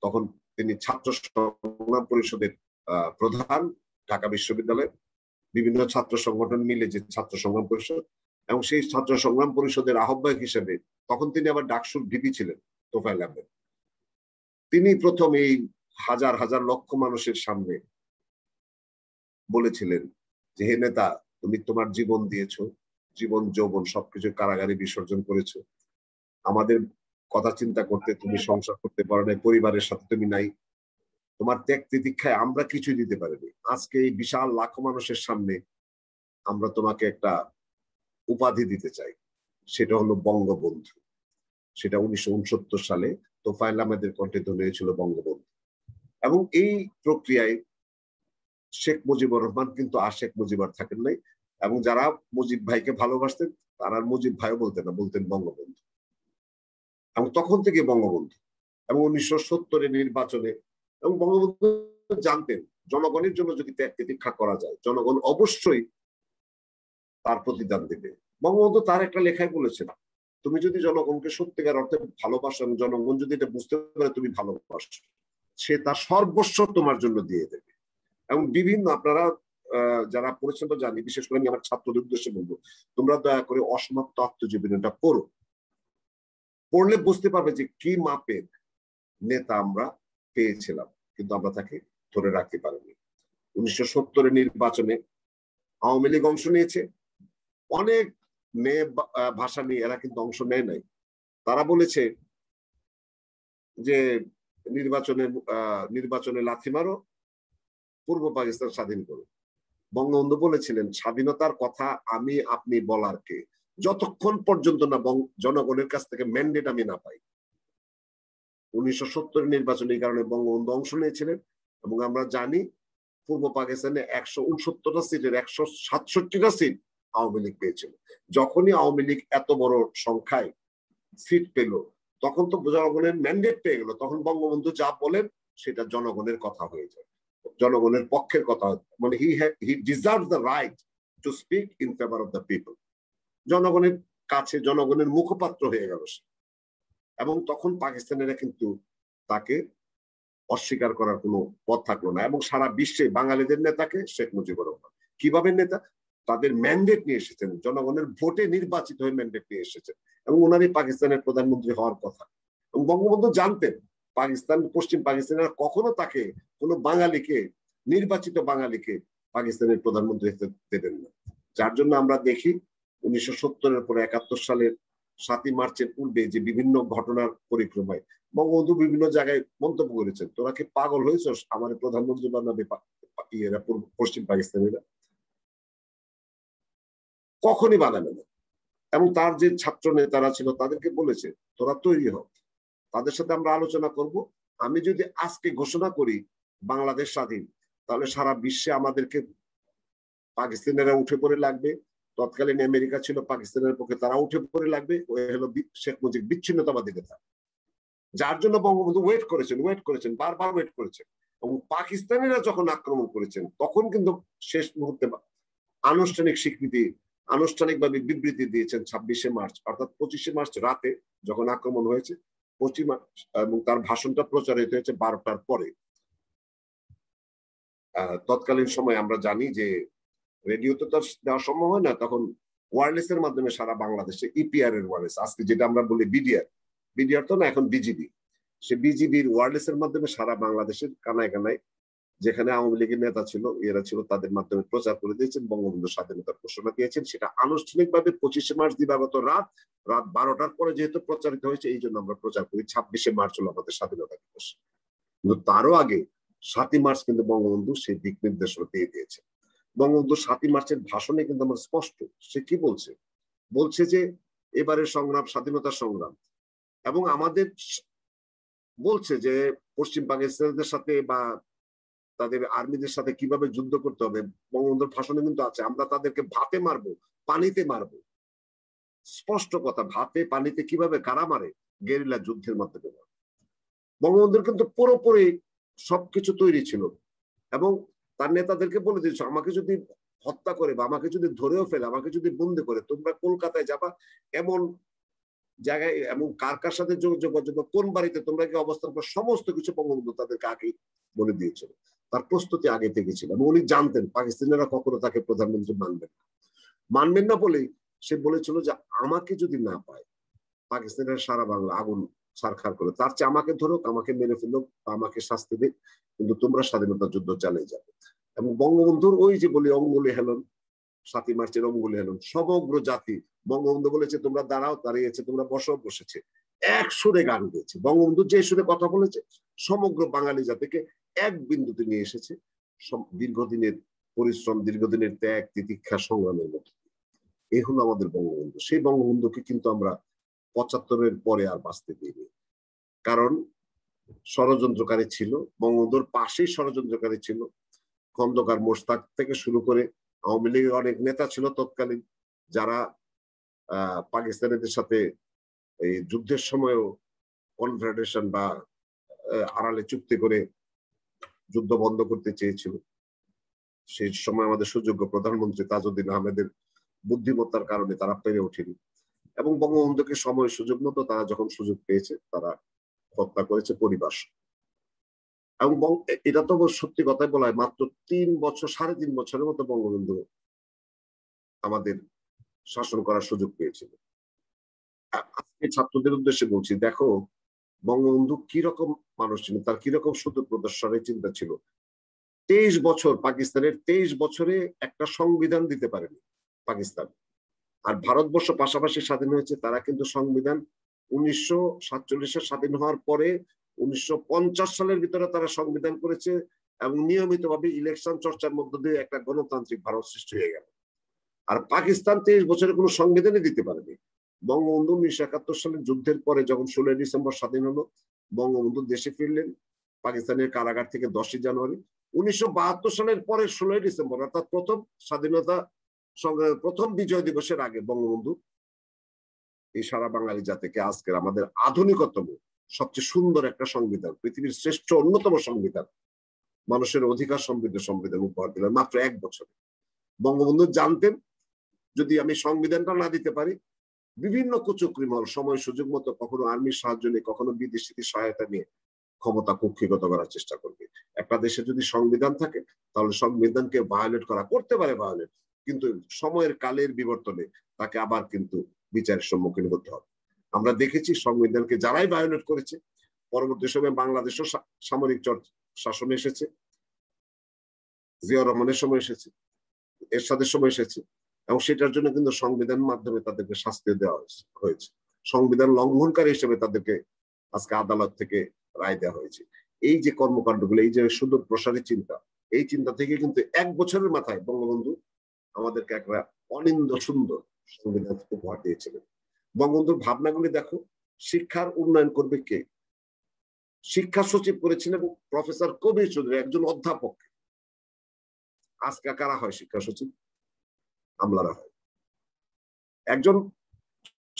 তখন তিনি ছাত্র সংগ্রাম পরিষদের প্রধান, ঢাকা বিশ্ববিদ্যালয়ের বিভিন্ন ছাত্র সংগঠন মিলে যে ছাত্র সংগ্রাম পরিষদ, এবং সেই ছাত্র সংগ্রাম পরিষদের আহ্বায়ক হিসেবে তখন তিনি আবার ডাকসুর ভিপি ছিলেন তোফায়েল আহমেদ। তিনি প্রথম এই হাজার হাজার লক্ষ মানুষের সামনে বলেছিলেন যে হে নেতা, তুমি তোমার জীবন দিয়েছো, জীবন যৌবন সবকিছু কারাগারে বিসর্জন করেছো, আমাদের কথা চিন্তা করতে তুমি সংসার করতে পারো নাই, পরিবারের সাথে তুমি নাই, তোমার ত্যাগ তিতিক্ষায় আমরা কিছুই দিতে পারিনি। আজকে এই বিশাল লাখো মানুষের সামনে আমরা তোমাকে একটা উপাধি দিতে চাই, সেটা হলো বঙ্গবন্ধু। সেটা 1969 সালে তোফায়েল আহমেদের কণ্ঠে ধ্বনি হয়েছিল বঙ্গবন্ধু। এবং এই প্রক্রিয়ায় শেখ মুজিবুর রহমান কিন্তু আর শেখ মুজিবুর থাকেন নাই, এবং যারা মুজিব ভাইকে ভালোবাসতেন তারা মুজিব ভাইও বলতেন না, বলতেন বঙ্গবন্ধু। এবং তখন থেকে বঙ্গবন্ধু। এবং 1970-এর নির্বাচনে এবং বঙ্গবন্ধু জানতেন জনগণের জন্য যদি ত্যাগ তিতিক্ষা করা যায় জনগণ অবশ্যই তার প্রতিদান দেবে। বঙ্গবন্ধু তার একটা লেখায় বলেছেন, তুমি যদি জনগণকে সত্যিকার অর্থে ভালোবাসো এবং জনগণ যদি এটা বুঝতে পারে তুমি ভালোবাসো, সে তার সর্বস্ব তোমার জন্য দিয়ে দেবে। এবং বিভিন্ন আপনারা যারা পড়েছেন তো জানি, বিশেষ করে আমি আমার ছাত্রদের উদ্দেশ্যে বলবো, তোমরা দয়া করে অসমাপ্ত আত্মজীবনীটা পড়ো, পড়লে বুঝতে পারবে যে কি মাপের নেতা আমরা পেয়েছিলাম, কিন্তু আমরা তাকে ধরে রাখতে পারিনি। 1970-এর নির্বাচনে আওয়ামী লীগ অংশ নিয়েছে, অনেক মেয়ে ভাষা নিয়ে এরা কিন্তু অংশ নেয় নাই। তারা বলেছে যে নির্বাচনে লাথি মারো, পূর্ব পাকিস্তান স্বাধীন করো। বঙ্গবন্ধু বলেছিলেন স্বাধীনতার কথা আমি আপনি বলার কে, যতক্ষণ পর্যন্ত না জনগণের কাছ থেকে ম্যান্ডেট আমি না পাই। 1970-এর নির্বাচনের কারণে বঙ্গবন্ধু অংশ নিয়েছিলেন এবং আমরা জানি পূর্ব পাকিস্তানে 169টা সিটের 167টা সিট আওয়ামী লীগ পেয়েছিল। যখনই আওয়ামী লীগ এত বড় সংখ্যায় সিট পেল তখন তো জনগণের ম্যান্ডেট পেয়ে গেল, তখন বঙ্গবন্ধু যা বলেন সেটা জনগণের কথা হয়ে যায়, জনগণের পক্ষের কথা, মানে he deserves the right to speak in favour of the people. জনগণের কাছে জনগণের মুখপাত্র হয়ে গেল সে। এবং তখন পাকিস্তানিরা কিন্তু তাকে অস্বীকার করার কোনো পথ থাকলো না এবং সারা বিশ্বে বাঙালিদের নেতাকে শেখ মুজিবুর রহমান। কিভাবে নেতা? তাদের ম্যান্ডেট নিয়ে এসেছেন, জনগণের ভোটে নির্বাচিত হয়ে ম্যান্ডেট নিয়ে এসেছেন, এবং ওনারই পাকিস্তানের প্রধানমন্ত্রী হওয়ার কথা। এবং বঙ্গবন্ধু জানতেন পাকিস্তান, পশ্চিম পাকিস্তানের কখনো তাকে কোনো বাঙালিকে, নির্বাচিত বাঙালিকে পাকিস্তানের প্রধানমন্ত্রী দেবেন না। যার জন্য আমরা দেখি 1970-এর পরে 71 সালের 7ই মার্চের পূর্বে যে বিভিন্ন ঘটনার পরিক্রমায় বঙ্গবন্ধু বিভিন্ন জায়গায় মন্তব্য করেছেন, তোরা কি পাগল হয়েছ আমার প্রধানমন্ত্রী বানাবে পশ্চিম পাকিস্তানিরা? কখনই বানাবে না। এবং তার যে ছাত্র নেতারা ছিল তাদেরকে বলেছে তোরা তৈরি হোক, তাদের সাথে আমরা আলোচনা করব। আমি যদি আজকে ঘোষণা করি বাংলাদেশ স্বাধীন, তাহলে সারা বিশ্বে আমাদেরকে পাকিস্তানিরা উঠে পড়ে লাগবে। তৎকালীন আমেরিকা ছিল পাকিস্তানের পক্ষে, তারা উঠে পড়ে লাগবে। ওই হলো শেখ মুজিব বিচ্ছিন্নতাবাদী নেতা, যার জন্য বঙ্গবন্ধু ওয়েট করেছেন, বারবার ওয়েট করেছেন। এবং পাকিস্তানিরা যখন আক্রমণ করেছেন তখন কিন্তু শেষ মুহূর্তে আনুষ্ঠানিক স্বীকৃতি, আনুষ্ঠানিকভাবে বিবৃতি দিয়েছেন 26শে মার্চ, অর্থাৎ 25শে মার্চ রাতে যখন আক্রমণ হয়েছে 25 মার্চ, এবং তার ভাষণটা প্রচারিত হয়েছে 12টার পরে। তৎকালীন সময় আমরা জানি যে রেডিওতে তো দেওয়া সম্ভব হয় না, তখন ওয়্যারলেস এর মাধ্যমে সারা বাংলাদেশে ইপিআর এর ওয়্যারলেস, আজকে যেটা আমরা বলি বিডিআর তো না, এখন বিজিবি, সে বিজিবির ওয়্যারলেস এর মাধ্যমে সারা বাংলাদেশের কানায় কানায় যেখানে আওয়ামী লীগের নেতা ছিল, এরা ছিল, তাদের মাধ্যমে প্রচার করে দিয়েছেন, বঙ্গবন্ধু স্বাধীনতার ঘোষণা দিয়েছেন। সেটা আনুষ্ঠানিকভাবে 25শে মার্চ দিবাগত রাত 12টার পরে যেহেতু প্রচারিত হয়েছে, এই জন্য আমরা প্রচার করি 26শে মার্চ হলো আমাদের স্বাধীনতা দিবস। কিন্তু তারও আগে 7ই মার্চ কিন্তু বঙ্গবন্ধু সেই দিক নির্দেশনা দিয়ে দিয়েছে। বঙ্গবন্ধু 7ই মার্চের ভাষণে কিন্তু আমার স্পষ্ট, সে কি বলছে যে এবারের সংগ্রাম স্বাধীনতার সংগ্রাম, এবং আমাদের বলছে যে পশ্চিম পাকিস্তানিদের সাথে বা তাদের আর্মিদের সাথে কিভাবে যুদ্ধ করতে হবে। বঙ্গবন্ধুর ভাষণে কিন্তু আছে, আমরা তাদেরকে ভাতে মারবো, পানিতে মারবো। স্পষ্ট কথা, ভাতে পানিতে কিভাবে কারা মারে, গেরিলা যুদ্ধের মাধ্যমে। বঙ্গবন্ধুর কিন্তু পুরোপুরি সবকিছু তৈরি ছিল, এবং তার নেতাদেরকে বলে দিয়েছে আমাকে যদি হত্যা করে বা আমাকে যদি ধরেও ফেলে, আমাকে যদি বন্দি করে, তোমরা কলকাতায় যাবা এমন জায়গায়, এবং কার কার সাথে যোগাযোগ, কোন বাড়িতে তোমরা কি অবস্থান করো, সমস্ত কিছু বঙ্গবন্ধু তাদেরকে আগেই বলে দিয়েছিল। তার প্রস্তুতি আগে থেকে ছিল, এবং উনি জানতেন পাকিস্তানিরা কখনো তাকে প্রধানমন্ত্রী মানবেন না বলেই সে বলেছিল যে আমাকে যদি না পায় পাকিস্তানের সারা বাংলা আগুন ছারখার করে, তার চেয়ে আমাকে ধরুক, আমাকে মেরে ফেলুক, আমাকে শাস্তি দিক, কিন্তু তোমরা স্বাধীনতা যুদ্ধ চালিয়ে যাবে। এবং বঙ্গবন্ধুর ওই যে বলি অঙ্গুলি হেলন, 7ই মার্চের অঙ্গুলি হেলন, সমগ্র জাতি, বঙ্গবন্ধু বলেছে তোমরা দাঁড়াও, দাঁড়িয়েছে, তোমরা বসেছে, এক সুরে গান গেয়েছে। বঙ্গবন্ধু যে সুরে কথা বলেছে সমগ্র বাঙালি জাতিকে এক বিন্দুতে নিয়ে এসেছে, দীর্ঘদিনের পরিশ্রম, দীর্ঘদিনের ত্যাগ, তিতিক্ষা, সংগ্রামের মধ্যে। এই হলো আমাদের বঙ্গবন্ধু। সেই বঙ্গবন্ধুকে কিন্তু আমরা 75-এর পরে আর বাঁচতে দিইনি, কারণ ষড়যন্ত্রকারী ছিল, বঙ্গবন্ধুর পাশেই ষড়যন্ত্রকারী ছিল। খন্দকার মোশতাক থেকে শুরু করে আওয়ামী লীগের অনেক নেতা ছিল তৎকালীন, যারা পাকিস্তানিদের সাথে এই যুদ্ধের সময়ও কনফেডারেশন বা আড়ালে চুক্তি করে যুদ্ধ বন্ধ করতে চেয়েছিল। সেই সময় আমাদের সুযোগ্য প্রধানমন্ত্রী তাজউদ্দিন আহমেদের বুদ্ধিমত্তার কারণে তারা পেরে ওঠেনি, এবং বঙ্গবন্ধুকে সময় সুযোগ মতো তারা যখন সুযোগ পেয়েছে তারা হত্যা করেছে পরিবার। এবং এটা তো সত্যি কথাই বলা হয়, মাত্র 3 বছর, 3.5 বছরের মতো বঙ্গবন্ধু আমাদের শাসন করার সুযোগ পেয়েছিল। আজকে ছাত্রদের উদ্দেশ্যে বলছি, দেখো বঙ্গবন্ধু কিরকম মানুষ ছিল, তার কিরকম সুদূর প্রদর্শনের চিন্তা ছিল। 23 বছর, পাকিস্তানের 23 বছরে একটা সংবিধান দিতে পারেনি পাকিস্তান, আর ভারতবর্ষ পাশাপাশি স্বাধীন হয়েছে। তারা কিন্তু সংবিধান 1947-এ স্বাধীন হওয়ার পরে 1950 সালের ভিতরে তারা সংবিধান করেছে, এবং নিয়মিতভাবে ইলেকশন চর্চার মধ্য দিয়ে একটা গণতান্ত্রিক ভারত সৃষ্টি হয়ে গেল। আর পাকিস্তান 23 বছরে কোনো সংবিধানই দিতে পারেনি। বঙ্গবন্ধু 1971 সালের যুদ্ধের পরে যখন 16 ডিসেম্বর স্বাধীন হলো, বঙ্গবন্ধু দেশে ফিরলেন পাকিস্তানের কারাগার থেকে 10 জানুয়ারি। 1972 সালের পরে 16 ডিসেম্বর, অর্থাৎ প্রথম স্বাধীনতা সংগ্রামের প্রথম বিজয় দিবসের আগে বঙ্গবন্ধু এই সারা বাঙালি জাতিকে আজকের আমাদের আধুনিকতম সবচেয়ে সুন্দর একটা সংবিধান, পৃথিবীর শ্রেষ্ঠ অন্যতম সংবিধান, মানুষের অধিকার সমৃদ্ধ সংবিধান উপহার দিলেন মাত্র 1 বছরে। বঙ্গবন্ধু জানতেন যদি আমি সংবিধানটা না দিতে পারি, বিভিন্ন কুচক্রী মহল সময় সুযোগ মতো কখনো আর্মির সাহায্য নিয়ে, কখনো বিদেশি সহায়তা নিয়ে ক্ষমতা কুক্ষিগত করার চেষ্টা করবে। একটা দেশে যদি সংবিধান থাকে তাহলে সংবিধানকে ভায়োলেট করা করতে পারে ভায়োলেট, কিন্তু সময়ের কালের বিবর্তনে তাকে আবার কিন্তু বিচারের সম্মুখীন হতে হবে। আমরা দেখেছি সংবিধানকে যারাই ভায়োলেট করেছে পরবর্তী সময়ে বাংলাদেশও সামরিক শাসন এসেছে, জিয়াউর রহমানের সময় এসেছে, এরশাদের সময় এসেছে, এবং সেটার জন্য কিন্তু সংবিধানের মাধ্যমে তাদেরকে শাস্তি দেওয়া হয়েছে। সংবিধান লঙ্ঘনকারী হিসেবে তাদেরকে আজকে আদালত থেকে রায় দেওয়া হয়েছে। এই যে কর্মকাণ্ডগুলো, এই যে সুদূর প্রসারী চিন্তা, এই চিন্তা থেকে কিন্তু 1 বছরের মাথায় বঙ্গবন্ধু আমাদেরকে একটা অনিন্দ সুন্দর সংবিধান উপহার দিয়েছিলেন। বঙ্গবন্ধুর ভাবনাগুলি দেখো, শিক্ষার উন্নয়ন করবে কে? শিক্ষা সচিব করেছিলেন প্রফেসর কবির চৌধুরী, একজন অধ্যাপক। আজকে কারা হয় শিক্ষা সচিব? আমলারা হয়। একজন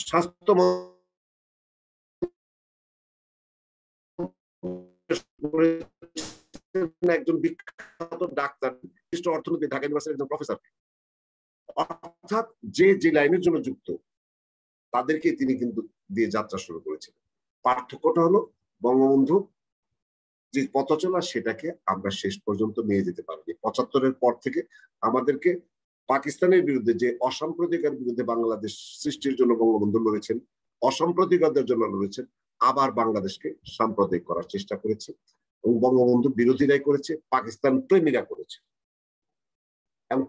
স্বাস্থ্য একজন বিখ্যাত ডাক্তার, অর্থনীতি, ঢাকা ইউনিভার্সিটির একজন প্রফেসর। অর্থাৎ যে যে লাইনের জন্য যুক্ত তাদেরকে তিনি কিন্তু দিয়ে যাত্রা শুরু করেছিলেন। পার্থক্যটা হলো বঙ্গবন্ধু যে পথ চলা সেটাকে আমরা শেষ পর্যন্ত নিয়ে যেতে পারিনি। 75-এর পর থেকে আমাদেরকে পাকিস্তানের বিরুদ্ধে যে অসাম্প্রদায়িকতার বিরুদ্ধে বাংলাদেশ সৃষ্টির জন্য বঙ্গবন্ধু লড়েছেন, অসাম্প্রদায়িকতার জন্য লড়েছেন, আবার বাংলাদেশকে সাম্প্রদায়িক করার চেষ্টা করেছে, এবং বঙ্গবন্ধু বিরোধীরাই করেছে, পাকিস্তান প্রেমীরা করেছে। এবং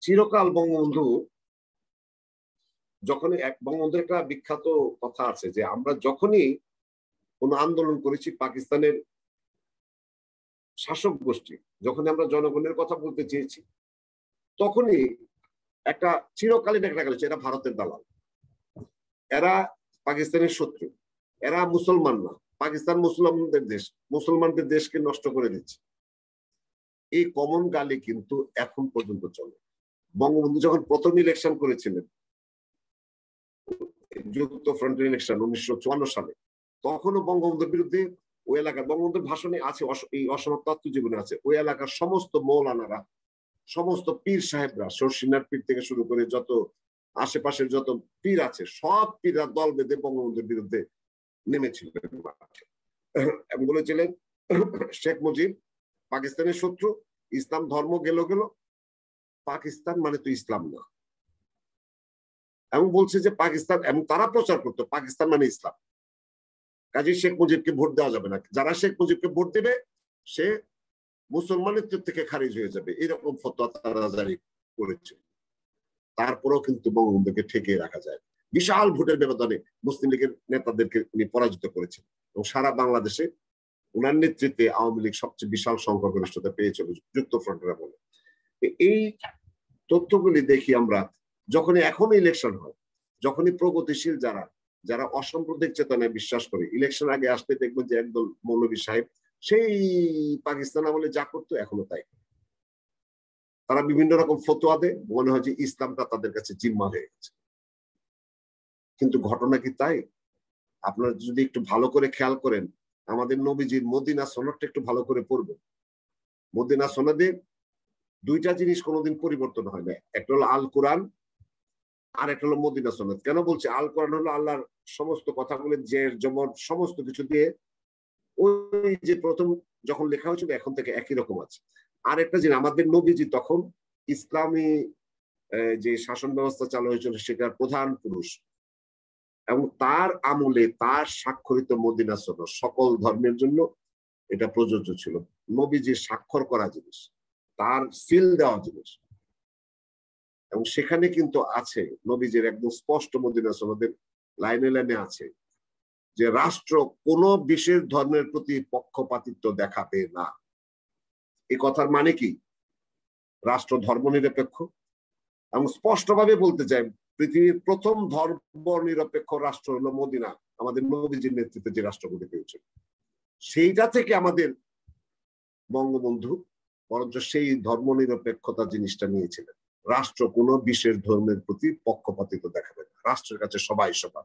চিরকাল বঙ্গবন্ধু যখনই বঙ্গবন্ধুর একটা বিখ্যাত কথা আছে যে আমরা যখনই কোন আন্দোলন করেছি পাকিস্তানের শাসক গোষ্ঠী, যখন আমরা জনগণের কথা বলতে চেয়েছি, তখনই একটা চিরকালীন একটা গেল, এরা ভারতের দালাল, এরা পাকিস্তানের শত্রু, এরা মুসলমান না, পাকিস্তান মুসলমানদের দেশ, মুসলমানদের দেশকে নষ্ট করে দিচ্ছে। এই কমন গালি কিন্তু এখন পর্যন্ত চলে। বঙ্গবন্ধু যখন প্রথম ইলেকশন করেছিলেন, যুক্ত ফ্রন্টের ইলেকশন 1954 সালে, তখনও বঙ্গবন্ধুর বিরুদ্ধে ওই এলাকার, বঙ্গবন্ধুর ভাষণে আছে, এই অসমাপ্ত আত্মজীবনে আছে, ওই এলাকার সমস্ত মৌলানারা, সমস্ত পীর সাহেবরা, শর্ষিনার পীর থেকে শুরু করে যত আশেপাশের যত পীর আছে, সব পীররা দল বেঁধে বঙ্গবন্ধুর বিরুদ্ধে নেমেছিলেন এবং বলেছিলেন শেখ মুজিব পাকিস্তানের শত্রু, ইসলাম ধর্ম গেল, পাকিস্তান মানে তো ইসলাম না। এবং বলছে যে পাকিস্তান, এবং তারা প্রচার করতো পাকিস্তান মানে ইসলাম, কাজে শেখ মুজিবকে ভোট দেওয়া যাবে না, যারা শেখ মুজিবকে ভোট দেবে সে মুসলমানের থেকে খারিজ হয়ে যাবে, এরকম ফতোয়া তারা জারি করেছে। তারপরেও কিন্তু বঙ্গবন্ধুকে ঠেকিয়ে রাখা যায়। বিশাল ভোটের ব্যবধানে মুসলিম লীগের নেতাদেরকে উনি পরাজিত করেছেন, এবং সারা বাংলাদেশে উনার নেতৃত্বে আওয়ামী লীগ সবচেয়ে বিশাল সংখ্যাগরিষ্ঠতা পেয়েছিল যুক্ত ফ্রন্টের বলে। এই তথ্যগুলি দেখি আমরা যখনই এখন ইলেকশন হয়, যখনই প্রগতিশীল যারা অসাম্প্রদায়িক চেতনায় বিশ্বাস করে, ইলেকশন আগে আসতে দেখবেন যে একদল মৌলভী সাহেব সেই পাকিস্তান আমলে যা করতো এখনো তাই, তারা বিভিন্ন রকম ফতোয়া দেয়, মনে হয় যে ইসলামটা তাদের কাছে জিম্মা হয়ে গেছে। কিন্তু ঘটনা কি তাই? আপনারা যদি একটু ভালো করে খেয়াল করেন, আমাদের নবীজির মদিনা সনদটা একটু ভালো করে পড়বেন। মদিনা সনদে দুইটা জিনিস কোনোদিন পরিবর্তন হয় না, একটা হলো আল কোরআন আর একটা হলো মদিনা সনদ। কেন বলছে আল কোরআন? হলো আল্লাহর সমস্ত কথাগুলো যে জমর সমস্ত কিছু দিয়ে ওই যে প্রথম যখন লেখা হয়েছিল এখন থেকে একই রকম আছে। আর একটা জিনিস, আমাদের নবীজি তখন ইসলামী যে শাসন ব্যবস্থা চালু হয়েছিল সেটার প্রধান পুরুষ, এবং তার আমলে তার স্বাক্ষরিত মদিনা সনদ সকল ধর্মের জন্য এটা প্রযোজ্য ছিল। নবীজির স্বাক্ষর করা জিনিস, তার সিল দেওয়া জিনিস, এবং সেখানে কিন্তু আছে নবীজির একদম স্পষ্ট মদিনা সনদের লাইনে লাইনে আছে যে রাষ্ট্র কোন বিশেষ ধর্মের প্রতি পক্ষপাতিত্ব দেখাবে না। এই কথার মানে কি? রাষ্ট্র ধর্মনিরপেক্ষ, এবং স্পষ্টভাবে বলতে চাই পৃথিবীর প্রথম ধর্ম নিরপেক্ষ রাষ্ট্র হলো মদিনা, আমাদের নবীজির নেতৃত্বে যে রাষ্ট্র গঠিত হয়েছে। সেইটা থেকে আমাদের বঙ্গবন্ধু বরঞ্চ সেই ধর্মনিরপেক্ষতা জিনিসটা নিয়েছিলেন। রাষ্ট্র কোনো বিশেষ ধর্মের প্রতি পক্ষপাতিত্ব দেখাবে না, রাষ্ট্রের কাছে সবাই সমান,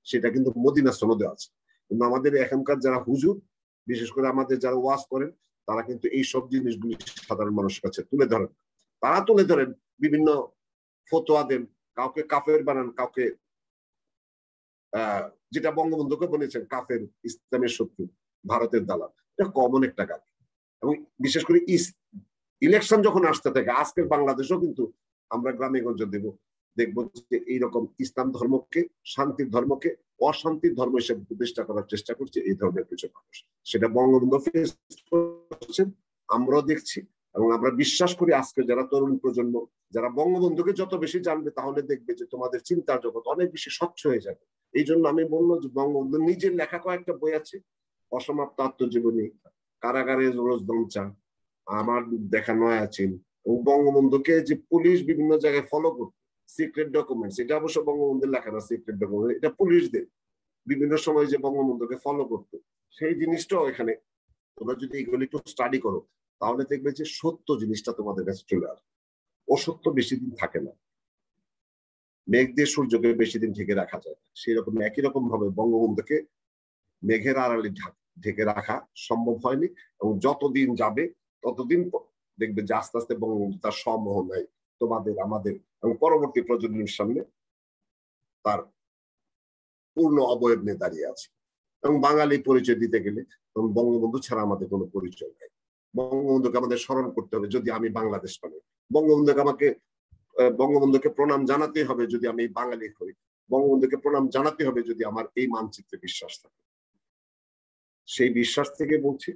সেটা কিন্তু মদিনা সনদে আছে। কিন্তু আমাদের এখনকার যারা হুজুর, বিশেষ করে আমাদের যারা ওয়াজ করেন, তারা কিন্তু এই সব জিনিসগুলি সাধারণ মানুষের কাছে তুলে ধরেন। তারা তুলে ধরেন, বিভিন্ন ফতোয়া দেন, কাউকে কাফের বানান, কাউকে যেটা বঙ্গবন্ধুকে বলেছেন কাফের, ইসলামের শত্রু, ভারতের দালাল। এটা কমন একটা গালি। এবং বিশেষ করে ইলেকশন যখন আসতে থাকে, আজকের বাংলাদেশও কিন্তু আমরা গ্রামে গঞ্জে দেখবো যে এইরকম ইসলাম ধর্মকে, শান্তির ধর্মকে অশান্তির ধর্ম হিসেবে প্রতিষ্ঠা করার চেষ্টা করছে এই ধর্মের কিছু মানুষ। সেটা বঙ্গবন্ধু ফেস করছেন, আমরাও দেখছি। এবং আমরা বিশ্বাস করি আজকে যারা তরুণ প্রজন্ম, যারা বঙ্গবন্ধুকে যত বেশি জানবে, তাহলে দেখবে যে তোমাদের চিন্তার জগৎ অনেক বেশি স্বচ্ছ হয়ে যাবে। এই জন্য আমি বলবো যে বঙ্গবন্ধু নিজের লেখা কয়েকটা বই আছে, অসমাপ্ত আত্মজীবনী, কারাগারে রোজদমচা, আমার দেখা নয়াচিন, এবং বঙ্গবন্ধুকে যে পুলিশ বিভিন্ন জায়গায় ফলো করতো, সিক্রেট ডকুমেন্টস, এটা অবশ্য বঙ্গবন্ধুর লেখা না, সিক্রেট ডকুমেন্ট, এটা পুলিশদের বিভিন্ন সময় যে বঙ্গবন্ধুকে ফলো করতো, সেই জিনিসটাও এখানে তোমরা যদি এগুলো একটু স্টাডি করো, তাহলে দেখবে যে সত্য জিনিসটা তোমাদের কাছে চলে আসবে। অসত্য বেশি দিন থাকে না, মেঘ দিয়ে সূর্যকে বেশি দিন ঢেকে রাখা যায় না। সেই রকম একই রকম ভাবে বঙ্গবন্ধুকে মেঘের আড়ালে ঢেকে রাখা সম্ভব হয়নি, এবং যতদিন যাবে ততদিন দেখবে যে আস্তে আস্তে বঙ্গবন্ধু তার সম্মোহনায় তোমাদের, আমাদের এবং পরবর্তী প্রজন্মের সামনে তার পূর্ণ অবয়ব নিয়ে দাঁড়িয়ে আছে। এবং বাঙালি পরিচয় দিতে গেলে তখন বঙ্গবন্ধু ছাড়া আমাদের কোনো পরিচয় নাই। বঙ্গবন্ধুকে আমাদের স্মরণ করতে হবে যদি আমি বাংলাদেশ পাই। বঙ্গবন্ধুকে প্রণাম জানাতে হবে যদি আমি বাঙালি হই। বঙ্গবন্ধুকে প্রণাম জানাতে হবে যদি আমার এই মানচিত্রে বিশ্বাস থাকে। সেই বিশ্বাস থেকে বলছি,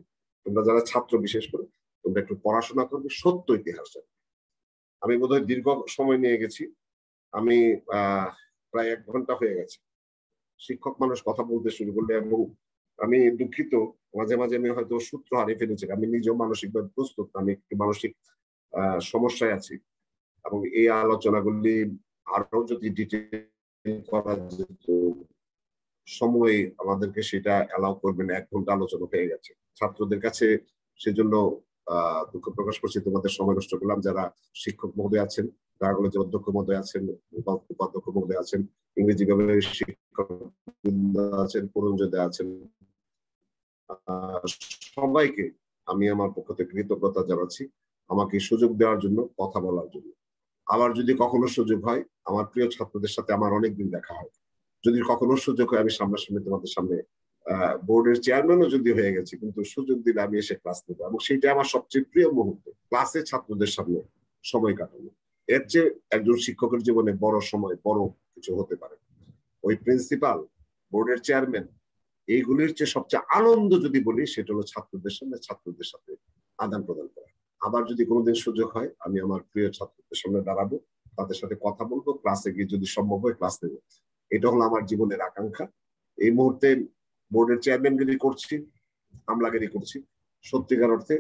তোমরা যারা ছাত্র বিশেষ করে তোমরা একটু পড়াশোনা করবে, সত্য ইতিহাস জানবে। আমি বোধহয় দীর্ঘ সময় নিয়ে গেছি, আমি প্রায় 1 ঘন্টা হয়ে গেছে। শিক্ষক মানুষ কথা বলতে শুরু করলে, এবং আমি দুঃখিত, মাঝে মাঝে আমি হয়তো সূত্র হারিয়ে ফেলেছি। আমি নিজেও মানসিকভাবে প্রস্তুত, আমি একটু মানসিক সমস্যায় আছি, এবং এই আলোচনাগুলি আরো যদি ডিটেইল করা যেত, সময় আমাদেরকে সেটা অ্যালাউ করবে না। 1 ঘন্টা আলোচনা হয়ে গেছে। ছাত্রদের কাছে সেজন্য দুঃখ প্রকাশ করছি, তোমাদের সময় নষ্ট করলাম। যারা শিক্ষক মহোদয় আছেন, ঢাকা কলেজের অধ্যক্ষ মহোদয় আছেন, উপাধ্যক্ষ মহোদয় আছেন, ইংরেজি বিভাগের শিক্ষক আছেন, পুরঞ্জয় আছেন, সবাইকে আমি আমার পক্ষ থেকে কৃতজ্ঞতা জানাচ্ছি আমাকে সুযোগ দেওয়ার জন্য, কথা বলার জন্য। আবার যদি কখনো সুযোগ হয়, আমার প্রিয় ছাত্রদের সাথে আমার অনেকদিন দেখা হয়, যদি কখনো সুযোগ হয় আমি সামনাসামনি তোমাদের সামনে, বোর্ডের চেয়ারম্যানও যদি হয়ে গেছে, কিন্তু সুযোগ দিলে আমি এসে ক্লাস নেবো। এবং সেটা আমার সবচেয়ে প্রিয় মুহূর্ত, ক্লাসে ছাত্রদের সামনে সময় কাটানো। এর চেয়ে একজন শিক্ষকের জীবনে বড় সময়, বড় কিছু হতে পারে। ওই প্রিন্সিপাল, বোর্ডের চেয়ারম্যান, এইগুলির চেয়ে সবচেয়ে আনন্দ যদি বলি, সেটা হলো ছাত্রদের সামনে ছাত্রদের সাথে আদান প্রদান করা। আবার যদি কোনোদিন সুযোগ হয়, আমি আমার প্রিয় ছাত্রদের সামনে দাঁড়াবো, তাদের সাথে কথা বলবো, ক্লাসে গিয়ে যদি সম্ভব হয় ক্লাস নেবো। এটা হলো আমার জীবনের আকাঙ্ক্ষা। এই মুহূর্তে বোর্ডের চেয়ারম্যানগিরি করছি, আমলাগিরি করছি, সত্যিকার অর্থে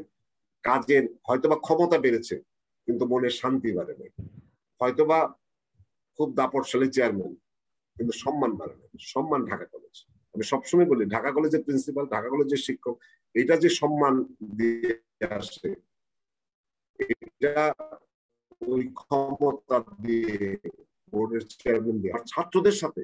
কাজের হয়তোবা ক্ষমতা বেড়েছে, কিন্তু মনে শান্তি বাড়ে নাই। হয়তোবা খুব দাপটশালী চেয়ারম্যান, কিন্তু সম্মান বাড়ে নাই। সম্মান ঢাকা কলেজ, আমি সবসময় বলি ঢাকা কলেজের প্রিন্সিপাল, ঢাকা কলেজের শিক্ষক, এটা যে সম্মান দিয়ে আসে, এটা ওই ক্ষমতা দিয়ে বোর্ডের চেয়ারম্যান দিয়ে। আর ছাত্রদের সাথে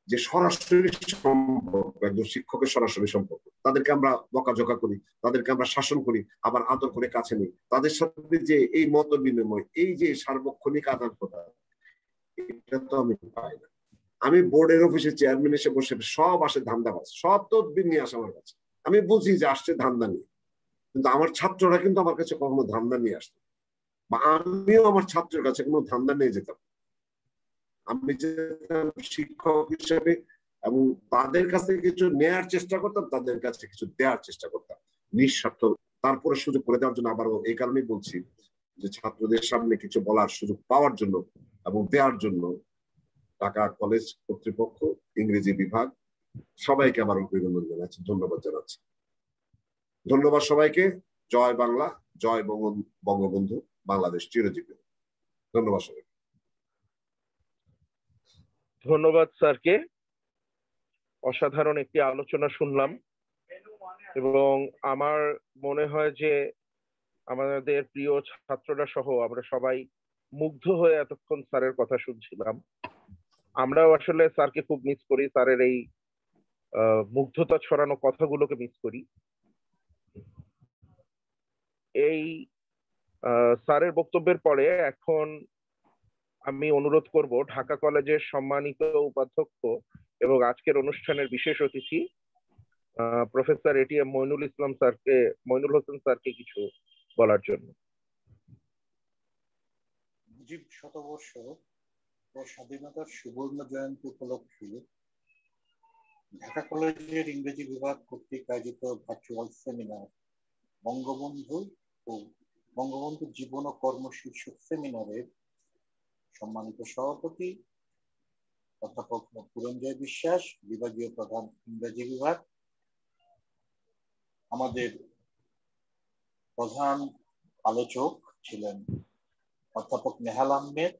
যে সরাসরি সম্পর্ক, একজন শিক্ষকের সরাসরি সম্পর্ক, তাদেরকে আমরা বকাঝকা করি, তাদেরকে আমরা শাসন করি, আবার আদর করে কাছে নিই। তাদের সাথে যে এই মত বিনিময়, এই যে সার্বক্ষণিক আদান প্রদান, এটা তো আমি পাই না। আমি বোর্ডের অফিসে চেয়ারম্যান এসে বসে, সব আসে ধান্দাবাজ, সব তদবির নিয়ে আসে আমার কাছে। আমি বুঝি যে আসছে ধান্দা নিয়ে, কিন্তু আমার ছাত্ররা কিন্তু আমার কাছে কখনো ধান্দা নিয়ে আসতো, বা আমিও আমার ছাত্রের কাছে কোনো ধান্দা নিয়ে যেতাম। আমি যেতাম শিক্ষক হিসেবে, এবং তাদের কাছে কিছু নেয়ার চেষ্টা করতাম, তাদের কাছে কিছু দেওয়ার চেষ্টা করতাম, নিঃস্বার্থ। তারপরে সুযোগ করে দেওয়ার জন্য আবারও এই কারণেই বলছি যে ছাত্রদের সামনে কিছু বলার সুযোগ পাওয়ার জন্য এবং দেওয়ার জন্য ঢাকা কলেজ কর্তৃপক্ষ, ইংরেজি বিভাগ, সবাইকে আবার অভিনন্দন জানাচ্ছি, ধন্যবাদ জানাচ্ছি। ধন্যবাদ সবাইকে। জয় বাংলা, জয় বঙ্গবন্ধু, বাংলাদেশ চিরজীবী। ধন্যবাদ সবাই। ধন্যবাদ স্যারকে। অসাধারণ একটি আলোচনা শুনলাম, এবং আমার মনে হয় যে আমাদের প্রিয় ছাত্ররা সহ আমরা সবাই মুগ্ধ হয়ে এতক্ষণ স্যারের কথা শুনছিলাম। আমরাও আসলে স্যারকে খুব মিস করি, স্যারের এই মুগ্ধতা ছড়ানো কথাগুলোকে মিস করি। এই স্যারের বক্তব্যের পরে এখন আমি অনুরোধ করব ঢাকা কলেজের সম্মানিত উপাধ্যক্ষ এবং আজকের অনুষ্ঠানের বিশেষ অতিথি প্রফেসর এটিএম মইনুল হোসেন স্যারকে কিছু বলার জন্য। মুজিব শতবর্ষ ও স্বাধীনতার সুবর্ণ জয়ন্তী উপলক্ষে ঢাকা কলেজের ইংরেজি বিভাগ কর্তৃক আয়োজিত ভার্চুয়াল সেমিনার বঙ্গবন্ধু ও বঙ্গবন্ধু জীবন ও কর্ম শীর্ষক সেমিনারের সম্মানিত সভাপতি অধ্যাপক পুরঞ্জয় বিশ্বাস, বিভাগীয় প্রধান ইংরেজি বিভাগ, আমাদের প্রধান আলোচক ছিলেন অধ্যাপক নেহাল আহমেদ,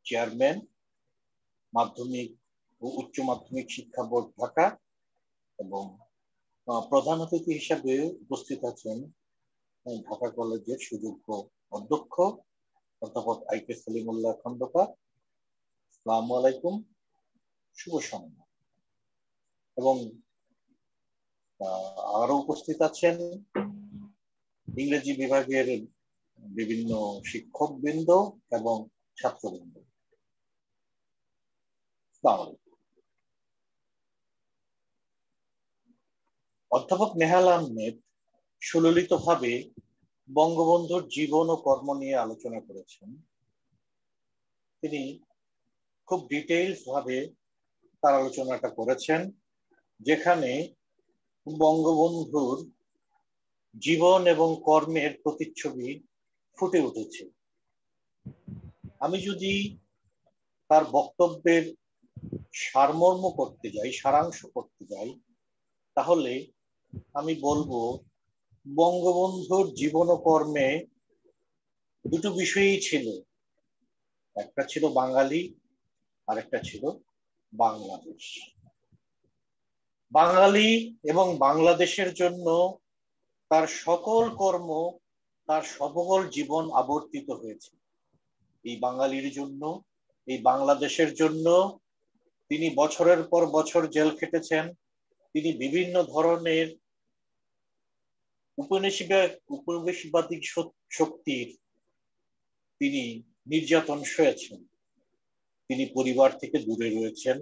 চেয়ারম্যান মাধ্যমিক ও উচ্চ মাধ্যমিক শিক্ষা বোর্ড ঢাকা, এবং প্রধান অতিথি হিসাবে উপস্থিত আছেন ঢাকা কলেজের সুযোগ্য অধ্যক্ষ অধ্যাপক আইকে সলিমুল্লাহ খন্দকার। আসসালামু আলাইকুম, শুভ সন্ধ্যা। এবং আরো উপস্থিত আছেন ইংরেজি বিভাগের বিভিন্ন শিক্ষকবৃন্দ এবং ছাত্রবৃন্দ। অধ্যাপক নেহাল আহমেদ সুললিতভাবে বঙ্গবন্ধুর জীবন ও কর্ম নিয়ে আলোচনা করেছেন। তিনি খুব ডিটেইলস ভাবে তার আলোচনাটা করেছেন, যেখানে বঙ্গবন্ধুর জীবন এবং কর্মের প্রতিচ্ছবি ফুটে উঠেছে। আমি যদি তার বক্তব্যের সারমর্ম করতে যাই, সারাংশ করতে যাই, তাহলে আমি বলবো বঙ্গবন্ধুর জীবন ও কর্মে দুটো বিষয়ই ছিল, একটা ছিল বাঙালি আর একটা ছিল বাংলাদেশ। বাঙালি এবং বাংলাদেশের জন্য তার সকল কর্ম, তার সকল জীবন আবর্তিত হয়েছে। এই বাঙালির জন্য, এই বাংলাদেশের জন্য তিনি বছরের পর বছর জেল খেটেছেন। তিনি বিভিন্ন ধরনের উপনিবেশবাদী শক্তির তিনি নির্যাতন সয়েছেন। তিনি পরিবার থেকে দূরে রয়েছেন,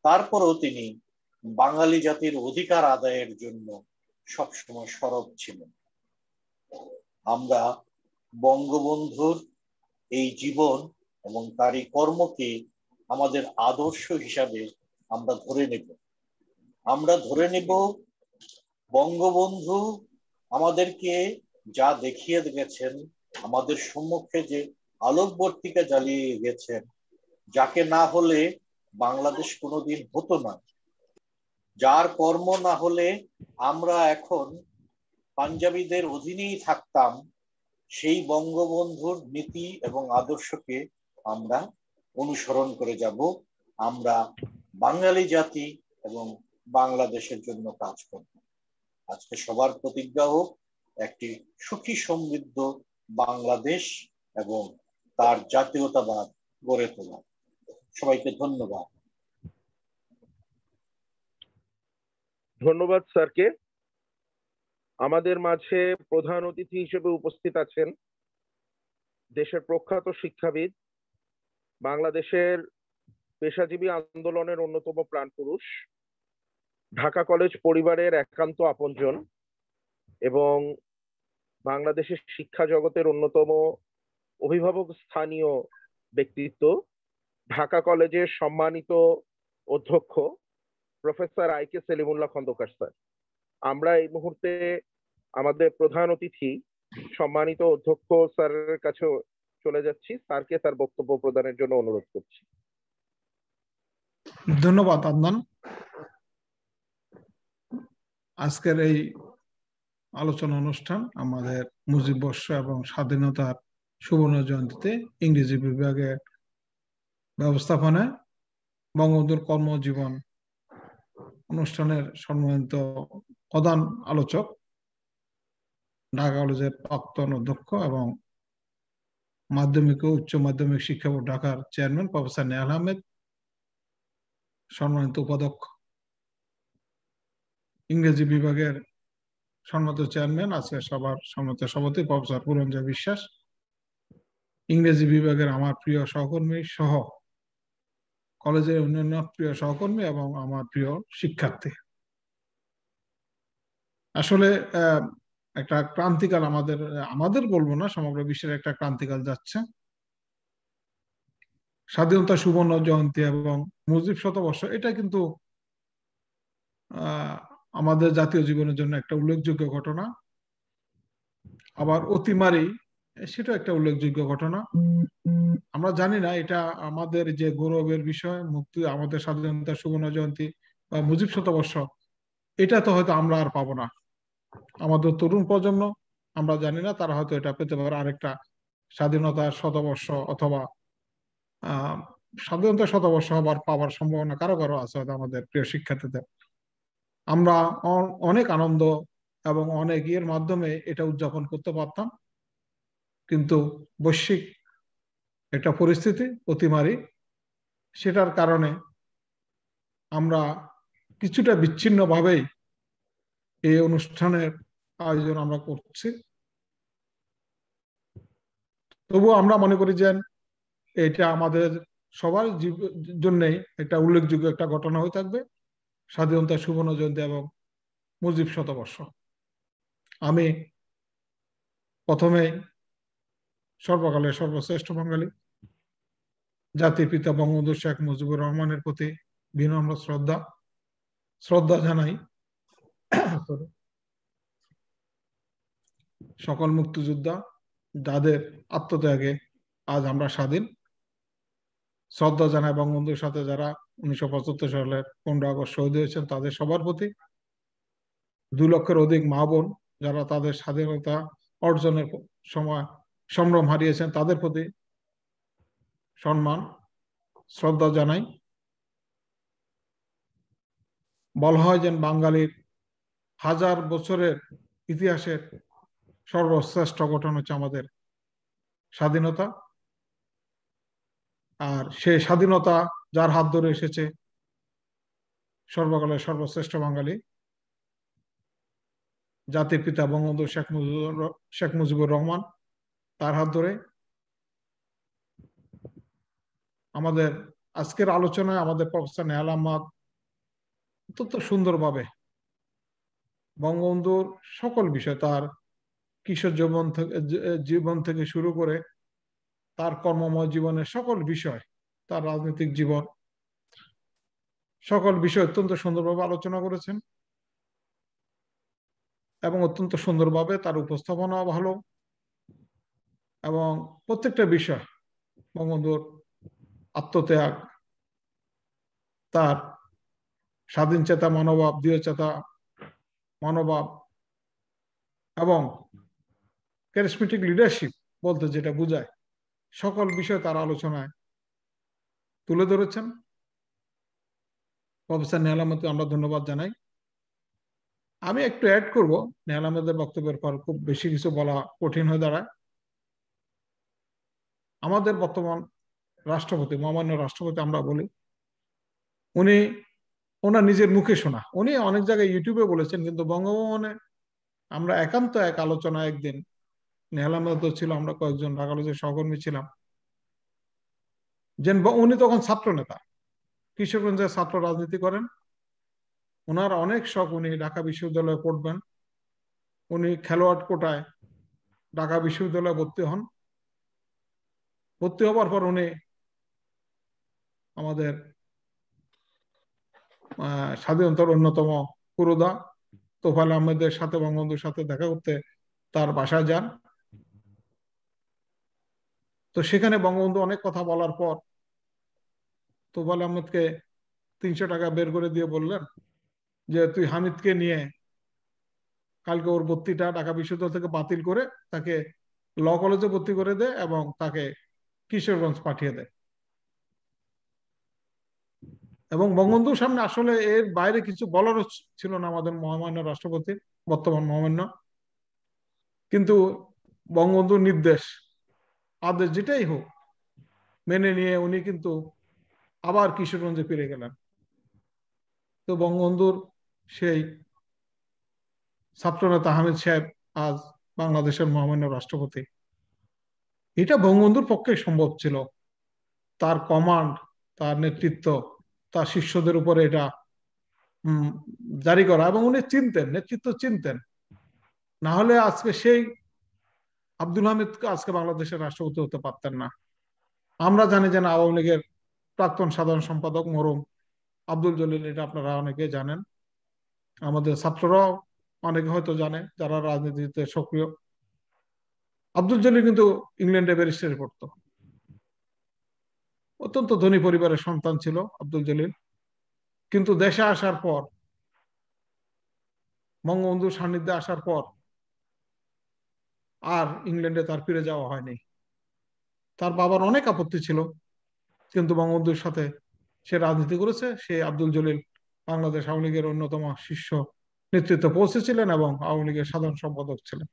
তারপরও তিনি বাঙালি জাতির অধিকার আদায়ের জন্য সবসময় সরব ছিলেন। আমরা বঙ্গবন্ধুর এই জীবন এবং তার এই কর্মকে আমাদের আদর্শ হিসাবে আমরা ধরে নেব। আমরা ধরে নেব বঙ্গবন্ধু আমাদেরকে যা দেখিয়ে গেছেন, আমাদের সম্মুখে যে আলোকবর্তিকা জ্বালিয়ে গেছেন, যাকে না হলে বাংলাদেশ কোনোদিন হতো না, যার কর্ম না হলে আমরা এখন পাঞ্জাবিদের অধীনেই থাকতাম, সেই বঙ্গবন্ধুর নীতি এবং আদর্শকে আমরা অনুসরণ করে যাব। আমরা বাঙালি জাতি এবং বাংলাদেশের জন্য কাজ করব। আজকে সবার প্রতিজ্ঞা হোক একটি সুখী সমৃদ্ধ বাংলাদেশ এবং তার জাতীয়তাবাদ গড়ে তোলা। সবাইকে ধন্যবাদ। ধন্যবাদ স্যারকে। আমাদের মাঝে প্রধান অতিথি হিসেবে উপস্থিত আছেন দেশের প্রখ্যাত শিক্ষাবিদ, বাংলাদেশের পেশাজীবী আন্দোলনের অন্যতম প্রাণপুরুষ, ঢাকা কলেজ পরিবারের একান্ত আপনজন এবং বাংলাদেশের শিক্ষা জগতের অন্যতম অভিভাবক স্থানীয় ব্যক্তিত্ব, ঢাকা কলেজের সম্মানিত অধ্যক্ষ প্রফেসর আইকে সলিমুল্লাহ খন্দকার স্যার। আমরা এই মুহূর্তে আমাদের প্রধান অতিথি সম্মানিত অধ্যক্ষ স্যারের কাছে চলে যাচ্ছি। স্যারকে তার বক্তব্য প্রদানের জন্য অনুরোধ করছি। ধন্যবাদ আদনান। আজকের এই আলোচনা অনুষ্ঠান আমাদের মুজিব বর্ষ এবং স্বাধীনতার সুবর্ণ জয়ন্তীতে ইংরেজি বিভাগের ব্যবস্থাপনায় বঙ্গবন্ধুর কর্মজীবন অনুষ্ঠানের সম্মানিত প্রধান আলোচক ঢাকা কলেজের প্রাক্তন অধ্যক্ষ এবং মাধ্যমিক ও উচ্চ মাধ্যমিক শিক্ষা বোর্ড ঢাকার চেয়ারম্যান প্রফেসর নেহাল আহমেদ, সম্মানিত উপাধ্যক্ষ ইংরেজি বিভাগের সম্মানিত চেয়ারম্যান, আছে সবার সম্মানিত সভাপতি প্রফেসর পুরঞ্জয় বিশ্বাস, ইংরেজি বিভাগের আমার প্রিয় সহকর্মী সহ কলেজের অন্যান্য প্রিয় সহকর্মী এবং আমার প্রিয় শিক্ষার্থী, আসলে একটা ক্রান্তিকাল আমাদের আমাদের বলবো না, সমগ্র বিশ্বের একটা ক্রান্তিকাল যাচ্ছে। স্বাধীনতা সুবর্ণ জয়ন্তী এবং মুজিব শতবর্ষ, এটা কিন্তু আমাদের জাতীয় জীবনের জন্য একটা উল্লেখযোগ্য ঘটনা। আবার অতিমারি, সেটা একটা উল্লেখযোগ্য ঘটনা। আমরা জানি না এটা আমাদের যে গৌরবের বিষয়, মুক্তি, আমাদের স্বাধীনতা সুবর্ণ জয়ন্তী বা মুজিব শতবর্ষ, এটা তো হয়তো আমরা আর পাবো না। আমাদের তরুণ প্রজন্ম, আমরা জানি না, তারা হয়তো এটা পেতে পারে আরেকটা স্বাধীনতার শতবর্ষ, অথবা স্বাধীনতা শতবর্ষ হবার পাওয়ার সম্ভাবনা কারো কারো আছে হয়তো আমাদের প্রিয় শিক্ষার্থীদের। আমরা অনেক আনন্দ এবং অনেক ইয়ের মাধ্যমে এটা উদযাপন করতে পারতাম, কিন্তু বৈশ্বিক একটা পরিস্থিতি, অতিমারি, সেটার কারণে আমরা কিছুটা বিচ্ছিন্নভাবেই এই অনুষ্ঠানের আয়োজন আমরা করছি। তবুও আমরা মনে করি যে এটা আমাদের সবার জন্যই একটা উল্লেখযোগ্য একটা ঘটনা হয়ে থাকবে, স্বাধীনতা সুবর্ণ জয়ন্তী এবং মুজিব শতবর্ষ। আমি প্রথমে সর্বকালের সর্বশ্রেষ্ঠ বাঙালি জাতির পিতা বঙ্গবন্ধু শেখ মুজিবুর রহমানের প্রতি বিনম্র শ্রদ্ধা জানাই। সকল মুক্তিযোদ্ধা যাদের আত্মত্যাগে আজ আমরা স্বাধীন, শ্রদ্ধা জানাই বঙ্গবন্ধুর সাথে যারা 1975 সালের 15 আগস্ট শহীদ হয়েছেন তাদের সবার প্রতি, 2 লক্ষের অধিক মা বোন যারা তাদের স্বাধীনতা অর্জনের সময় সম্ভ্রম হারিয়েছেন তাদের প্রতি সম্মান শ্রদ্ধা জানাই। বলা হয় যে বাঙালির 1000 বছরের ইতিহাসের সর্বশ্রেষ্ঠ ঘটনা হচ্ছে আমাদের স্বাধীনতা। আর সেই স্বাধীনতা যার হাত ধরে এসেছে সর্বকালের সর্বশ্রেষ্ঠ বাঙালি জাতির পিতা বঙ্গবন্ধু শেখ মুজিবুর রহমান, তার হাত ধরে। আমাদের আজকের আলোচনায় আমাদের প্রফেসর নেহাল আহমদ অত্যন্ত সুন্দরভাবে বঙ্গবন্ধুর সকল বিষয়, তার কিশোর জীবন থেকে শুরু করে তার কর্মময় জীবনের সকল বিষয়, তার রাজনৈতিক জীবন, সকল বিষয় অত্যন্ত সুন্দরভাবে আলোচনা করেছেন এবং অত্যন্ত সুন্দরভাবে তার উপস্থাপনা ভালো, এবং প্রত্যেকটা বিষয় বঙ্গবন্ধুর আত্মত্যাগ, তার স্বাধীন চেতা মনোভাব, দৃঢ় চেতা মনোভাব এবং ক্যারিসমেটিক লিডারশিপ বলতে যেটা বোঝায়, সকল বিষয় তার আলোচনায় তুলে ধরেছেন। প্রফেসর নেহাল আহমদকে আমরা ধন্যবাদ জানাই। আমি একটু অ্যাড করব, নেহাল আহমদের বক্তব্যের পর খুব বেশি কিছু বলা কঠিন হয়ে দাঁড়ায়। আমাদের বর্তমান রাষ্ট্রপতি, মহামান্য রাষ্ট্রপতি আমরা বলি, উনি ওনার নিজের মুখে শোনা, উনি অনেক জায়গায় ইউটিউবে বলেছেন, কিন্তু বঙ্গভবনে আমরা একান্ত এক আলোচনা একদিন, নেহাল আহমদ ছিল, আমরা কয়েকজন ঢাকা কলেজের সহকর্মী ছিলাম, যে উনি তখন ছাত্র নেতা, কিশোরগঞ্জের ছাত্র রাজনীতি করেন, ওনার অনেক শখ উনি ঢাকা বিশ্ববিদ্যালয়ে পড়বেন। উনি খেলোয়াড় কোটায় ঢাকা বিশ্ববিদ্যালয়ে ভর্তি হন। ভর্তি হবার পর উনি আমাদের স্বাধীনতার অন্যতম পুরোধা তোফায়েল আহমেদের সাথে, বঙ্গবন্ধুর সাথে দেখা করতে তার বাসায় যান। তো সেখানে বঙ্গবন্ধু অনেক কথা বলার পর তোফায়েল আহমেদকে 300 টাকা বের করে দিয়ে বললেন যে তুই হামিদকে নিয়ে কালকে ওর ভর্তিটা ঢাকা বিশ্ববিদ্যালয় থেকে বাতিল করে তাকে ল কলেজে ভর্তি করে দে এবং তাকে কিশোরগঞ্জ পাঠিয়ে দেয়। এবং বঙ্গবন্ধুর সামনে আসলে এর বাইরে কিছু বলারও ছিল না আমাদের মহামান্য রাষ্ট্রপতি, বর্তমান মহামান্য, কিন্তু বঙ্গবন্ধুর নির্দেশ, আদেশ যেটাই হোক মেনে নিয়ে উনি কিন্তু আবার কিশোরগঞ্জে ফিরে গেলেন। তো বঙ্গবন্ধুর সেই ছাত্রনেতা হামিদ সাহেব আজ বাংলাদেশের মহামান্য রাষ্ট্রপতি। এটা বঙ্গবন্ধুর পক্ষে সম্ভব ছিল, তার কমান্ড, তার নেতৃত্ব, তার শিষ্যদের উপরে এটা জারি করা, এবং উনি চিনতেন, নেতৃত্ব চিনতেন। না হলে আজকে সেই আব্দুল হামিদ আজকে বাংলাদেশের রাষ্ট্রপতি হতে পারতেন না। আমরা জানি যে আওয়ামী লীগের প্রাক্তন সাধারণ সম্পাদক মরহুম আব্দুল জলিল, এটা আপনারা অনেকে জানেন, আমাদের ছাত্ররাও অনেকে হয়তো জানে যারা রাজনীতিতে সক্রিয়। আব্দুল জলিল কিন্তু ইংল্যান্ডে ব্যারিস্টারি পড়তো, অত্যন্ত ধনী পরিবারের সন্তান ছিল আব্দুল জলিল। কিন্তু দেশে আসার পর, বঙ্গবন্ধুর সান্নিধ্যে আসার পর আর ইংল্যান্ডে তার ফিরে যাওয়া হয়নি। তার বাবার অনেক আপত্তি ছিল, কিন্তু বঙ্গবন্ধুর সাথে সে রাজনীতি করেছে। সে আব্দুল জলিল বাংলাদেশ আওয়ামী লীগের অন্যতম শীর্ষ নেতৃত্বে পৌঁছেছিলেন এবং আওয়ামী লীগের সাধারণ সম্পাদক ছিলেন।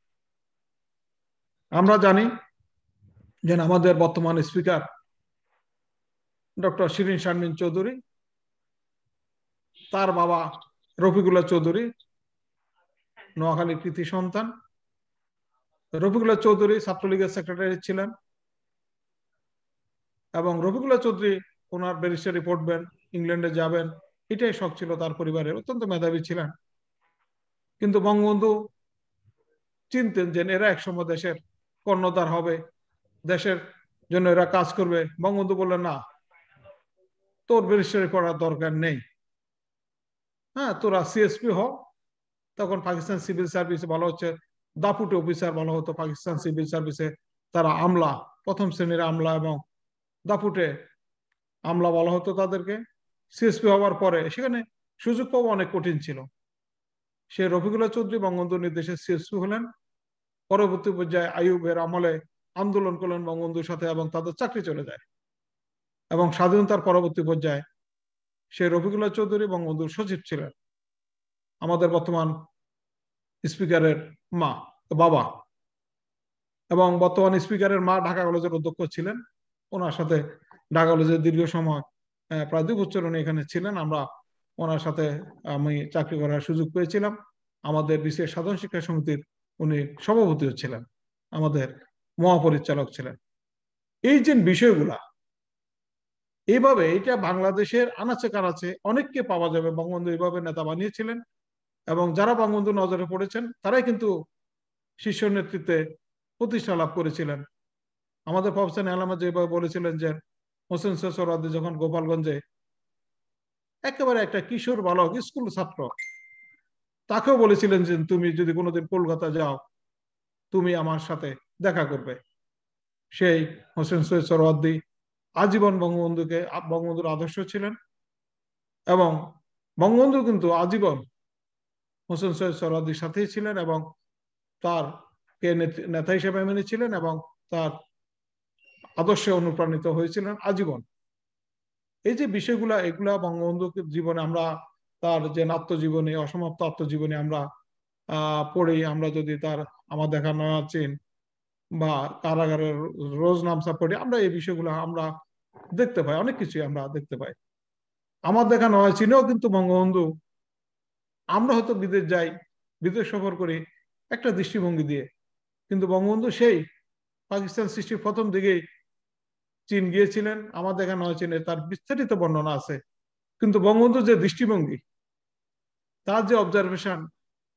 আমরা জানি যে আমাদের বর্তমান স্পিকার ডক্টর শিরিন শারমিন চৌধুরী, তার বাবা রফিকুল্লাহ চৌধুরী নোয়াখালীর কৃতি সন্তান। রফিকুল্লাহ চৌধুরী ছাত্রলীগের সেক্রেটারি ছিলেন এবং রফিকুল্লাহ চৌধুরী ওনার ব্যারিস্টারি পড়বেন, ইংল্যান্ডে যাবেন, এটাই শখ ছিল তার পরিবারের। অত্যন্ত মেধাবী ছিলেন, কিন্তু বঙ্গবন্ধু চিনতেন যে এরা একসময় দেশের কর্ণধার হবে, দেশের জন্য এরা কাজ করবে। বঙ্গবন্ধু বললেন, না, তোর ব্যারিস্টারি পড়ার দরকার নেই, হ্যাঁ, তোরা সিএসপি হ। তখন পাকিস্তান সিভিল সার্ভিসে বলা হচ্ছে দাপুটে অফিসার বলা হতো, পাকিস্তান সিভিল সার্ভিসে তারা আমলা, প্রথম শ্রেণীর আমলা এবং দাপুটে আমলা বলা হতো তাদেরকে। সিএসপি হওয়ার পরে সেখানে সুযোগ পাওয়া অনেক কঠিন ছিল। সে রফিকুল্লাহ চৌধুরী বঙ্গবন্ধুর নির্দেশে সিএসপি হলেন। পরবর্তী পর্যায়ে আইয়ুবের আমলে আন্দোলন করলেন বঙ্গবন্ধুর সাথে এবং তাদের চাকরি চলে যায়। এবং স্বাধীনতার পরবর্তী পর্যায়ে সে রফিকুল্লাহ চৌধুরী বঙ্গবন্ধুর সচিব ছিলেন, আমাদের বর্তমান স্পিকারের বাবা। এবং বর্তমান স্পিকারের মা ঢাকা কলেজের অধ্যক্ষ ছিলেন। ওনার সাথে ঢাকা কলেজের দীর্ঘ সময়, প্রায় 2 বছর উনি এখানে ছিলেন। আমরা ওনার সাথে আমি চাকরি করার সুযোগ পেয়েছিলাম। আমাদের বিশেষ সাধারণ শিক্ষা সমিতির উনি সভাপতিও ছিলেন, আমাদের মহাপরিচালক ছিলেন। এই যে বিষয়গুলা, এইভাবে এটা বাংলাদেশের আনাচে কানাচে অনেককে পাওয়া যাবে। বঙ্গবন্ধু এইভাবে নেতা বানিয়েছিলেন এবং যারা বঙ্গবন্ধু নজরে পড়েছেন তারাই কিন্তু শীর্ষ নেতৃত্বে প্রতিষ্ঠা লাভ করেছিলেন। আমাদের প্রফেসর আহমদ যেভাবে বলেছিলেন যে হোসেন সোহরাওয়ার্দী যখন গোপালগঞ্জে একেবারে একটা কিশোর বালক, স্কুল ছাত্র, তাকেও বলেছিলেন যে তুমি যদি কোনোদিন কলকাতা যাও তুমি আমার সাথে দেখা করবে। সেই হোসেন সোহরাওয়ার্দী আজীবন বঙ্গবন্ধুর আদর্শ ছিলেন এবং বঙ্গবন্ধু কিন্তু আজীবন হোসেন সোহরাওয়ার্দীর সাথেই ছিলেন এবং তার কে নেতা হিসেবে মেনেছিলেন এবং তার আদর্শে অনুপ্রাণিত হয়েছিলেন আজীবন। এই যে বিষয়গুলা, এগুলা বঙ্গবন্ধু জীবনে আমরা তার যে আত্মজীবনী, অসমাপ্ত আত্মজীবনী আমরা পড়ি, আমরা যদি তার আমার দেখা নয়া চিন বা কারাগারের রোজনামসা পড়ি, আমরা এই বিষয়গুলো আমরা দেখতে পাই, অনেক কিছুই আমরা দেখতে পাই। আমার দেখা নয়া চিনেও কিন্তু বঙ্গবন্ধু, আমরা হয়তো বিদেশ যাই, বিদেশ সফর করি একটা দৃষ্টিভঙ্গি দিয়ে, কিন্তু বঙ্গবন্ধু সেই পাকিস্তান সৃষ্টির প্রথম দিকেই চীন গিয়েছিলেন। আমার দেখা নয় চীনে তার বিস্তারিত বর্ণনা আছে, কিন্তু বঙ্গবন্ধুর যে দৃষ্টিভঙ্গি, তার যে অবজারভেশন,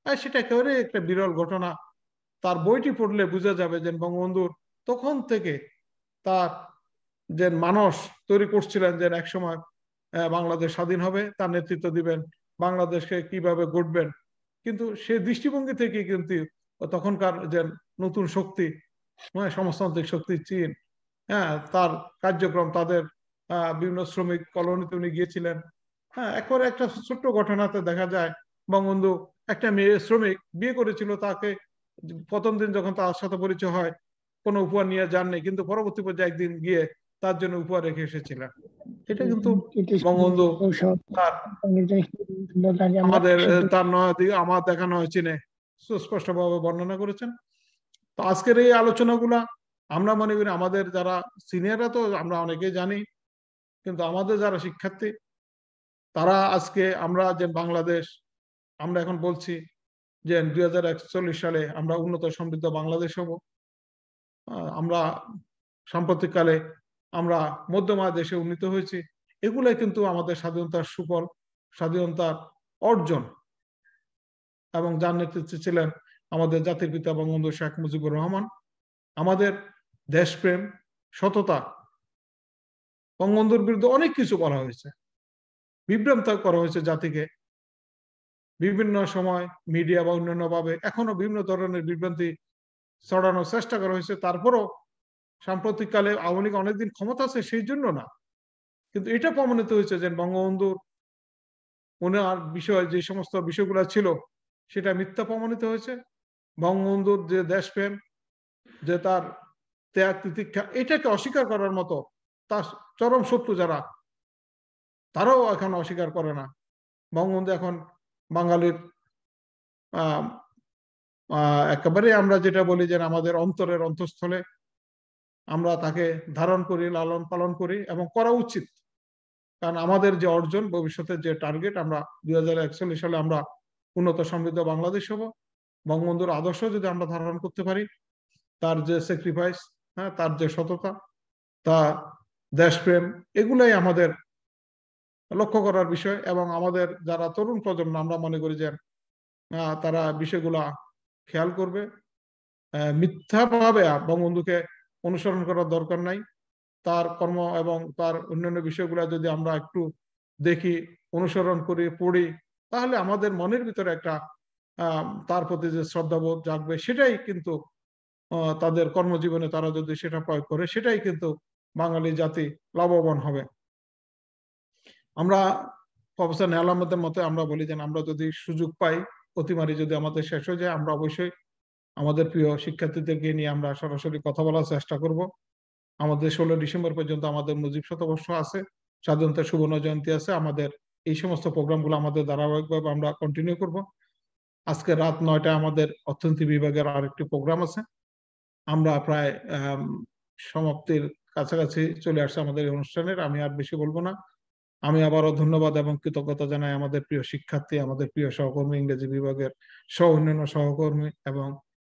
সেটা একেবারে একটা বিরল ঘটনা। তার বইটি পড়লে বোঝা যাবে যে বঙ্গবন্ধুর তখন থেকে তার যে মানুষ তৈরি করছিলেন যে একসময় বাংলাদেশ স্বাধীন হবে, তার নেতৃত্ব দিবেন, বাংলাদেশকে কিভাবে গড়বেন। কিন্তু সে দৃষ্টিভঙ্গি থেকে কিন্তু তখনকার যে নতুন শক্তি, সমাজতান্ত্রিক শক্তি চীন, তার কার্যক্রম, তাদের বিভিন্ন শ্রমিক কলোনিতে উনি গিয়েছিলেন। একবারে একটা ছোট্ট ঘটনাতে দেখা যায় বঙ্গবন্ধু একটা মেয়ে শ্রমিক বিয়ে করেছিল, তাকে প্রথম দিন যখন তার সাথে পরিচয় হয় কোনো উপহার নিয়ে যাননি, কিন্তু পরবর্তী পর্যায়ে একদিন গিয়ে তার জন্য উপহার রেখে এসেছিলেন। এটা কিন্তু বঙ্গবন্ধু আমাদের তার আমার দেখানো চিনে সুস্পষ্টভাবে বর্ণনা করেছেন। তো আজকের এই আলোচনাগুলা আমরা মনে করি আমাদের যারা সিনিয়ররা তো আমরা অনেকেই জানি, কিন্তু আমাদের যারা শিক্ষার্থী তারা আজকে আমরা যে বাংলাদেশ, আমরা এখন বলছি যে 2041 সালে আমরা উন্নত সমৃদ্ধ বাংলাদেশ হব। আমরা সাম্প্রতিককালে আমরা মধ্যম আয়ের দেশে উন্নীত হয়েছি। এগুলাই কিন্তু আমাদের স্বাধীনতার সুফল, স্বাধীনতার অর্জন, এবং যার নেতৃত্বে ছিলেন আমাদের জাতির পিতা বঙ্গবন্ধু শেখ মুজিবুর রহমান। আমাদের দেশপ্রেম, সততা, বঙ্গবন্ধুর বিরুদ্ধে অনেক কিছু বলা হয়েছে, বিভ্রান্ত করা হয়েছে জাতিকে বিভিন্ন সময় মিডিয়া বা অন্যান্য ভাবে, এখনো বিভিন্ন ধরনের বিভ্রান্তি ছড়ানোর চেষ্টা করা হয়েছে। তারপরও সাম্প্রতিককালে আওয়ামী লীগ অনেকদিন ক্ষমতা আছে সেই জন্য না, কিন্তু এটা প্রমাণিত হয়েছে যে বঙ্গবন্ধুর ওনার বিষয় যে সমস্ত বিষয়গুলো ছিল সেটা মিথ্যা প্রমাণিত হয়েছে। বঙ্গবন্ধুর যে দেশপ্রেম, যে তার ত্যাগ তিতিক্ষা, এটাকে অস্বীকার করার মতো তার চরম শত্রু যারা, তারাও এখন অস্বীকার করে না। বঙ্গবন্ধু এখন বাঙালির একেবারে আমরা যেটা বলি যে আমাদের অন্তরের অন্তঃস্থলে আমরা তাকে ধারণ করি, লালন পালন করি, এবং করা উচিত। কারণ আমাদের যে অর্জন, ভবিষ্যতের যে টার্গেট, আমরা 2041 সালে আমরা উন্নত সমৃদ্ধ বাংলাদেশ হব। বঙ্গবন্ধুর আদর্শ যদি আমরা ধারণ করতে পারি, তার যে স্যাক্রিফাইস, হ্যাঁ, তার যে সততা, তার দেশপ্রেম, এগুলাই আমাদের লক্ষ্য করার বিষয়। এবং আমাদের যারা তরুণ প্রজন্ম, আমরা মনে করি যে তারা বিষয়গুলা খেয়াল করবে। মিথ্যাভাবে বঙ্গবন্ধুকে অনুসরণ করার দরকার নাই। তার কর্ম এবং তার অন্যান্য বিষয়গুলো যদি আমরা একটু দেখি, অনুসরণ করি, পড়ি, তাহলে আমাদের মনের ভিতরে একটা তার প্রতি যে শ্রদ্ধাবোধ জাগবে, সেটাই কিন্তু তাদের কর্মজীবনে তারা যদি সেটা প্রয়োগ করে, সেটাই কিন্তু বাঙালি জাতি লাভবান হবে। আমরা প্রফেসর নেহাল আহমেদের মতে আমরা বলি যে আমরা যদি সুযোগ পাই, অতিমারি যদি আমাদের শেষ হয়ে যায়, আমরা অবশ্যই আমাদের প্রিয় শিক্ষার্থীদেরকে নিয়ে আমরা সরাসরি কথা বলার চেষ্টা করব। আমাদের 16 ডিসেম্বর পর্যন্ত আমাদের মুজিব শতবর্ষ আছে, স্বাধীনতা সুবর্ণ জয়ন্তী আছে। আমাদের এই সমস্ত প্রোগ্রামগুলো আমাদের ধারাবাহিকভাবে আমরা কন্টিনিউ করব। আজকে রাত 9টায় আমাদের অর্থনীতি বিভাগের আরেকটি প্রোগ্রাম আছে। আমরা প্রায় সমাপ্তির কাছাকাছি চলে আসছে আমাদের এই অনুষ্ঠানের। আমি আর বেশি বলবো না। আমি আবারও ধন্যবাদ এবং কৃতজ্ঞতা জানাই আমাদের প্রিয় শিক্ষার্থী, আমাদের প্রিয় সহকর্মী, ইংরেজি বিভাগের অন্যান্য সহকর্মী এবং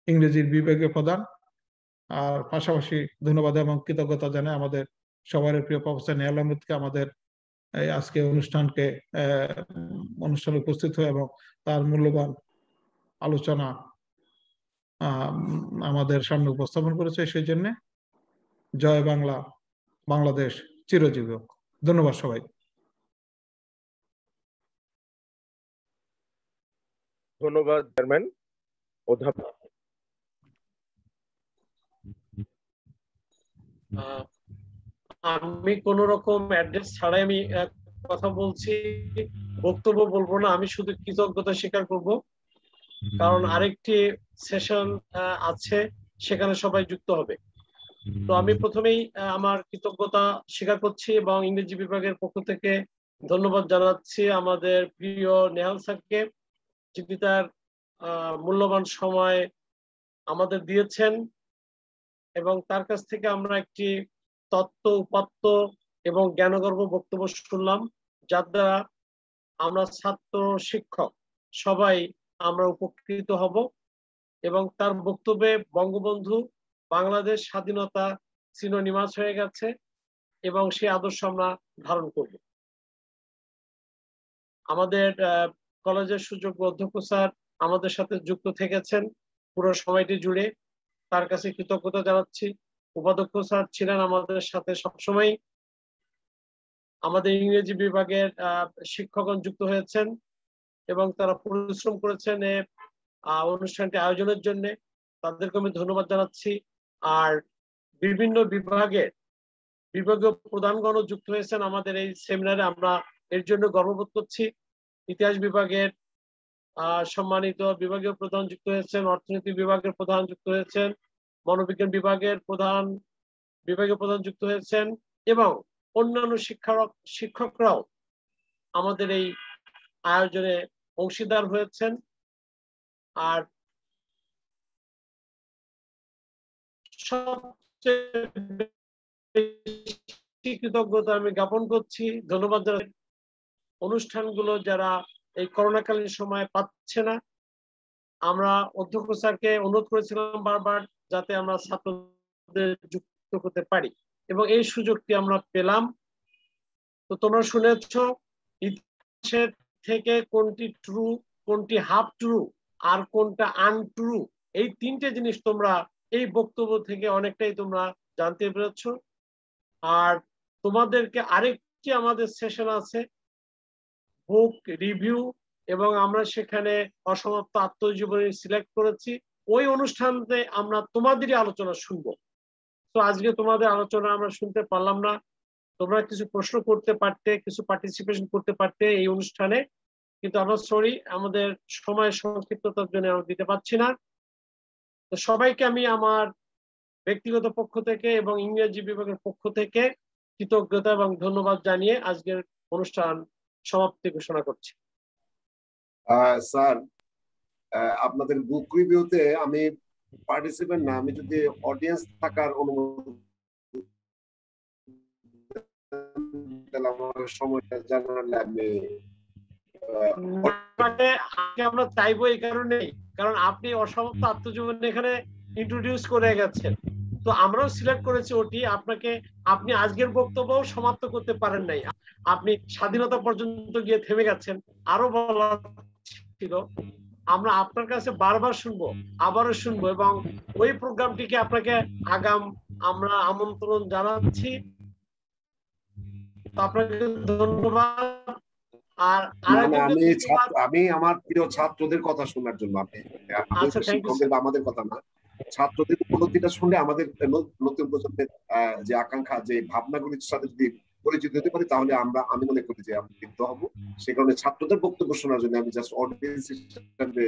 ইংরেজির বিভাগীয় প্রধান। আর পাশাপাশি ধন্যবাদ এবং কৃতজ্ঞতা জানাই আমাদের সবার প্রিয় প্রফেসর নেহাল আহমেদকে, আমাদের আজকে অনুষ্ঠানে উপস্থিত হয়ে এবং তার মূল্যবান আলোচনা আমাদের সামনে উপস্থাপন করেছে। সেই জন্য জয় বাংলা, বাংলাদেশ চিরজীবী হোক। ধন্যবাদ সবাই। ধন্যবাদ চেয়ারম্যান অধ্যাপক। আমি কোন রকম অ্যাড্রেস ছাড়াই আমি কথা বলছি, বক্তব্য বলবো না। আমি শুধু কৃতজ্ঞতা স্বীকার করব, কারণ আরেকটি সেশন আছে, সেখানে সবাই যুক্ত হবে। তো আমি প্রথমেই আমার কৃতজ্ঞতা স্বীকার করছি এবং ইংরেজি বিভাগের পক্ষ থেকে ধন্যবাদ জানাচ্ছি আমাদের প্রিয় নেহাল স্যারকে, যিনি তার মূল্যবান সময় আমাদের দিয়েছেন এবং তার কাছ থেকে আমরা একটি তত্ত্ব, উপাত্ত এবং জ্ঞানগর্ভ বক্তব্য শুনলাম, যার দ্বারা আমরা ছাত্র, শিক্ষক সবাই আমরা উপকৃত হব। এবং তার বক্তব্যে বঙ্গবন্ধু, বাংলাদেশ স্বাধীনতা চিরনিমাজ হয়ে গেছে এবং সেই আদর্শ আমরা ধারণ করব। আমাদের কলেজের সুযোগ্য অধ্যক্ষ স্যার আমাদের সাথে যুক্ত থেকেছেন পুরো সময়টি জুড়ে, তার কাছে কৃতজ্ঞতা জানাচ্ছি। উপাধ্যক্ষ স্যার ছিলেন আমাদের সাথে সবসময়। আমাদের ইংরেজি বিভাগের শিক্ষকগণ যুক্ত হয়েছেন এবং তারা পরিশ্রম করেছেন অনুষ্ঠানটি আয়োজনের জন্য, তাদেরকে আমি ধন্যবাদ জানাচ্ছি। আর বিভিন্ন বিভাগীয় প্রধানগণও যুক্ত হয়েছেন আমাদের এই সেমিনারে, আমরা এর জন্য গর্ববোধ করছি। ইতিহাস বিভাগের সম্মানিত বিভাগীয় প্রধান যুক্ত হয়েছেন, অর্থনীতি বিভাগের প্রধান যুক্ত হয়েছেন, মনোবিজ্ঞান বিভাগের বিভাগীয় প্রধান যুক্ত হয়েছেন এবং অন্যান্য শিক্ষকরাও আমাদের এই আয়োজনে অংশীদার হয়েছেন। আর সবচেয়ে কৃতজ্ঞতা আমি জ্ঞাপন করছি, ধন্যবাদ জানাই অনুষ্ঠানগুলো যারা এই করোনাকালীন সময় পাচ্ছে না। আমরা অধ্যক্ষ স্যারকে অনুরোধ করেছিলাম বারবার যাতে আমরা ছাত্রদের যুক্ত করতে পারি এবং এই সুযোগটি আমরা পেলাম। তো তোমরা শুনেছ, ইতিহাসের থেকে কোনটি ট্রু, কোনটি হাফ ট্রু, আর কোনটা আনট্রু, এই তিনটে জিনিস তোমরা এই বক্তব্য থেকে অনেকটাই তোমরা জানতে পেরেছ। আর তোমাদেরকে আরেকটি আমাদের সেশন আছে বুক রিভিউ, এবং আমরা সেখানে অসমাপ্ত আত্মজীবনী সিলেক্ট করেছি। ওই অনুষ্ঠানে আমরা তোমাদেরই আলোচনা শুনবো। তো আজকে তোমাদের আলোচনা আমরা শুনতে পারলাম না, তোমরা কিছু প্রশ্ন করতে পারতে, কিছু পার্টিসিপেশন করতে পারতে এই অনুষ্ঠানে, কিন্তু আমরা সরি, আমাদের সময় সংক্ষিপ্ততার জন্য আমরা দিতে পারছি না। তো সবাইকে আমি আমার ব্যক্তিগত পক্ষ থেকে এবং ইংরেজি বিভাগের পক্ষ থেকে কৃতজ্ঞতা এবং ধন্যবাদ জানিয়ে আজকের অনুষ্ঠান সমাপ্তি ঘোষণা করছি। স্যার, আপনাদের বুক রিভিউতে আমি পার্টিসিপেন্ট না, আমি যদি অডিয়েন্স থাকার অনুমতি আমার সময়টা জানালে আমি আমরা চাইবো এই কারণে, কারণ আপনি অসমাপ্ত আত্মজীবনী এখানে ইন্ট্রোডিউস করে গেছেন, তো আমরাও সিলেক্ট করেছি ওটি আপনাকে। আপনি আজকের বক্তব্য সমাপ্ত করতে পারেন নাই, আপনি স্বাধীনতা পর্যন্ত গিয়ে থেমে গেছেন, আরো বলা ছিল। আমরা আপনার কাছে বারবার শুনবো, আবারও শুনবো, এবং ওই প্রোগ্রামটিকে আপনাকে আগাম আমরা আমন্ত্রণ জানাচ্ছি। আপনাকে ধন্যবাদ। আর আমি আমার প্রিয় ছাত্রদের কথা শোনার জন্য, শিক্ষকদের বা আমাদের কথা না, ছাত্রদের উপলব্ধিটা শুনলে আমাদের নতুন প্রজন্মের যে আকাঙ্ক্ষা, যে ভাবনাগুলির সাথে যদি পরিচিত হতে পারি, তাহলে আমি মনে করি যে আমরা তৃপ্ত হব। সে কারণে ছাত্রদের বক্তব্য শোনার জন্য আমি জাস্ট অডিয়েন্স হিসেবে।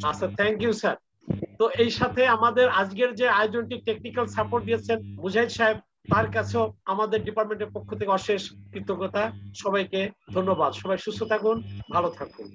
আচ্ছা, থ্যাংক ইউ স্যার। তো এই সাথে আমাদের আজকের যে আয়োজনটি টেকনিক্যাল সাপোর্ট দিয়েছেন মুজাহিদ সাহেব, তার কাছেও আমাদের ডিপার্টমেন্টের পক্ষ থেকে অশেষ কৃতজ্ঞতা। সবাইকে ধন্যবাদ। সবাই সুস্থ থাকুন, ভালো থাকুন।